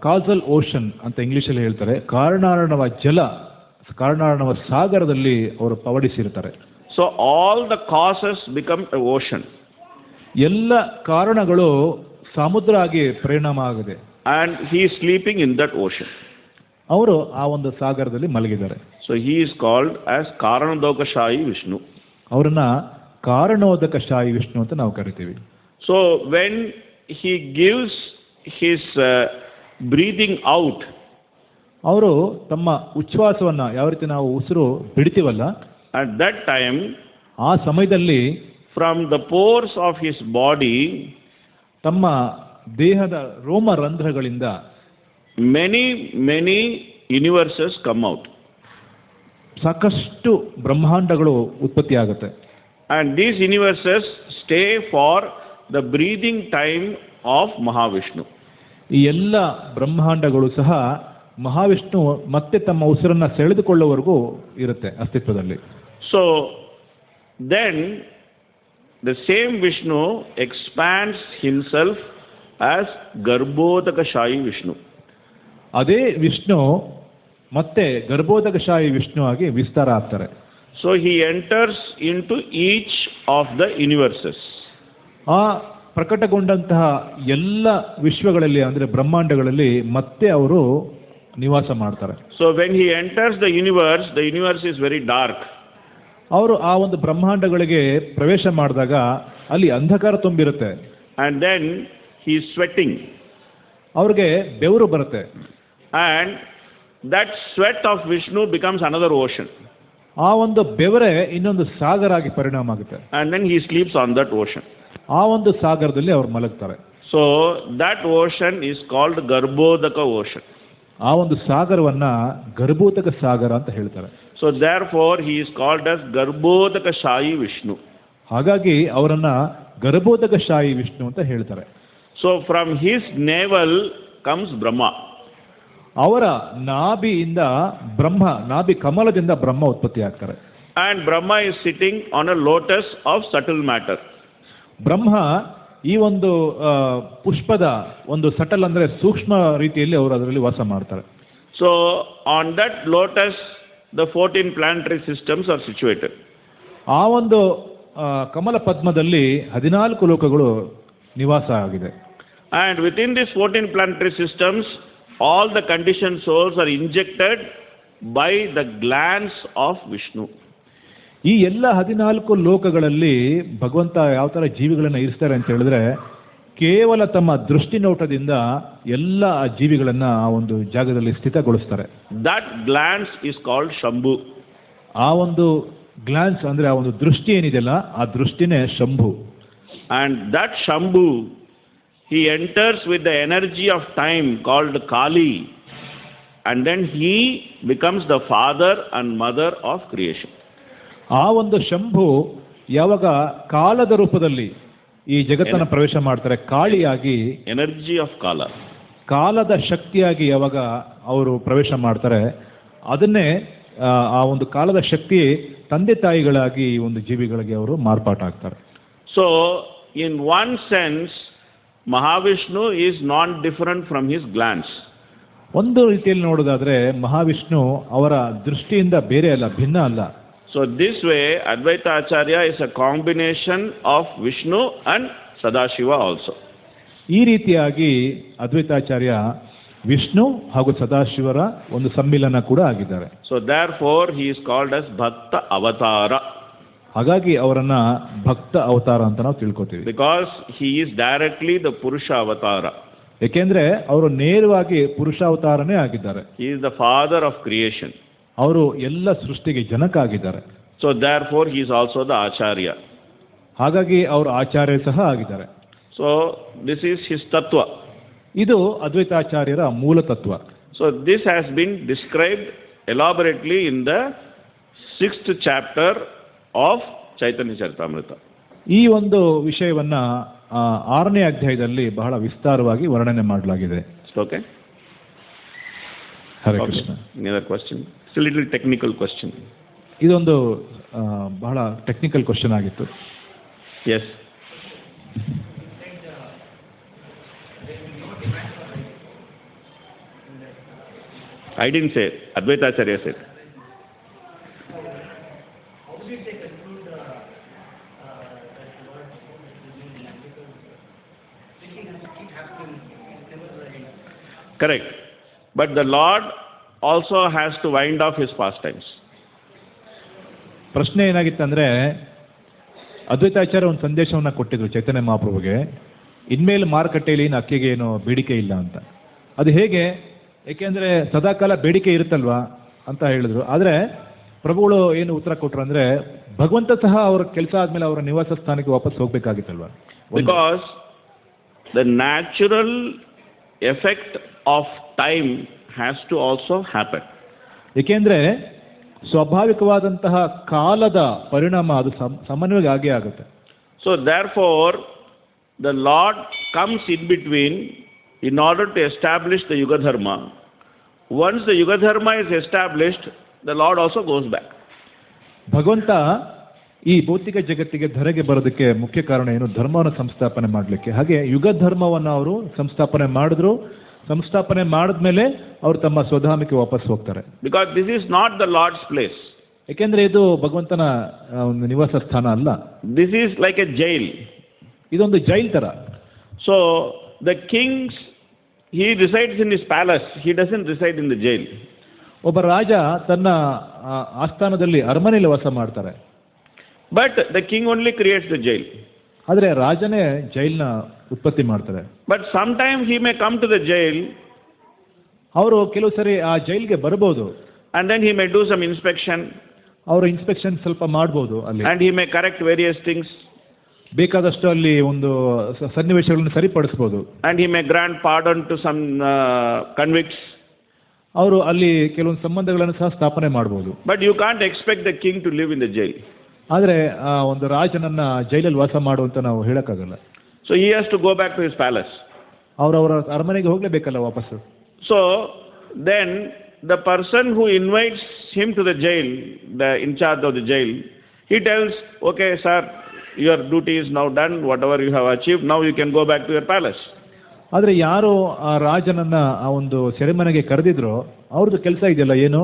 ಕಾಸಲ್ ಓಷನ್ ಅಂತ ಇಂಗ್ಲೀಷಲ್ಲಿ ಹೇಳ್ತಾರೆ. ಕಾರಣಾರ್ಣವ ಜಲ, ಕಾರಣಾರ್ಣವ ಸಾಗರದಲ್ಲಿ ಅವರು ಪವಡಿಸಿರ್ತಾರೆ. So all the causes become an ocean. ಎಲ್ಲ ಕಾರಣಗಳು ಸಮುದ್ರ ಆಗಿ ಪರಿಣಾಮ ಆಗಿದೆ. And he is sleeping in that ocean. ಅವರು ಆ ಒಂದು ಸಾಗರದಲ್ಲಿ ಮಲಗಿದ್ದಾರೆ. So he is called as Karanodakashayi Vishnu. ಅವರನ್ನ ಕಾರಣೋದಕಶಾಯಿ ವಿಷ್ಣು ಅಂತ ನಾವು ಕರಿತೀವಿ. So when he gives his breathing out, ಅವರು ತಮ್ಮ ಉಚ್ಛ್ವಾಸವನ್ನು ಯಾವ ರೀತಿ ನಾವು ಉಸಿರು ಬಿಡ್ತೀವಲ್ಲ, at that time ಆ ಸಮಯದಲ್ಲಿ from the pores of his body ತಮ್ಮ ದೇಹದ ರೋಮ ರಂಧ್ರಗಳಿಂದ many universes come out. ಸಾಕಷ್ಟು ಬ್ರಹ್ಮಾಂಡಗಳು ಉತ್ಪತ್ತಿ ಆಗುತ್ತೆ. And these universes stay for the breathing time of Mahavishnu. ಈ ಎಲ್ಲ ಬ್ರಹ್ಮಾಂಡಗಳು ಸಹ ಮಹಾವಿಷ್ಣು ಮತ್ತೆ ತಮ್ಮ ಉಸಿರನ್ನು ಸೆಳೆದುಕೊಳ್ಳುವವರೆಗೂ ಇರುತ್ತೆ ಅಸ್ತಿತ್ವದಲ್ಲಿ. So then the same Vishnu expands himself as Garbhodakashayi Vishnu. ಅದೇ ವಿಷ್ಣು ಮತ್ತೆ ಗರ್ಭೋದಕಶಾಯಿ ವಿಷ್ಣು ಆಗಿ ವಿಸ್ತಾರ ಆಗ್ತಾರೆ. So he enters into each of the universes. ಆ ಪ್ರಕಟಗೊಂಡಂತಹ ಎಲ್ಲ ವಿಶ್ವಗಳಲ್ಲಿ ಅಂದರೆ ಬ್ರಹ್ಮಾಂಡಗಳಲ್ಲಿ ಮತ್ತೆ ಅವರು ನಿವಾಸ ಮಾಡ್ತಾರೆ. So when he enters the universe is very dark. ಅವರು ಆ ಒಂದು ಬ್ರಹ್ಮಾಂಡಗಳಿಗೆ ಪ್ರವೇಶ ಮಾಡಿದಾಗ ಅಲ್ಲಿ ಅಂಧಕಾರ ತುಂಬಿರುತ್ತೆ. And then he is sweating. ಅವ್ರಿಗೆ ಬೆವರು ಬರುತ್ತೆ. And that sweat of Vishnu becomes another ocean. ಆ ಒಂದು ಬೆವರೇ ಇನ್ನೊಂದು ಸಾಗರ ಆಗಿ ಪರಿಣಾಮ ಆಗುತ್ತೆ. And then he sleeps on that ocean. ಆ ಒಂದು ಸಾಗರದಲ್ಲಿ ಅವ್ರು ಮಲಗ್ತಾರೆ. So that ocean is called Garbhodaka ocean. ಆ ಒಂದು ಸಾಗರವನ್ನ ಗರ್ಭೋದಕ ಸಾಗರ ಅಂತ ಹೇಳ್ತಾರೆ. So therefore he is called as Garbhodakashayi Vishnu. ಹಾಗಾಗಿ ಅವರನ್ನ ಗರ್ಭೋದಕಶಾಯಿ ವಿಷ್ಣು ಅಂತ ಹೇಳ್ತಾರೆ. So from his navel comes Brahma. ಅವರ ನಾಭಿಯಿಂದ ಬ್ರಹ್ಮ, ನಾಭಿ ಕಮಲದಿಂದ ಬ್ರಹ್ಮ ಉತ್ಪತ್ತಿ ಆಗ್ತಾರೆ. And Brahma is sitting on a lotus of subtle matter. ಬ್ರಹ್ಮ ಈ ಒಂದು ಪುಷ್ಪದ ಒಂದು ಸಟಲ್ ಅಂದರೆ ಸೂಕ್ಷ್ಮ ರೀತಿಯಲ್ಲಿ ಅವರು ಅದರಲ್ಲಿ ವಾಸ ಮಾಡ್ತಾರೆ. So on that lotus the 14 planetary systems are situated. ಆ ಒಂದು ಕಮಲ ಪದ್ಮದಲ್ಲಿ 14 ಲೋಕಗಳು ನಿವಾಸ ಆಗಿದೆ. And within these 14 planetary systems all the conditioned souls are injected by the glance of Vishnu. ಈ ಎಲ್ಲ 14 ಲೋಕಗಳಲ್ಲಿ ಭಗವಂತ ಯಾವ ಥರ ಜೀವಿಗಳನ್ನು ಇರಿಸ್ತಾರೆ ಅಂತ ಹೇಳಿದ್ರೆ, ಕೇವಲ ತಮ್ಮ ದೃಷ್ಟಿ ನೋಟದಿಂದ ಎಲ್ಲ ಜೀವಿಗಳನ್ನು ಆ ಒಂದು ಜಾಗದಲ್ಲಿ ಸ್ಥಿತಗೊಳಿಸ್ತಾರೆ. That glance is called Shambhu. ಆ ಒಂದು ಗ್ಲಾನ್ಸ್ ಅಂದರೆ ಆ ಒಂದು ದೃಷ್ಟಿ ಏನಿದೆಯಲ್ಲ, ಆ ದೃಷ್ಟಿನೇ Shambhu. And that Shambhu, he enters with the energy of time called Kali, and then he becomes the father and mother of creation. ಆ ಒಂದು ಶಂಭು ಯಾವಾಗ ಕಾಲದ ರೂಪದಲ್ಲಿ ಈ ಜಗತ್ತನ್ನು ಪ್ರವೇಶ ಮಾಡ್ತಾರೆ, ಕಾಳಿಯಾಗಿ, ಎನರ್ಜಿ ಆಫ್ ಕಾಲ, ಕಾಲದ ಶಕ್ತಿಯಾಗಿ ಯಾವಾಗ ಅವರು ಪ್ರವೇಶ ಮಾಡ್ತಾರೆ, ಅದನ್ನೇ ಆ ಒಂದು ಕಾಲದ ಶಕ್ತಿ ತಂದೆ ತಾಯಿಗಳಾಗಿ ಈ ಒಂದು ಜೀವಿಗಳಿಗೆ ಅವರು ಮಾರ್ಪಾಟಾಗ್ತಾರೆ. So in one sense Mahavishnu is not different from his glance. ಒಂದು ರೀತಿಯಲ್ಲಿ ನೋಡೋದಾದ್ರೆ ಮಹಾವಿಷ್ಣು ಅವರ ದೃಷ್ಟಿಯಿಂದ ಬೇರೆ ಅಲ್ಲ, ಭಿನ್ನ ಅಲ್ಲ. So this way Advaita Acharya is a combination of Vishnu and Sadashiva also. ಈ ರೀತಿಯಾಗಿ ಅದ್ವೈತಾಚಾರ್ಯ ವಿಷ್ಣು ಹಾಗೂ ಸದಾಶಿವರ ಒಂದು ಸಮ್ಮಿಲನ ಕೂಡ ಆಗಿದ್ದಾರೆ. So therefore he is called as Bhakta Avatara. ಹಾಗಾಗಿ ಅವರನ್ನ ಭಕ್ತ ಅವತಾರ ಅಂತ ನಾವು ತಿಳ್ಕೊತೀವಿ. Because he is directly the Purusha Avatara. ಏಕೆಂದ್ರೆ ಅವರು ನೇರವಾಗಿ ಪುರುಷಾವತಾರನೇ ಆಗಿದ್ದಾರೆ. He is the father of creation. ಅವರು ಎಲ್ಲ ಸೃಷ್ಟಿಗೆ ಜನಕ ಆಗಿದ್ದಾರೆ. So therefore he is also the Acharya. ಹಾಗಾಗಿ ಅವರು ಆಚಾರ್ಯ ಸಹ ಆಗಿದ್ದಾರೆ. So this is his tattva. ಇದು ಅದ್ವೈತಾಚಾರ್ಯರ ಮೂಲ ತತ್ವ. So this has been described elaborately in the 6th chapter of Chaitanya Charitamrita. ಈ ಒಂದು ವಿಷಯವನ್ನ 6ನೇ ಅಧ್ಯಾಯದಲ್ಲಿ ಬಹಳ ವಿಸ್ತಾರವಾಗಿ ವರ್ಣನೆ ಮಾಡಲಾಗಿದೆ. Okay? Hare Okay. Krishna. Any other question? It's a little technical question. ಇದೊಂದು ಬಹಳ ಟೆಕ್ನಿಕಲ್ ಕ್ವಶನ್ ಆಗಿತ್ತು. Yes. I didn't say it. Advaita Acharya said. Correct. But the Lord also has to wind off his pastimes. ಪ್ರಶ್ನೆ ಏನಾಗಿತ್ತಂದ್ರೆ ಅದ್ವೈತಾಚಾರ್ಯ ಒಂದು ಸಂದೇಶವನ್ನ ಕೊಟ್ಟಿದ್ರು ಚೈತನ್ಯ ಮಹಾಪ್ರಭುಗೆ, ಇನ್ಮೇಲೆ ಮಾರುಕಟ್ಟೆಯಲ್ಲಿ ಏನು ಅಕ್ಕಿಗೆ ಏನು ಬೇಡಿಕೆ ಇಲ್ಲ ಅಂತ. ಅದು ಹೇಗೆ? ಏಕೆಂದರೆ ಸದಾಕಾಲ ಬೇಡಿಕೆ ಇರುತ್ತಲ್ವಾ ಅಂತ ಹೇಳಿದ್ರು. ಆದರೆ ಪ್ರಭುಗಳು ಏನು ಉತ್ತರ ಕೊಟ್ಟರು ಅಂದರೆ, ಭಗವಂತ ಸಹ ಅವ್ರ ಕೆಲಸ ಆದಮೇಲೆ ಅವರ ನಿವಾಸ ಸ್ಥಾನಕ್ಕೆ ವಾಪಸ್ ಹೋಗ್ಬೇಕಾಗಿತ್ತಲ್ವಾ. Because the natural effect of time has to also happen. ಏಕೆಂದರೆ ಸ್ವಾಭಾವಿಕವಾದಂತಹ ಕಾಲದ ಪರಿಣಾಮ ಅದು ಸಾಮಾನ್ಯವಾಗಿ ಆಗೇ ಆಗುತ್ತೆ. So therefore the Lord comes in between in order to establish the Yuga Dharma. Once the Yuga Dharma is established, the Lord also goes back. ಭಗವಂತ ಈ ಭೌತಿಕ ಜಗತ್ತಿಗೆ ಧರೆಗೆ ಬರೋದಕ್ಕೆ ಮುಖ್ಯ ಕಾರಣ ಏನು? ಧರ್ಮವನ್ನು ಸಂಸ್ಥಾಪನೆ ಮಾಡಲಿಕ್ಕೆ. ಹಾಗೆ ಯುಗ ಧರ್ಮವನ್ನು ಅವರು ಸಂಸ್ಥಾಪನೆ ಮಾಡಿದ್ರು. ಸಂಸ್ಥಾಪನೆ ಮಾಡಿದ್ಮೇಲೆ ಅವರು ತಮ್ಮ ಸ್ವಧಾಮಕ್ಕೆ ವಾಪಸ್ ಹೋಗ್ತಾರೆ. Because this is not the Lord's place. ಯಾಕೆಂದ್ರೆ ಇದು ಭಗವಂತನ ಒಂದು ನಿವಾಸ ಸ್ಥಾನ ಅಲ್ಲ. This is like a jail. ಇದೊಂದು ಜೈಲ್ ತರ. So the kings, he resides in his palace. He doesn't reside in the jail. ಒಬ್ಬ ರಾಜ ತನ್ನ ಆಸ್ಥಾನದಲ್ಲಿ ಅರಮನೆಯಲ್ಲಿ ವಾಸ ಮಾಡ್ತಾರೆ. But the king only creates the jail. ಆದರೆ ರಾಜನೇ ಜೈಲ್ನ ಉತ್ಪತ್ತಿ ಮಾಡ್ತಾರೆ. But sometimes he may come to the jail. ಅವರು ಕೆಲವು ಸರಿ ಆ ಜೈಲ್ಗೆ ಬರಬಹುದು. And then he may do some inspection. ಅವರು ಇನ್ಸ್ಪೆಕ್ಷನ್ ಸ್ವಲ್ಪ ಮಾಡ್ಬೋದು ಅಲ್ಲಿ. And he may correct various things. ಬೇಕಾದಷ್ಟು ಅಲ್ಲಿ ಒಂದು ಸನ್ನಿವೇಶಗಳನ್ನು ಸರಿಪಡಿಸ್ಬೋದು. And he may grant pardon to some convicts. ಅವರು ಅಲ್ಲಿ ಕೆಲವೊಂದು ಸಂಬಂಧಗಳನ್ನು ಸಹ ಸ್ಥಾಪನೆ ಮಾಡ್ಬೋದು. But you can't expect the king to live in the jail. ಆದರೆ ಒಂದು ರಾಜನನ್ನ ಜೈಲಲ್ಲಿ ವಾಸ ಮಾಡುವಂತ ನಾವು ಹೇಳಕ್ಕಾಗಲ್ಲ. So he has to go back to his palace. ಅವರವರ ಅರಮನೆಗೆ ಹೋಗ್ಲೇಬೇಕಲ್ಲ ವಾಪಸ್ಸು. So then the person who invites him to the jail, the in charge of the jail, he tells, okay sir, your duty is now done, whatever you have achieved, now you can go back to your palace. ಆದರೆ ಯಾರು ಆ ರಾಜನನ್ನ ಆ ಒಂದು ಸೆರೆಮನೆಗೆ ಕರೆದಿದ್ರೋ ಅವ್ರದ್ದು ಕೆಲಸ ಇದೆಯಲ್ಲ, ಏನು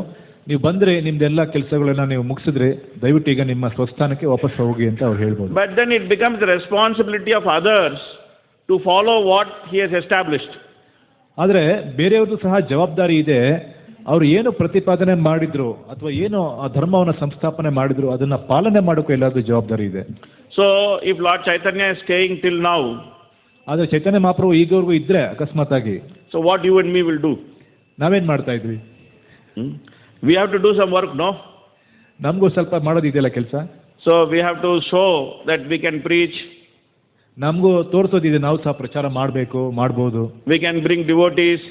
ನೀವು ಬಂದ್ರೆ ನಿಮ್ದೆಲ್ಲ ಕೆಲಸಗಳನ್ನ ನೀವು ಮುಗಿಸಿದ್ರೆ ದಯವಿಟ್ಟು ಈಗ ನಿಮ್ಮ ಸ್ವಸ್ಥಾನಕ್ಕೆ ವಾಪಸ್ ಹೋಗಿ ಅಂತ ಅವ್ರು ಹೇಳ್ಬೋದು. But then it becomes the responsibility of others to follow what he has established. ಆದರೆ ಬೇರೆಯವ್ರದ್ದು ಸಹ ಜವಾಬ್ದಾರಿ ಇದೆ. ಅವ್ರು ಏನು ಪ್ರತಿಪಾದನೆ ಮಾಡಿದ್ರು ಅಥವಾ ಏನು ಆ ಧರ್ಮವನ್ನು ಸಂಸ್ಥಾಪನೆ ಮಾಡಿದ್ರು ಅದನ್ನ ಪಾಲನೆ ಮಾಡೋಕೆ ಎಲ್ಲಾದ್ರೂ ಜವಾಬ್ದಾರಿ ಇದೆ. So if Lord Chaitanya is staying till now, ಆದರೆ ಚೈತನ್ಯ ಮಹಾಪ್ರಭು ಈಗವರೆಗೂ ಇದ್ರೆ ಅಕಸ್ಮಾತ್ ಆಗಿ, so what you and me will do? ನಾವೇನ್ ಮಾಡ್ತಾ ಇದ್ವಿ? We have to do some work, no? ನಮಗೂ ಸ್ವಲ್ಪ ಮಾಡೋದಿದೆಯಲ್ಲ ಕೆಲಸ. So we have to show that we can preach. ನಮಗೂ ತೋರಿಸೋದಿದೆ, ನಾವು ಸಹ ಪ್ರಚಾರ ಮಾಡಬೇಕು, ಮಾಡ್ಬೋದು. We can bring devotees.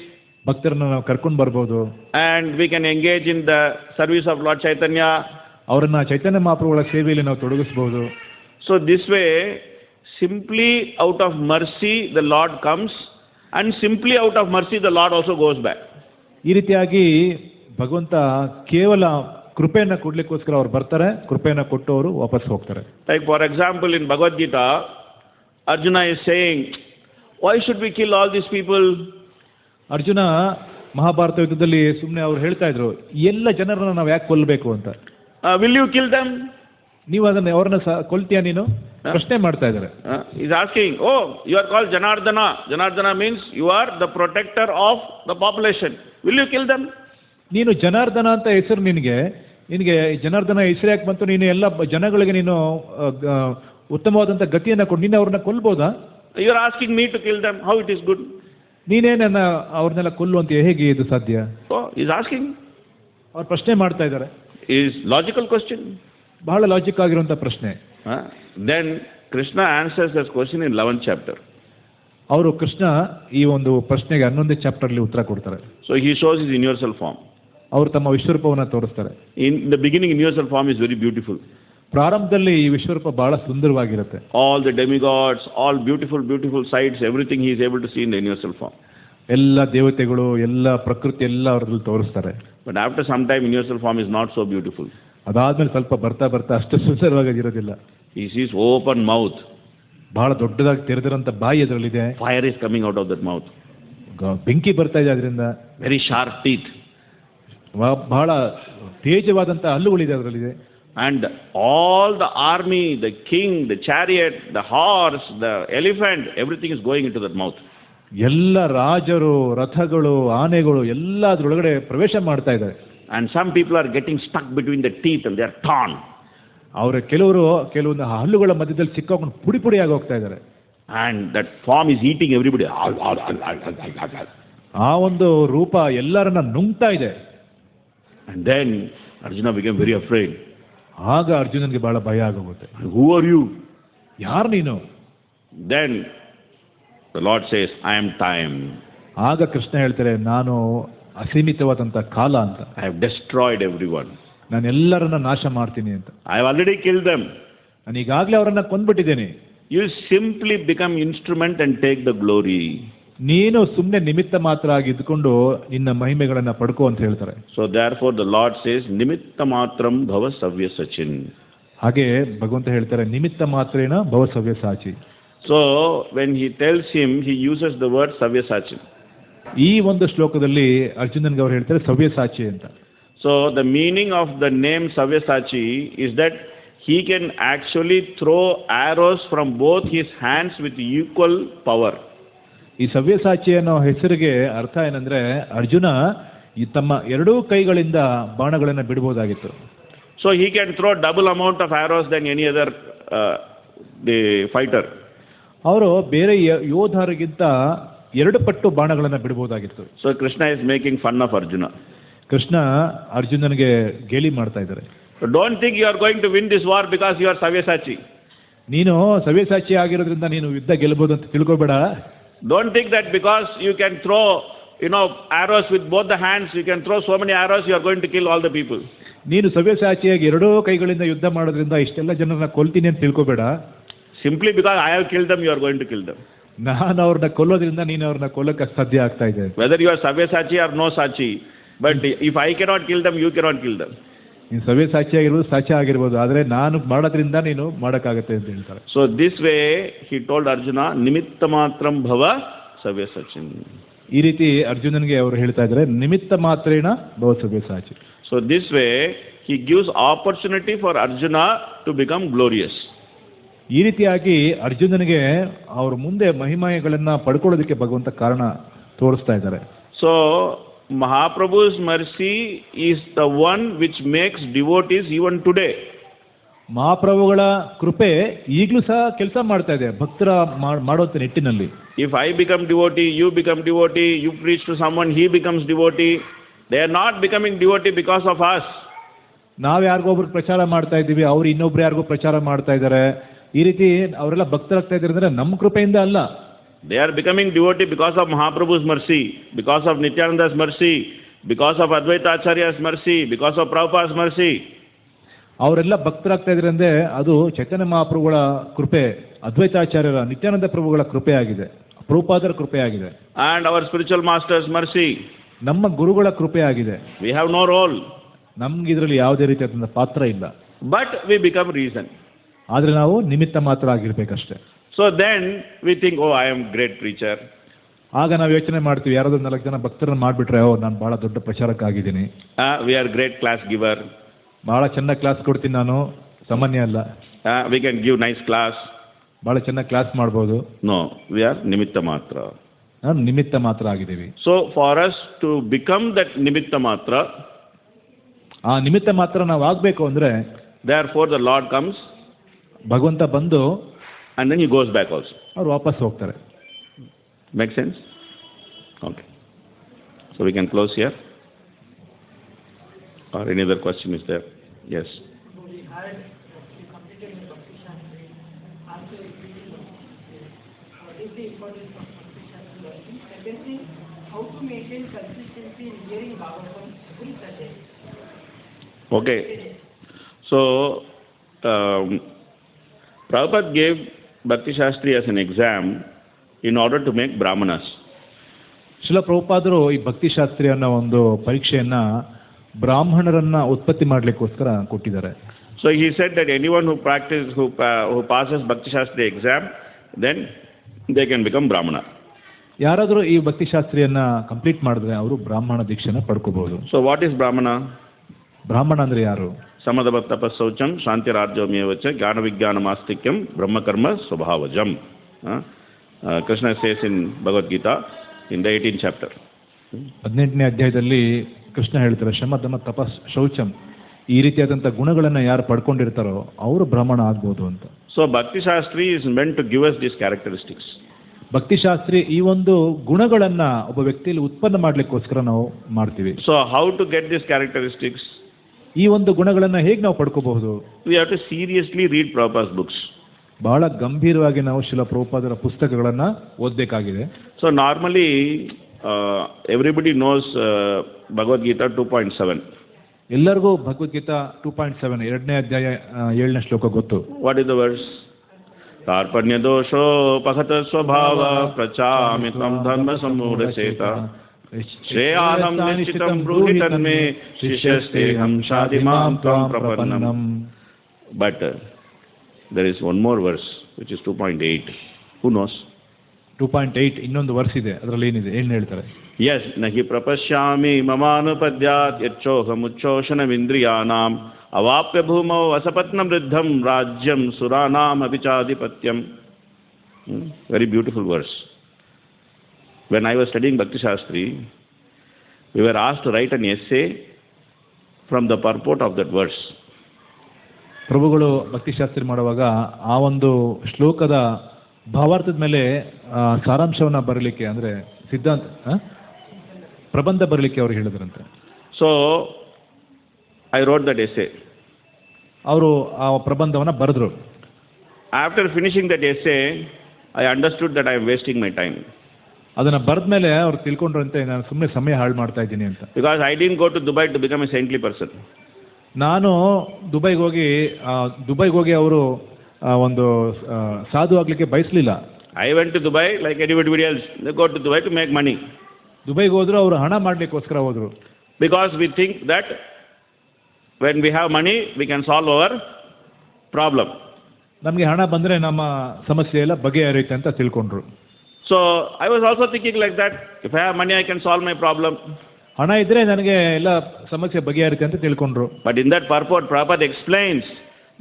ಭಕ್ತರನ್ನ ನಾವು ಕರ್ಕೊಂಡು ಬರ್ಬೋದು. And we can engage in the service of Lord Chaitanya. ಅವರನ್ನ ಚೈತನ್ಯ ಮಹಾಪ್ರಭುಗಳ ಸೇವೆಯಲ್ಲಿ ನಾವು ತೊಡಗಿಸ್ಬೋದು. So this way, simply out of mercy the Lord comes, and simply out of mercy the Lord also goes back. ಈ ರೀತಿಯಾಗಿ ಭಗವಂತ ಕೇವಲ ಕೃಪೆಯನ್ನು ಕೊಡ್ಲಿಕ್ಕೋಸ್ಕರ ಅವ್ರು ಬರ್ತಾರೆ, ಕೃಪೆಯನ್ನು ಕೊಟ್ಟು ಅವರು ವಾಪಸ್ ಹೋಗ್ತಾರೆ. Like for example in Bhagavad Gita, Arjuna is saying, why should we kill all these people? Arjuna Mahabharata ಯುದ್ಧದಲ್ಲಿ ಸುಮ್ಮನೆ ಅವ್ರು ಹೇಳ್ತಾ ಇದ್ರು, ಎಲ್ಲ ಜನರನ್ನ ನಾವು ಯಾಕೆ ಕೊಲ್ಲಬೇಕು ಅಂತ. Will you kill them? ನೀವು ಅದನ್ನ ಅವ್ರನ್ನ ಕೊಲ್ತೀಯ ನೀನು ಪ್ರಶ್ನೆ ಮಾಡ್ತಾ ಇದ್ದಾರೆ. He's asking, oh, you are called Janardana. Janardana means you are the protector of the population. Will you kill them? ನೀನು ಜನಾರ್ದನ ಅಂತ ಹೆಸರು ನಿನಗೆ ಜನಾರ್ದನ ಹೆಸರು ಯಾಕೆ ಬಂತು? ನೀನು ಎಲ್ಲ ಜನಗಳಿಗೆ ನೀನು ಉತ್ತಮವಾದಂಥ ಗತಿಯನ್ನು ಕೊಟ್ಟು ನೀನು ಅವ್ರನ್ನ ಕೊಲ್ಬೋದಾ? You are asking me to kill them. How it is good? ನೀನೇನ ಅವ್ರನ್ನೆಲ್ಲ ಕೊಲ್ಲುವಂತ ಹೇಗೆ ಇದು ಸಾಧ್ಯ? Oh, he's asking. ಅವ್ರು ಪ್ರಶ್ನೆ ಮಾಡ್ತಾ ಇದ್ದಾರೆ. Is logical question. ಬಹಳ ಲಾಜಿಕ್ ಆಗಿರುವಂಥ ಪ್ರಶ್ನೆ. Then Krishna answers this question in 11th chapter. ಅವರು ಕೃಷ್ಣ ಈ ಒಂದು ಪ್ರಶ್ನೆಗೆ 11ನೇ ಚಾಪ್ಟರ್ಲಿ ಉತ್ತರ ಕೊಡ್ತಾರೆ. So he shows his universal form. ಅವರು ತಮ್ಮ ವಿಶ್ವರೂಪವನ್ನು ತೋರಿಸ್ತಾರೆ. In the beginning, universal form is very beautiful. ಪ್ರಾರಂಭದಲ್ಲಿ ಈ ವಿಶ್ವರೂಪ ಬಹಳ ಸುಂದರವಾಗಿರುತ್ತೆ. All the demigods, all beautiful sights, everything he is able to see in the universal form. ಎಲ್ಲ ದೇವತೆಗಳು, ಎಲ್ಲ ಪ್ರಕೃತಿ ಎಲ್ಲ ಅವ್ರಲ್ಲಿ ತೋರಿಸ್ತಾರೆ. But after some time, universal form is not so beautiful. ಅದಾದ್ಮೇಲೆ ಸ್ವಲ್ಪ ಬರ್ತಾ ಅಷ್ಟು ಸುಂದರವಾಗಿರೋದಿಲ್ಲ. He sees open mouth. ಬಹಳ ದೊಡ್ಡದಾಗಿ ತೆರೆದಿರೋಂಥ ಬಾಯಿ ಅದರಲ್ಲಿದೆ. Fire is coming out of that mouth. ಬೆಂಕಿ ಬರ್ತಾ ಇದೆ ಅದರಿಂದ. Very sharp teeth. ಬಹಳ ತೇಜವಾದಂಥ ಹಲ್ಲುಗಳಿದೆ ಅದರಲ್ಲಿದೆ. And all the army, the king, the chariot, the horse, the elephant, everything is going into that mouth. ಎಲ್ಲ ರಾಜರು, ರಥಗಳು, ಆನೆಗಳು ಎಲ್ಲ ಅದರೊಳಗಡೆ ಪ್ರವೇಶ ಮಾಡ್ತಾ ಇದ್ದಾರೆ. And some people are getting stuck between the teeth and they are torn. ಕೆಲವೊಂದು ಹಲ್ಲುಗಳ ಮಧ್ಯದಲ್ಲಿ ಸಿಕ್ಕಾಕೊಂಡು ಪುಡಿ ಆಗಿ ಹೋಗ್ತಾ ಇದ್ದಾರೆ. And that form is eating everybody. ಆ ಒಂದು ರೂಪ ಎಲ್ಲರನ್ನ ನುಂಗ್ತಾ ಇದೆ. And then Arjuna became very afraid. ಆಗ ಅರ್ಜುನನಿಗೆ ಬಹಳ ಭಯ ಆಗೋಗುತ್ತೆ. Who are you? ಯಾರು ನೀನು? Then the Lord says, I am time. ಆಗ ಕೃಷ್ಣ ಹೇಳ್ತಾರೆ, ನಾನು ಅಸೀಮಿತವಾದಂಥ ಕಾಲ ಅಂತ. I have destroyed everyone. ನಾನು ಎಲ್ಲರನ್ನ ನಾಶ ಮಾಡ್ತೀನಿ ಅಂತ. I have already killed them. ನಾನು ಈಗಾಗಲೇ ಅವರನ್ನ ಕೊಂದ್ಬಿಟ್ಟಿದ್ದೇನೆ. You simply become instrument and take the glory. ನೀನು ಸುಮ್ಮನೆ ನಿಮಿತ್ತ ಮಾತ್ರ ಆಗಿ ಇದ್ಕೊಂಡು ನಿನ್ನ ಮಹಿಮೆಗಳನ್ನ ಪಡ್ಕೋ ಅಂತ ಹೇಳ್ತಾರೆ. So therefore the Lord says, Nimitta matram bhava savya sachin. ಹಾಗೆ ಭಗವಂತ ಹೇಳ್ತಾರೆ, ನಿಮಿತ್ತ ಮಾತ್ರೇನ ಭವ ಸವ್ಯ Sachi. So when he tells him, he uses the word savya sachin. ಈ ಒಂದು ಶ್ಲೋಕದಲ್ಲಿ ಅರ್ಜುನನ್ಗೆ ಅವ್ರು ಹೇಳ್ತಾರೆ ಸವ್ಯ ಸಾಚಿ ಅಂತ. So the meaning of the name Savyasachi is that he can actually throw arrows from both his hands with equal power. ಈ ಸವ್ಯಸಾಚಿ ಅನ್ನೋ ಹೆಸರಿಗೆ ಅರ್ಥ ಏನಂದ್ರೆ ಅರ್ಜುನ ತಮ್ಮ ಎರಡೂ ಕೈಗಳಿಂದ ಬಾಣಗಳನ್ನು ಬಿಡಬಹುದಾಗಿತ್ತು. So he can throw double amount of arrows than any other the fighter. ಅವರು ಬೇರೆ ಯೋಧರಿಗಿಂತ ಎರಡು ಪಟ್ಟು ಬಾಣಗಳನ್ನು ಬಿಡಬಹುದಾಗಿತ್ತು. So Krishna is making fun of Arjuna. Krishna ಅರ್ಜುನನಿಗೆ ಗೇಲಿ ಮಾಡ್ತಾ ಇದ್ದಾರೆ. So don't think you are going to win this war because you are Savyasachi. ನೀನು ಸವ್ಯಸಾಚಿ ಆಗಿರೋದ್ರಿಂದ ನೀನು ಯುದ್ಧ ಗೆಲ್ಲಬಹುದು ಅಂತ ತಿಳ್ಕೊಬೇಡ. Don't think that because you can throw, arrows with both the hands, you can throw so many arrows, you are going to kill all the people. ನೀನು ಸವ್ಯಸಾಚಿಯಾಗಿ ಎರಡೂ ಕೈಗಳಿಂದ ಯುದ್ಧ ಮಾಡೋದ್ರಿಂದ ಇಷ್ಟೆಲ್ಲ ಜನರನ್ನ ಕೊಲ್ತೀನಿ ಅಂತ ತಿಳ್ಕೊಬೇಡ. Simply because I have killed them, you are going to kill them. ನಾನು ಅವ್ರನ್ನ ಕೊಲ್ಲೋದ್ರಿಂದ ನೀನು ಅವ್ರನ್ನ ಕೊಲ್ಲಕ್ಕೆ ಸಾಧ್ಯ ಆಗ್ತಾ ಇದೆ. Whether you are Savyasachi or no Sachi, but if I cannot kill them, you cannot kill them. ನೀನು ಸವ್ಯಸಾಚಿ ಆಗಿರ್ಬೋದು, ಸಾಚಿ ಆಗಿರ್ಬೋದು, ಆದರೆ ನಾನು ಮಾಡೋದ್ರಿಂದ ನೀನು ಮಾಡೋಕ್ಕಾಗತ್ತೆ ಅಂತ ಹೇಳ್ತಾರೆ. So this way he told Arjuna, Nimitta matram bhava Savyasachin. ಈ ರೀತಿ ಅರ್ಜುನನಿಗೆ ಅವರು ಹೇಳ್ತಾ ಇದ್ದಾರೆ, ನಿಮಿತ್ತ ಮಾತ್ರೇಣ ಭವ ಸವ್ಯಸಾಚಿ. So this way he gives opportunity for Arjuna to become glorious. ಈ ರೀತಿಯಾಗಿ ಅರ್ಜುನನಿಗೆ ಅವ್ರ ಮುಂದೆ ಮಹಿಮೆಗಳನ್ನ ಪಡ್ಕೊಳ್ಳೋದಕ್ಕೆ ಭಗವಂತ ಕಾರಣ ತೋರಿಸ್ತಾ ಇದ್ದಾರೆ. So Mahaprabhu's mercy is the one which makes devotees even today. ಮಹಾಪ್ರಭುಗಳ ಕೃಪೆ ಈಗಲೂ ಸಹ ಕೆಲಸ ಮಾಡ್ತಾ ಇದೆ ಭಕ್ತರ ಮಾಡುವಂತ ನಿಟ್ಟಿನಲ್ಲಿ. If I become devotee, you become devotee, you preach to someone, he becomes devotee. They are not becoming devotee because of us. ನಾವು ಯಾರಿಗೊಬ್ರು ಪ್ರಚಾರ ಮಾಡ್ತಾ ಇದ್ದೀವಿ, ಅವ್ರು ಇನ್ನೊಬ್ರು ಯಾರಿಗೂ ಪ್ರಚಾರ ಮಾಡ್ತಾ ಇದ್ದಾರೆ, ಈ ರೀತಿ ಅವರೆಲ್ಲ ಭಕ್ತರಾಗ್ತಾ ಇದ್ದಾರೆ ಅಂದ್ರೆ ನಮ್ಮ ಕೃಪೆಯಿಂದ ಅಲ್ಲ. They are becoming devotee because of Mahaprabhu's mercy, because of Nityananda's mercy, because of Advaita Acharya's mercy, because of Prabhupada's mercy. ಅವರೆಲ್ಲ ಭಕ್ತರಾಗ್ತಾ ಇದ್ದಾರೆ ಅಂದ್ರೆ ಅದು ಚೈತನ್ಯ ಮಹಾಪ್ರಭುಗಳ ಕೃಪೆ, ಅದ್ವೈತಾಚಾರ್ಯರ, ನಿತ್ಯಾನಂದ ಪ್ರಭುಗಳ ಕೃಪೆ ಆಗಿದೆ, ಪ್ರಭುಪಾದರ ಕೃಪೆ ಆಗಿದೆ. And our spiritual master's mercy. ನಮ್ಮ ಗುರುಗಳ ಕೃಪೆ ಆಗಿದೆ. We have no role. ನಮ್ಗೆ ಇದರಲ್ಲಿ ಯಾವುದೇ ರೀತಿಯಾದ ಪಾತ್ರ ಇಲ್ಲ. But we become reason. ಆದರೆ ನಾವು ನಿಮಿತ್ತ ಮಾತ್ರ ಆಗಿರ್ಬೇಕಷ್ಟೇ. So then we think, oh, I am great preacher. ಆಗ ನಾವು ಯೋಚನೆ ಮಾಡ್ತೀವಿ, ಯಾರಾದ್ರೂ 4 ಜನ ಭಕ್ತರನ್ನ ಮಾಡಿಬಿಟ್ರೆ, ನಾನು ಬಹಳ ದೊಡ್ಡ ಪ್ರಚಾರಕ ಆಗಿದ್ದೀನಿ, We are great class giver. ಬಹಳ ಚೆನ್ನಾಗಿ ಕ್ಲಾಸ್ ಕೊಡ್ತೀನಿ ನಾನು. ಸಾಮಾನ್ಯ ಅಲ್ಲ. We can give nice class. ಭಾಳ ಚೆನ್ನಾಗಿ ಕ್ಲಾಸ್ ಮಾಡ್ಬೋದು. No, we are nimitta matra. ನಾವು ನಿಮಿತ್ತ ಮಾತ್ರ ಆಗಿದ್ದೀವಿ. So for us to become that nimitta matra, ಆ ನಿಮಿತ್ತ ಮಾತ್ರ ನಾವು ಆಗಬೇಕು ಅಂದರೆ, therefore the Lord comes ಭಗವಂತ ಬಂದು and then he goes back also. ಅವ್ರು ವಾಪಸ್ ಹೋಗ್ತಾರೆ. Make sense? Okay. So we can close here. Or any other question is there? Yes. How to maintain consistency in hearing Bhagavatam every Sunday? Okay. So, Prabhupada gave Bhakti Shastri as an exam in order to make Brahmanas. ಶಿಲ ಪ್ರಭುಪಾದರು ಈ ಭಕ್ತಿ ಶಾಸ್ತ್ರಿ ಅನ್ನೋ ಒಂದು ಪರೀಕ್ಷೆಯನ್ನ ಬ್ರಾಹ್ಮಣರನ್ನ ಉತ್ಪತ್ತಿ ಮಾಡಲಿಕ್ಕೋಸ್ಕರ ಕೊಟ್ಟಿದ್ದಾರೆ. So he said that anyone who passes Bhakti Shastri exam, then they can become Brahmana. ಯಾರಾದರೂ ಈ ಭಕ್ತಿ ಶಾಸ್ತ್ರಿಯನ್ನ complete ಮಾಡಿದ್ರೆ ಅವರು ಬ್ರಾಹ್ಮಣ ದೀಕ್ಷೆನ ಪಡ್ಕೋಬಹುದು. So what is Brahmana? ಬ್ರಾಹ್ಮಣ ಅಂದ್ರೆ ಯಾರು? Samadava tapasaucham shantirajyamyevacha jnana vijnanamastikam brahmakarma swabhavajam. Krishna says in Bhagavad Gita in the 18th chapter. 18ನೇ ಅಧ್ಯಾಯದಲ್ಲಿ ಕೃಷ್ಣ ಹೇಳ್ತಾರೆ, ಶಮದಮ ತಪಸ್ ಶೌಚಂ, ಈ ರೀತಿಯಾದಂಥ ಗುಣಗಳನ್ನು ಯಾರು ಪಡ್ಕೊಂಡಿರ್ತಾರೋ ಅವರು ಬ್ರಾಹ್ಮಣ ಆಗ್ಬೋದು ಅಂತ. So Bhakti Shastri is meant to give us these characteristics. ಭಕ್ತಿ ಶಾಸ್ತ್ರಿ ಈ ಒಂದು ಗುಣಗಳನ್ನ ಒಬ್ಬ ವ್ಯಕ್ತಿಯಲ್ಲಿ ಉತ್ಪನ್ನ ಮಾಡ್ಲಿಕ್ಕೋಸ್ಕರ ನಾವು ಮಾಡ್ತೀವಿ. So how to get these characteristics? ಈ ಒಂದು ಗುಣಗಳನ್ನ ಹೇಗೆ ನಾವು ಪಡ್ಕೋಬಹುದು? We have to seriously read Prabhupada's books. ಬಹಳ ಗಂಭೀರವಾಗಿ ನಾವು ಶಿಲ ಪ್ರಭುಪಾದರ ಪುಸ್ತಕಗಳನ್ನ ಓದಬೇಕಾಗಿದೆ. So normally everybody knows Bhagavad Gita 2.7. ಎಲ್ಲರಿಗೂ ಭಗವದ್ಗೀತಾ 2.7 ಎರಡನೇ ಅಧ್ಯಾಯ 7ನೇ ಶ್ಲೋಕ ಗೊತ್ತು. What is the verse? ಕಾರ್ಪಣ್ಯ ದೋಷೋ ಪಖತ ಸ್ವಭಾವ ಪ್ರಚಾಮಿತಂ ಧರ್ಮ ಸಮೂಢಚೇತ ಶ್ರೇಯಾನಂ ನಿಶ್ಚಿತಂ ಬ್ರೂಹಿ ತನ್ಮೇ ಶಿಷ್ಯಸ್ತೇಹಂ ಶಾದಿಮಾಂ ತ್ವಾಂ ಪ್ರಪನ್ನಂ. But there is one more verse which is 2.8. Who knows? 2.8 ಇನ್ನೊಂದು ವರ್ಷ ಇದೆ, ಅದರಲ್ಲಿ ಏನಿದೆ ಏನು ಹೇಳ್ತಾರೆ? Yes, nahi prapashyami mamanupadyat yacchohamucchoshanamindrayanam avapya bhumau asapatnam riddham rajyam suranam avichadipatyam. Very beautiful verse. When I was studying Bhakti Shastri, we were asked to write an essay from the purport of that verse. ಪ್ರಭುಗಳು ಭಕ್ತಿ ಶಾಸ್ತ್ರಿ ಮಾಡುವಾಗ ಆ ಒಂದು ಶ್ಲೋಕದ ಭಾವಾರ್ಥದ ಮೇಲೆ ಸಾರಾಂಶವನ್ನ ಬರಲಿಕ್ಕೆ, ಅಂದರೆ ಸಿದ್ಧಾಂತ ಪ್ರಬಂಧ ಬರಲಿಕ್ಕೆ ಅವ್ರು ಹೇಳಿದ್ರಂತೆ. So I wrote that essay. ಅವರು ಆ ಪ್ರಬಂಧವನ್ನ ಬರೆದ್ರು. After finishing that essay, I understood that I am wasting my time. ಅದನ್ನ ಬರೆದ ಮೇಲೆ ಅವ್ರು ತಿಳ್ಕೊಂಡ್ರಂತೆ ನಾನು ಸುಮ್ಮನೆ ಸಮಯ ಹಾಳು ಮಾಡ್ತಾ ಇದ್ದೀನಿ ಅಂತ. Because I didn't go to Dubai to become a saintly person. ನಾನು ದುಬೈಗೆ ಹೋಗಿ ಅವರು ಒಂದು ಸಾಧು ಆಗ್ಲಿಕ್ಕೆ ಬಯಸಲಿಲ್ಲ. I went to Dubai like anybody else. They go to Dubai to make money. ದುಬೈಗೆ ಹೋದ್ರು, ಅವರು ಹಣ ಮಾಡ್ಲಿಕ್ಕೋಸ್ಕರ ಹೋದ್ರು. Because we think that when we have money, we can solve our problem. ನಮಗೆ ಹಣ ಬಂದರೆ ನಮ್ಮ ಸಮಸ್ಯೆ ಎಲ್ಲ ಬಗೆಹರಿಯುತ್ತೆ ಅಂತ ತಿಳ್ಕೊಂಡ್ರು. So I was also thinking like that. If I have money, I can solve my problem. ಹಣ ಇದ್ರೆ ನನಗೆ ಎಲ್ಲ ಸಮಸ್ಯೆ ಬಗೆಹರಿಯುತ್ತೆ ಅಂತ ತಿಳ್ಕೊಂಡ್ರು. But in that purport, Prabhupada explains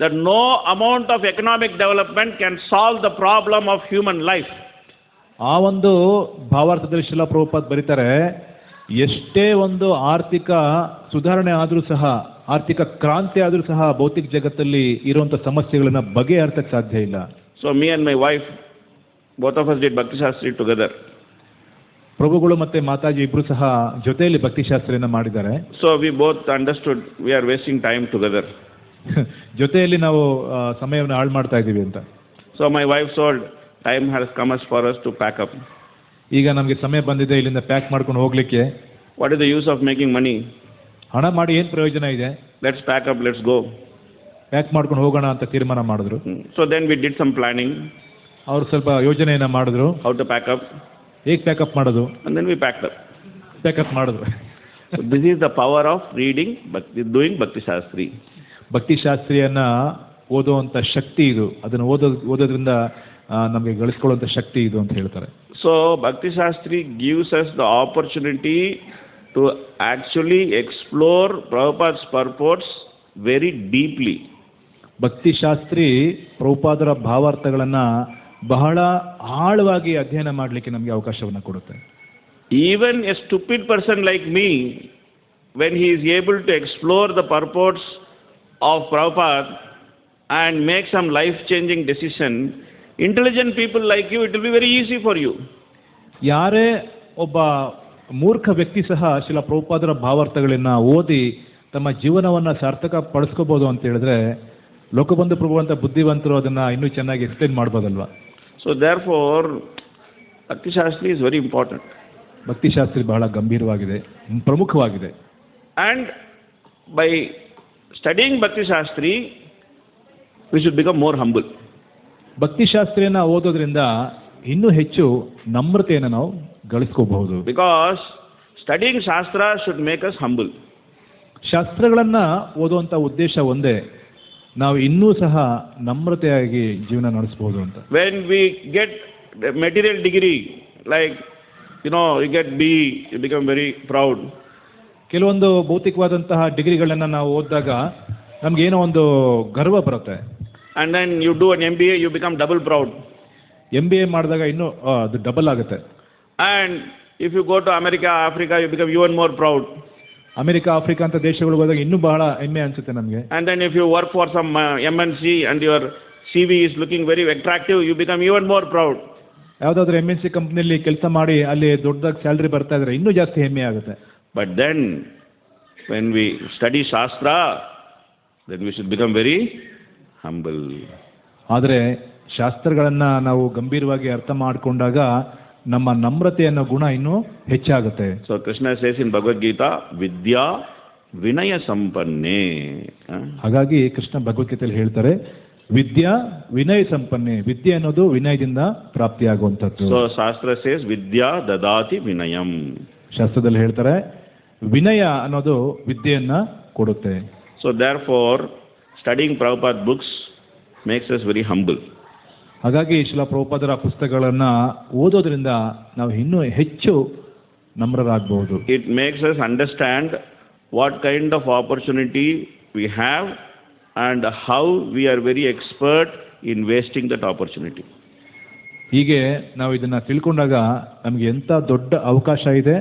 that no amount of economic development can solve the problem of human life. ಆ ಒಂದು ಭಾವಾರ್ಥದಲ್ಲಿ ಶಿಲಾ ಪ್ರಭುಪಾದ್ ಬರೀತಾರೆ, ಎಷ್ಟೇ ಒಂದು ಆರ್ಥಿಕ ಸುಧಾರಣೆ ಆದರೂ ಸಹ, ಆರ್ಥಿಕ ಕ್ರಾಂತಿ ಆದರೂ ಸಹ ಭೌತಿಕ ಜಗತ್ತಲ್ಲಿ ಇರುವಂಥ ಸಮಸ್ಯೆಗಳನ್ನ ಬಗೆಹರಿಸಕ್ಕೆ ಸಾಧ್ಯ ಇಲ್ಲ. So me and my wife, both of us did Bhakti Shastri together. ಪ್ರಭುಗಳು ಮತ್ತೆ ಮಾತಾಜಿ ಇಬ್ರು ಸಹ ಜೊತೆಯಲ್ಲಿ ಭಕ್ತಿ ಶಾಸ್ತ್ರಿಯನ್ನ ಮಾಡಿದ್ದಾರೆ. So we both understood we are wasting time together. ಜೊತೆಯಲ್ಲಿ ನಾವು ಸಮಯವನ್ನು ಹಾಳು ಮಾಡ್ತಾ ಇದ್ದೀವಿ ಅಂತ. So my wife told, time has come for us to pack up. ಈಗ ನಮಗೆ ಸಮಯ ಬಂದಿದೆ ಇಲ್ಲಿಂದ ಪ್ಯಾಕ್ ಮಾಡ್ಕೊಂಡು ಹೋಗ್ಲಿಕ್ಕೆ. What is the use of making money? ಹಣ ಮಾಡಿ ಏನು ಪ್ರಯೋಜನ ಇದೆ? Let's pack up, let's go. Pack ಮಾಡ್ಕೊಂಡು ಹೋಗೋಣ ಅಂತ ತೀರ್ಮಾನ ಮಾಡಿದ್ರು. So then we did some planning. ಅವರು ಸ್ವಲ್ಪ ಯೋಜನೆಯನ್ನ ಮಾಡಿದ್ರು, how to pack up. ಹೇಗೆ ಪ್ಯಾಕಪ್ ಮಾಡೋದು, and then we packed up. Pack up ಮಾಡಿದ್ರು. So this is the power of reading, doing Bhakti Shastri. ಭಕ್ತಿ ಶಾಸ್ತ್ರಿಯನ್ನ ಓದುವಂಥ ಶಕ್ತಿ ಇದು. ಅದನ್ನು ಓದೋದ್ರಿಂದ ನಮಗೆ ಗಳಿಸ್ಕೊಳ್ಳುವಂಥ ಶಕ್ತಿ ಇದು ಅಂತ ಹೇಳ್ತಾರೆ. So Bhakti Shastri gives us the opportunity to actually explore Prabhupada's purports very deeply. ಭಕ್ತಿಶಾಸ್ತ್ರಿ ಪ್ರಭುಪಾದರ ಭಾವಾರ್ಥಗಳನ್ನು ಬಹಳ ಆಳವಾಗಿ ಅಧ್ಯಯನ ಮಾಡಲಿಕ್ಕೆ ನಮಗೆ ಅವಕಾಶವನ್ನು ಕೊಡುತ್ತೆ. Even a stupid person like me, when he is able to explore the purports of Prabhupada and make some life-changing decision, intelligent people like you, it will be very easy for you. ಯಾರೇ ಒಬ್ಬ ಮೂರ್ಖ ವ್ಯಕ್ತಿ ಸಹ ಶಿಲ ಪ್ರಭುಪಾದರ ಭಾವಾರ್ಥಗಳನ್ನು ಓದಿ ತಮ್ಮ ಜೀವನವನ್ನು ಸಾರ್ಥಕ ಪಡಿಸ್ಕೋಬೋದು ಅಂತ ಹೇಳಿದ್ರೆ ಲೋಕಬಂಧು ಪ್ರಭು ಅಂತ ಬುದ್ಧಿವಂತರು ಅದನ್ನು ಇನ್ನೂ ಚೆನ್ನಾಗಿ explain ಮಾಡ್ಬೋದಲ್ವಾ. So therefore, Bhakti Shastri is very important. ಭಕ್ತಿಶಾಸ್ತ್ರಿ ಬಹಳ ಗಂಭೀರವಾಗಿದೆ, ಪ್ರಮುಖವಾಗಿದೆ. And by studying Bhakti Shastri, we should become more humble. ಭಕ್ತಿಶಾಸ್ತ್ರಿಯನ್ನು ಓದೋದ್ರಿಂದ ಇನ್ನೂ ಹೆಚ್ಚು ನಮ್ರತೆಯನ್ನು ನಾವು ಗಳಿಸ್ಕೋಬಹುದು. Because studying Shastra should make us humble. ಶಾಸ್ತ್ರಗಳನ್ನು ಓದುವಂಥ ಉದ್ದೇಶ ಒಂದೇ, ನಾವು ಇನ್ನೂ ಸಹ ನಮ್ರತೆಯಾಗಿ ಜೀವನ ನಡೆಸಬಹುದು ಅಂತ. When we get the material degree, like, you get B, you become very proud. ಕೆಲವೊಂದು ಭೌತಿಕವಾದಂತಹ ಡಿಗ್ರಿಗಳನ್ನು ನಾವು ಓದಿದಾಗ ನಮಗೇನೋ ಒಂದು ಗರ್ವ ಬರುತ್ತೆ. And then you do an MBA, you become double proud. MBA ಮಾಡಿದಾಗ ಇನ್ನೂ ಅದು ಡಬಲ್ ಆಗುತ್ತೆ. And if you go to America, Africa, you become even more proud. America, Africa ಅಂತ ದೇಶಗಳಿಗೆ ಹೋದಾಗ ಇನ್ನೂ ಬಹಳ ಹೆಮ್ಮೆ ಅನಿಸುತ್ತೆ ನಮಗೆ. And then if you work for some MNC and your CV is looking very attractive, you become even more proud. ಯಾವುದಾದ್ರೂ MNC ಕಂಪ್ನಿಯಲ್ಲಿ ಕೆಲಸ ಮಾಡಿ ಅಲ್ಲಿ ದೊಡ್ಡದಾಗಿ ಸ್ಯಾಲ್ರಿ ಬರ್ತಾ ಇದ್ರೆ ಇನ್ನೂ ಜಾಸ್ತಿ ಹೆಮ್ಮೆ ಆಗುತ್ತೆ. But then, when we study Shastra, then we should become very humble. ಆದರೆ ಶಾಸ್ತ್ರಗಳನ್ನು ನಾವು ಗಂಭೀರವಾಗಿ ಅರ್ಥ ಮಾಡಿಕೊಂಡಾಗ ನಮ್ಮ ನಮ್ರತೆ ಅನ್ನೋ ಗುಣ ಇನ್ನೂ ಹೆಚ್ಚಾಗುತ್ತೆ. So Krishna says in Bhagavad Gita, Vidya Vinaya Sampanne. ಹಾಗಾಗಿ ಕೃಷ್ಣ ಭಗವದ್ಗೀತೆಯಲ್ಲಿ ಹೇಳ್ತಾರೆ, ವಿದ್ಯಾ ವಿನಯ ಸಂಪನ್ನೆ. ವಿದ್ಯೆ ಅನ್ನೋದು ವಿನಯದಿಂದ ಪ್ರಾಪ್ತಿಯಾಗುವಂಥದ್ದು. So Shastra says Vidya Dadati Vinayam. ಶಾಸ್ತ್ರದಲ್ಲಿ ಹೇಳ್ತಾರೆ ವಿನಯ ಅನ್ನೋದು ವಿದ್ಯೆಯನ್ನ ಕೊಡುತ್ತೆ. So therefore, studying Prabhupada books makes us very humble. ಹಾಗಾಗಿ ಶಿಲಾ ಪ್ರಭುಪಾದರ ಪುಸ್ತಕಗಳನ್ನು ಓದೋದ್ರಿಂದ ನಾವು ಇನ್ನೂ ಹೆಚ್ಚು ನಮ್ರರಾಗಬಹುದು. It makes us understand what kind of opportunity we have and how we are very expert in wasting that opportunity. ಹೀಗೆ ನಾವು ಇದನ್ನು ತಿಳ್ಕೊಂಡಾಗ ನಮಗೆ ಎಂಥ ದೊಡ್ಡ ಅವಕಾಶ ಇದೆ,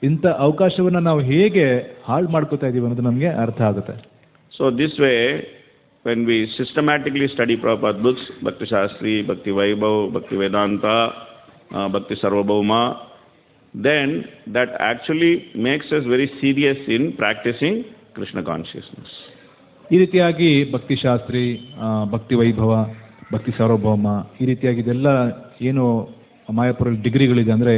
ಇಂಥ ಅವಕಾಶವನ್ನು ನಾವು ಹೇಗೆ ಹಾಳು ಮಾಡ್ಕೋತಾ ಇದ್ದೀವಿ ಅನ್ನೋದು ನಮಗೆ ಅರ್ಥ ಆಗುತ್ತೆ. So this way, when we systematically study Prabhupada books, Bhakti Shastri, Bhakti Vaibhav, Bhakti Vedanta, Bhakti Sarvabhauma, then that actually makes us very serious in practicing Krishna consciousness. ಈ ರೀತಿಯಾಗಿ ಭಕ್ತಿಶಾಸ್ತ್ರಿ, ಭಕ್ತಿ ವೈಭವ, ಭಕ್ತಿ ಸಾರ್ವಭೌಮ, ಈ ರೀತಿಯಾಗಿ ಇದೆಲ್ಲ ಏನು ಮಾಯಾಪುರ ಡಿಗ್ರಿಗಳಿದೆ ಅಂದರೆ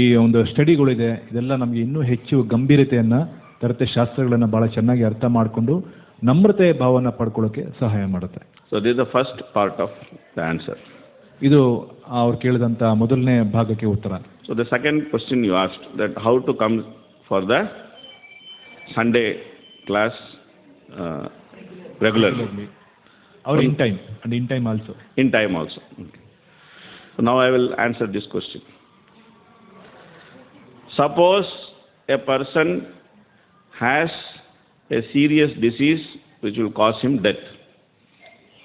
ಈ ಒಂದು ಸ್ಟಡಿಗಳಿದೆ, ಇದೆಲ್ಲ ನಮಗೆ ಇನ್ನೂ ಹೆಚ್ಚು ಗಂಭೀರತೆಯನ್ನು ತರತೆ, ಶಾಸ್ತ್ರಗಳನ್ನು ಭಾಳ ಚೆನ್ನಾಗಿ ಅರ್ಥ ಮಾಡಿಕೊಂಡು ನಮ್ರತೆ ಭಾವನ ಪಡ್ಕೊಳ್ಳೋಕ್ಕೆ ಸಹಾಯ ಮಾಡುತ್ತೆ. So this is the first part of the answer. ಇದು ಅವ್ರು ಕೇಳಿದಂಥ ಮೊದಲನೇ ಭಾಗಕ್ಕೆ ಉತ್ತರ. So the second question you asked, that how to come for the Sunday class regularly. Or in time, and in time also. In time also. Okay. So now I will answer this question. Suppose a person has a serious disease which will cause him death.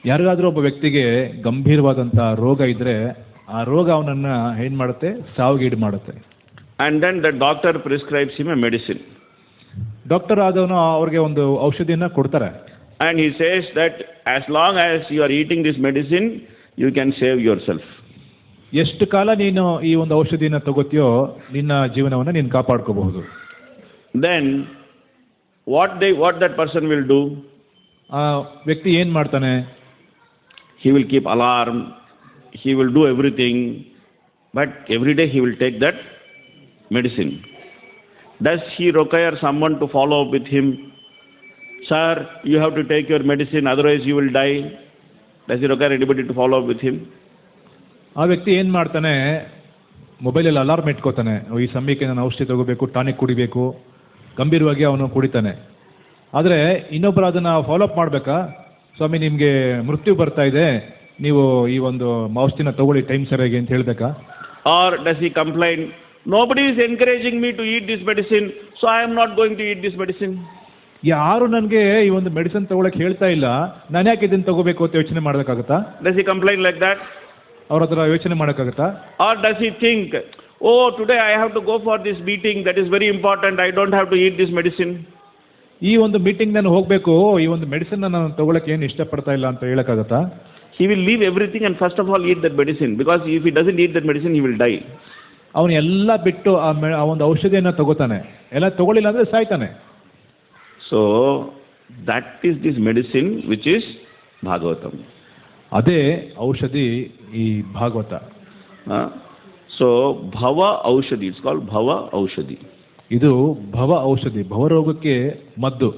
ಯಾರಿಗಾದ್ರೂ ಒಬ್ಬ ವ್ಯಕ್ತಿಗೆ ಗಂಭೀರವಾದಂಥ ರೋಗ ಇದ್ದರೆ ಆ ರೋಗ ಅವನನ್ನು ಏನು ಮಾಡುತ್ತೆ, ಸಾವಿಗೀಡು ಮಾಡುತ್ತೆ. And then the doctor prescribes him a medicine. Doctor ಆದವನು ಅವ್ರಿಗೆ ಒಂದು ಔಷಧಿಯನ್ನು ಕೊಡ್ತಾರೆ. And he says that as long as you are eating this medicine, you can save yourself. ಎಷ್ಟು ಕಾಲ ನೀನು ಈ ಒಂದು ಔಷಧಿಯನ್ನು ತಗೋತೀಯೋ ನಿನ್ನ ಜೀವನವನ್ನು ನೀನು ಕಾಪಾಡ್ಕೋಬಹುದು. Then what that person will do? ಆ ವ್ಯಕ್ತಿ ಏನು ಮಾಡ್ತಾನೆ? He will keep alarm, he will do everything, but every day he will take that medicine. Does he require someone to follow up with him? Sir, you have to take your medicine, otherwise you will die. Does he require anybody to follow up with him? ಆ ವ್ಯಕ್ತಿ ಏನು ಮಾಡ್ತಾನೆ, ಮೊಬೈಲಲ್ಲಿ alarm ಇಟ್ಕೋತಾನೆ, ಈ ಸಮಯಕ್ಕೆ ನಾನು ಔಷಧಿ ತಗೋಬೇಕು, ಟಾನಿಕ್ ಕುಡಿಬೇಕು, ಗಂಭೀರವಾಗಿ ಅವನು ಕುಡಿತಾನೆ. ಆದರೆ ಇನ್ನೊಬ್ಬರು ಅದನ್ನು ಫಾಲೋಅಪ್ ಮಾಡಬೇಕಾ? ಸ್ವಾಮಿ ನಿಮಗೆ ಮೃತ್ಯು ಬರ್ತಾ ಇದೆ, ನೀವು ಈ ಒಂದು ಔಷಧಿನ ತಗೊಳ್ಳಿ ಟೈಮ್ ಸರಿಯಾಗಿ ಅಂತ ಹೇಳಬೇಕಾ? Or does he complain, nobody is encouraging me to eat this medicine, so I am not going to eat this medicine? ಯಾರು ನನಗೆ ಈ ಒಂದು ಮೆಡಿಸಿನ್ ತಗೊಳಕ್ಕೆ ಹೇಳ್ತಾ ಇಲ್ಲ, ನಾನು ಯಾಕೆ ಇದನ್ನು ತಗೋಬೇಕು ಅಂತ ಯೋಚನೆ ಮಾಡೋಕ್ಕಾಗತ್ತಾ? Does he complain like that? ಅವ್ರ ಹತ್ರ ಯೋಚನೆ ಮಾಡೋಕ್ಕಾಗತ್ತಾ? Or does he think, oh, today I have to go for this meeting, that is very important, I don't have to eat this medicine? ಈ ಒಂದು ಮೀಟಿಂಗ್ ನಾನು ಹೋಗಬೇಕು, ಈ ಒಂದು ಮೆಡಿಸಿನ್ ನಾನು ತಗೊಳಕ್ಕೆ ಏನು ಇಷ್ಟಪಡ್ತಾ ಇಲ್ಲ ಅಂತ ಹೇಳಕ್ಕಾಗತ್ತಾ? He will leave everything and first of all eat that medicine, because if he doesn't eat that medicine, he will die. ಅವನು ಎಲ್ಲ ಬಿಟ್ಟು ಆ ಒಂದು ಔಷಧಿಯನ್ನು ತಗೋತಾನೆ, ಎಲ್ಲ ತಗೊಳ್ಳಿಲ್ಲ ಅಂದರೆ ಸಾಯ್ತಾನೆ. So, that is this medicine which is Bhagavatam. ಅದೇ ಔಷಧಿ ಈ Bhagavata. So, Bhava Aushadhi, it's called Bhava Aushadhi. ಇದು ಭವ ಔಷಧಿ, ಭವರೋಗಕ್ಕೆ ಮದ್ದು.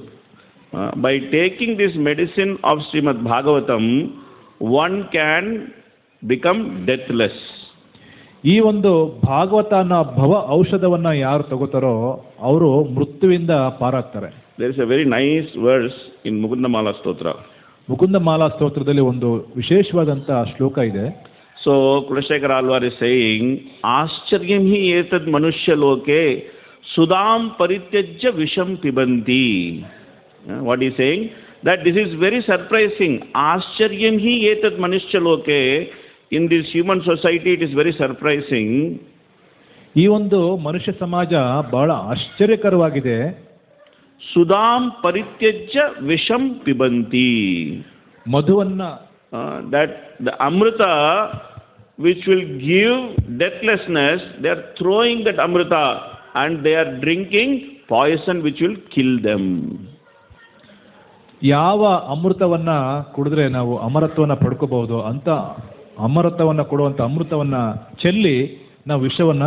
By taking this medicine of Srimad Bhagavatam, one can become deathless. ಈ ಒಂದು ಭಾಗವತ ಅನ್ನೋ ಭವ ಔಷಧವನ್ನು ಯಾರು ತಗೋತಾರೋ ಅವರು ಮೃತ್ಯುವಿಂದ ಪಾರಾಗ್ತಾರೆ. There is a very nice verse in Mukundamala Stotra. ಮುಕುಂದಮಾಲಾ ಸ್ತೋತ್ರದಲ್ಲಿ ಒಂದು ವಿಶೇಷವಾದಂಥ ಶ್ಲೋಕ ಇದೆ. So, Kulashekara Alvar is saying, Ascharyam hi etad manushya loke sudam parityajya visham pibanti. What he is saying? That this is very surprising. Ascharyam hi etad manushya loke. In this human society, it is very surprising. ಈ ಒಂದು ಮನುಷ್ಯ ಸಮಾಜ ಬಹಳ ಆಶ್ಚರ್ಯಕರವಾಗಿದೆ. Sudam parityajya visham pibanti. ಮಧುವನ್ನ That the amrita which will give deathlessness, they are throwing that amrita and they are drinking poison which will kill them. ಯಾವ ಅಮೃತವನ್ನ ಕುಡಿದ್ರೆ ನಾವು ಅಮರತ್ವವನ್ನು ಪಡ್ಕೋಬಹುದು ಅಂತ ಅಮೃತವನ್ನ ಕೊಡುವಂತ ಅಮೃತವನ್ನ ಚೆಲ್ಲಿ ನಾವು ವಿಷವನ್ನ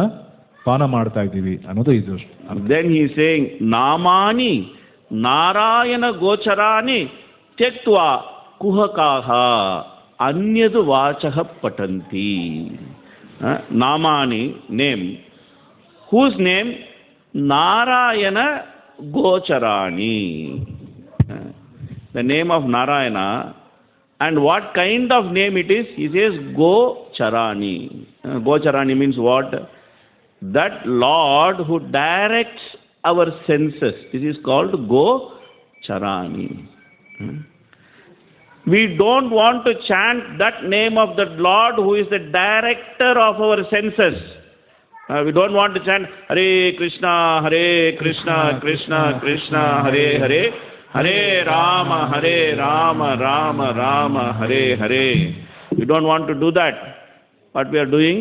ಪಾನ ಮಾಡ್ತಾ ಇದ್ದೀವಿ ಅನ್ನೋದು ಇದು. Then he is saying, Namani Narayana Gocharani Tektva Kuhakaha Anyadu Vachaha Patanti. Namani, name. Whose name? Narayana Gocharani. The name of Narayana. And what kind of name it is? He says Gocharani. Gocharani means what? That Lord who directs our senses. This is called Gocharani. We don't want to chant that name of the Lord who is the director of our senses. We don't want to chant Hare Krishna, Krishna Krishna, Hare Hare, Hare Rama, Rama Rama, Hare Hare. We don't want to do that. What we are doing?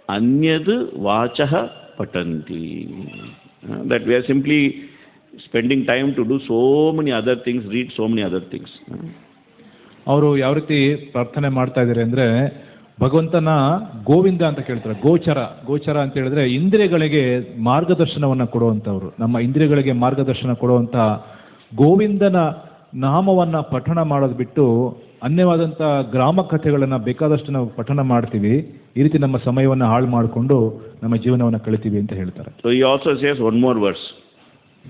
Anyad Vachaha Patanti. That we are simply spending time to do so many other things, read so many other things. ಅವರು ಯಾವ ರೀತಿ ಪ್ರಾರ್ಥನೆ ಮಾಡ್ತಾ ಇದ್ದಾರೆ ಅಂದರೆ, ಭಗವಂತನ ಗೋವಿಂದ ಅಂತ ಕೇಳ್ತಾರೆ. ಗೋಚರ ಅಂತ ಹೇಳಿದ್ರೆ ಇಂದ್ರಿಯಗಳಿಗೆ ಮಾರ್ಗದರ್ಶನವನ್ನು ಕೊಡುವಂಥವ್ರು. ನಮ್ಮ ಇಂದ್ರಿಯಗಳಿಗೆ ಮಾರ್ಗದರ್ಶನ ಕೊಡುವಂಥ ಗೋವಿಂದನ ನಾಮವನ್ನು ಪಠಣ ಮಾಡೋದು ಬಿಟ್ಟು ಅನ್ಯವಾದಂಥ ಗ್ರಾಮ ಕಥೆಗಳನ್ನು ಬೇಕಾದಷ್ಟು ನಾವು ಪಠಣ ಮಾಡ್ತೀವಿ. ಈ ರೀತಿ ನಮ್ಮ ಸಮಯವನ್ನು ಹಾಳು ಮಾಡಿಕೊಂಡು ನಮ್ಮ ಜೀವನವನ್ನು ಕಳಿತೀವಿ ಅಂತ ಹೇಳ್ತಾರೆ. So he also says one more verse.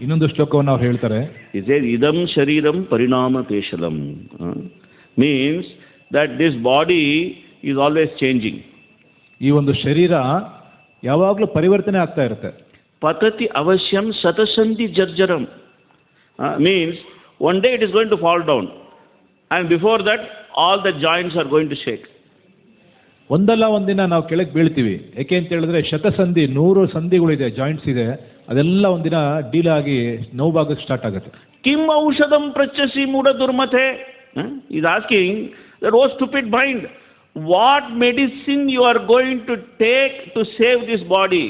ಇನ್ನೊಂದು ಶ್ಲೋಕವನ್ನು ಅವ್ರು ಹೇಳ್ತಾರೆ. He says idam shariram parinama peshalam. Means that this body is always changing. ಈ ಒಂದು ಶರೀರ ಯಾವಾಗಲೂ ಪರಿವರ್ತನೆ ಆಗ್ತಾ ಇರುತ್ತೆ. Patati avashyam satasandi jarjaram. Means one day it is going to fall down, and before that all the joints are going to shake. ಒಂದಲ್ಲ ಒಂದಿನ ನಾವು ಕೆಳಗೆ ಬೀಳ್ತೀವಿ. ಯಾಕೆ ಅಂತ ಹೇಳಿದ್ರೆ ಶತಸಂಧಿ 100 ಸಂಧಿಗಳಿದೆ, ಜಾಯಿಂಟ್ಸ್ ಇದೆ, ಅದೆಲ್ಲ ಒಂದಿನ ಡೀಲ್ ಆಗಿ ನೋವಾಗಕ್ಕೆ ಸ್ಟಾರ್ಟ್ ಆಗುತ್ತೆ. Kim aushadam prachasi muda durmate. Is asking that, oh stupid mind, what medicine you are going to take to save this body?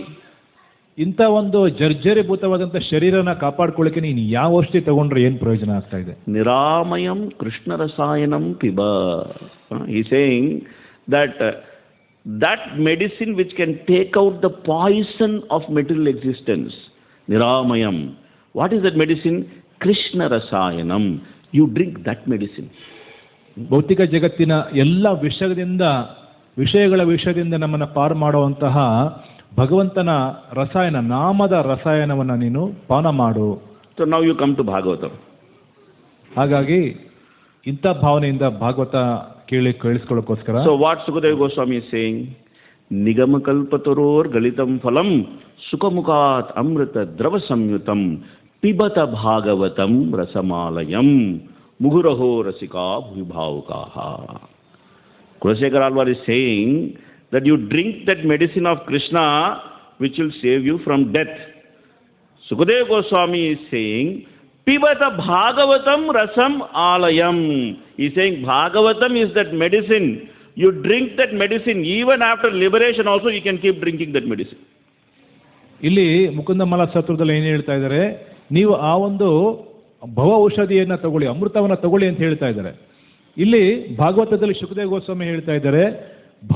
ಇಂಥ ಒಂದು ಜರ್ಜರಿಭೂತವಾದಂಥ ಶರೀರನ ಕಾಪಾಡ್ಕೊಳ್ಳಿಕ್ಕೆ ನೀನು ಯಾವ ಔಷಧಿ ತಗೊಂಡ್ರೆ ಏನು ಪ್ರಯೋಜನ ಆಗ್ತಾ ಇದೆ? ನಿರಾಮಯಂ Krishna ರಸಾಯನಂ ಪಿಬ. He is saying that that medicine which can take out the poison of material existence, Niramayam. What is that medicine? Krishna Rasayanam. You drink that medicine. ಭೌತಿಕ ಜಗತ್ತಿನ ಎಲ್ಲ ವಿಷಯಗಳ ವಿಷಯದಿಂದ ನಮ್ಮನ್ನು ಪಾರು ಮಾಡುವಂತಹ ಭಗವಂತನ ರಸಾಯನ, ನಾಮದ ರಸಾಯನವನ್ನು ನೀನು ಪಾನ ಮಾಡು. So now you come to Bhagavatam. ಹಾಗಾಗಿ ಇಂಥ ಭಾವನೆಯಿಂದ Bhagavata ಕೇಳಿಸ್ಕೊಳ್ಳೋಕ್ಕೋಸ್ಕರ. So what Sukadeva Goswami is saying? Nigamakalpatoror galitam phalam sukhamukat amrita drava samyutam ಪಿಬತ Bhagavatam ರಸಮಾಲಯಂ ಮುಹುರಹೋ Rasika ಭೂಭಾವುಕಾಹ. Kulashekara Alvar is saying that you drink that medicine of Krishna which will save you from death. Sukadeva Goswami is saying, Pibata Bhagavatam Rasam Alayam. He is saying Bhagavatam is that medicine. You drink that medicine even after liberation also you can keep drinking that medicine. ಇಲ್ಲಿ ಮುಕುಂದ ಮಲ ಸತ್ರದಲ್ಲಿ ಏನು ಹೇಳ್ತಾ ಇದ್ದಾರೆ, ನೀವು ಆ ಒಂದು ಭವ ಔಷಧಿಯನ್ನು ತಗೊಳ್ಳಿ, ಅಮೃತವನ್ನು ತಗೊಳ್ಳಿ ಅಂತ ಹೇಳ್ತಾ ಇದ್ದಾರೆ. ಇಲ್ಲಿ ಭಾಗವತದಲ್ಲಿ ಶುಕದೇವ ಗೋಸ್ವಾಮಿ ಹೇಳ್ತಾ ಇದ್ದಾರೆ,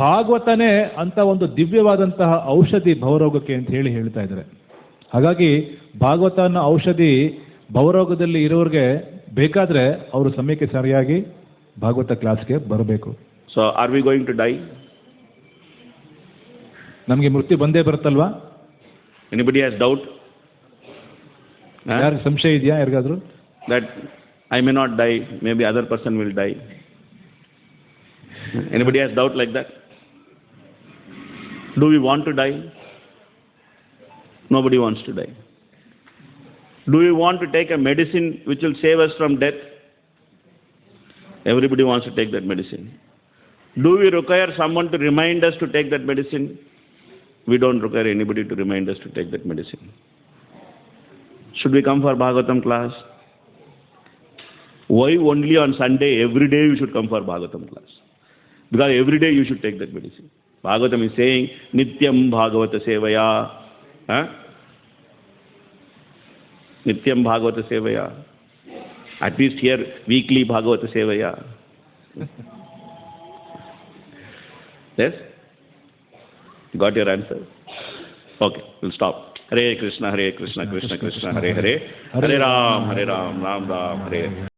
ಭಾಗವತನೇ ಅಂತ ಒಂದು ದಿವ್ಯವಾದಂತಹ ಔಷಧಿ ಭವರೋಗಕ್ಕೆ ಅಂತ ಹೇಳ್ತಾ ಇದ್ದಾರೆ. ಹಾಗಾಗಿ ಭಾಗವತ ಅನ್ನೋ ಔಷಧಿ ಭವರೋಗದಲ್ಲಿ ಇರೋರಿಗೆ ಬೇಕಾದರೆ ಅವರು ಸಮಯಕ್ಕೆ ಸರಿಯಾಗಿ ಭಾಗವತ ಕ್ಲಾಸ್ಗೆ ಬರಬೇಕು. So are we going to die? ನಮಗೆ ಮೃತ್ಯು ಬಂದೇ ಬರುತ್ತಲ್ವಾ? Anybody has doubt? ಯಾರು ಸಂಶಯ ಇದೆಯಾ ಯಾರಿಗಾದ್ರು? That I may not die, maybe other person will die. Anybody has doubt like that? Do we want to die? Nobody wants to die. Do we want to take a medicine which will save us from death? Everybody wants to take that medicine. Do we require someone to remind us to take that medicine? We don't require anybody to remind us to take that medicine. Should we come for Bhagavatam class? Why only on Sunday? Every day you should come for Bhagavatam class. Because every day you should take that medicine. Bhagavatam is saying, Nityam Bhagavata Sevaya. Nityam Bhagavata Sevaya. At least here, weekly Bhagavata Sevaya. Yes? Got your answer? Okay, we'll stop. Hare Krishna, Krishna Krishna, Hare Hare. Hare Ram, Ram Ram, Hare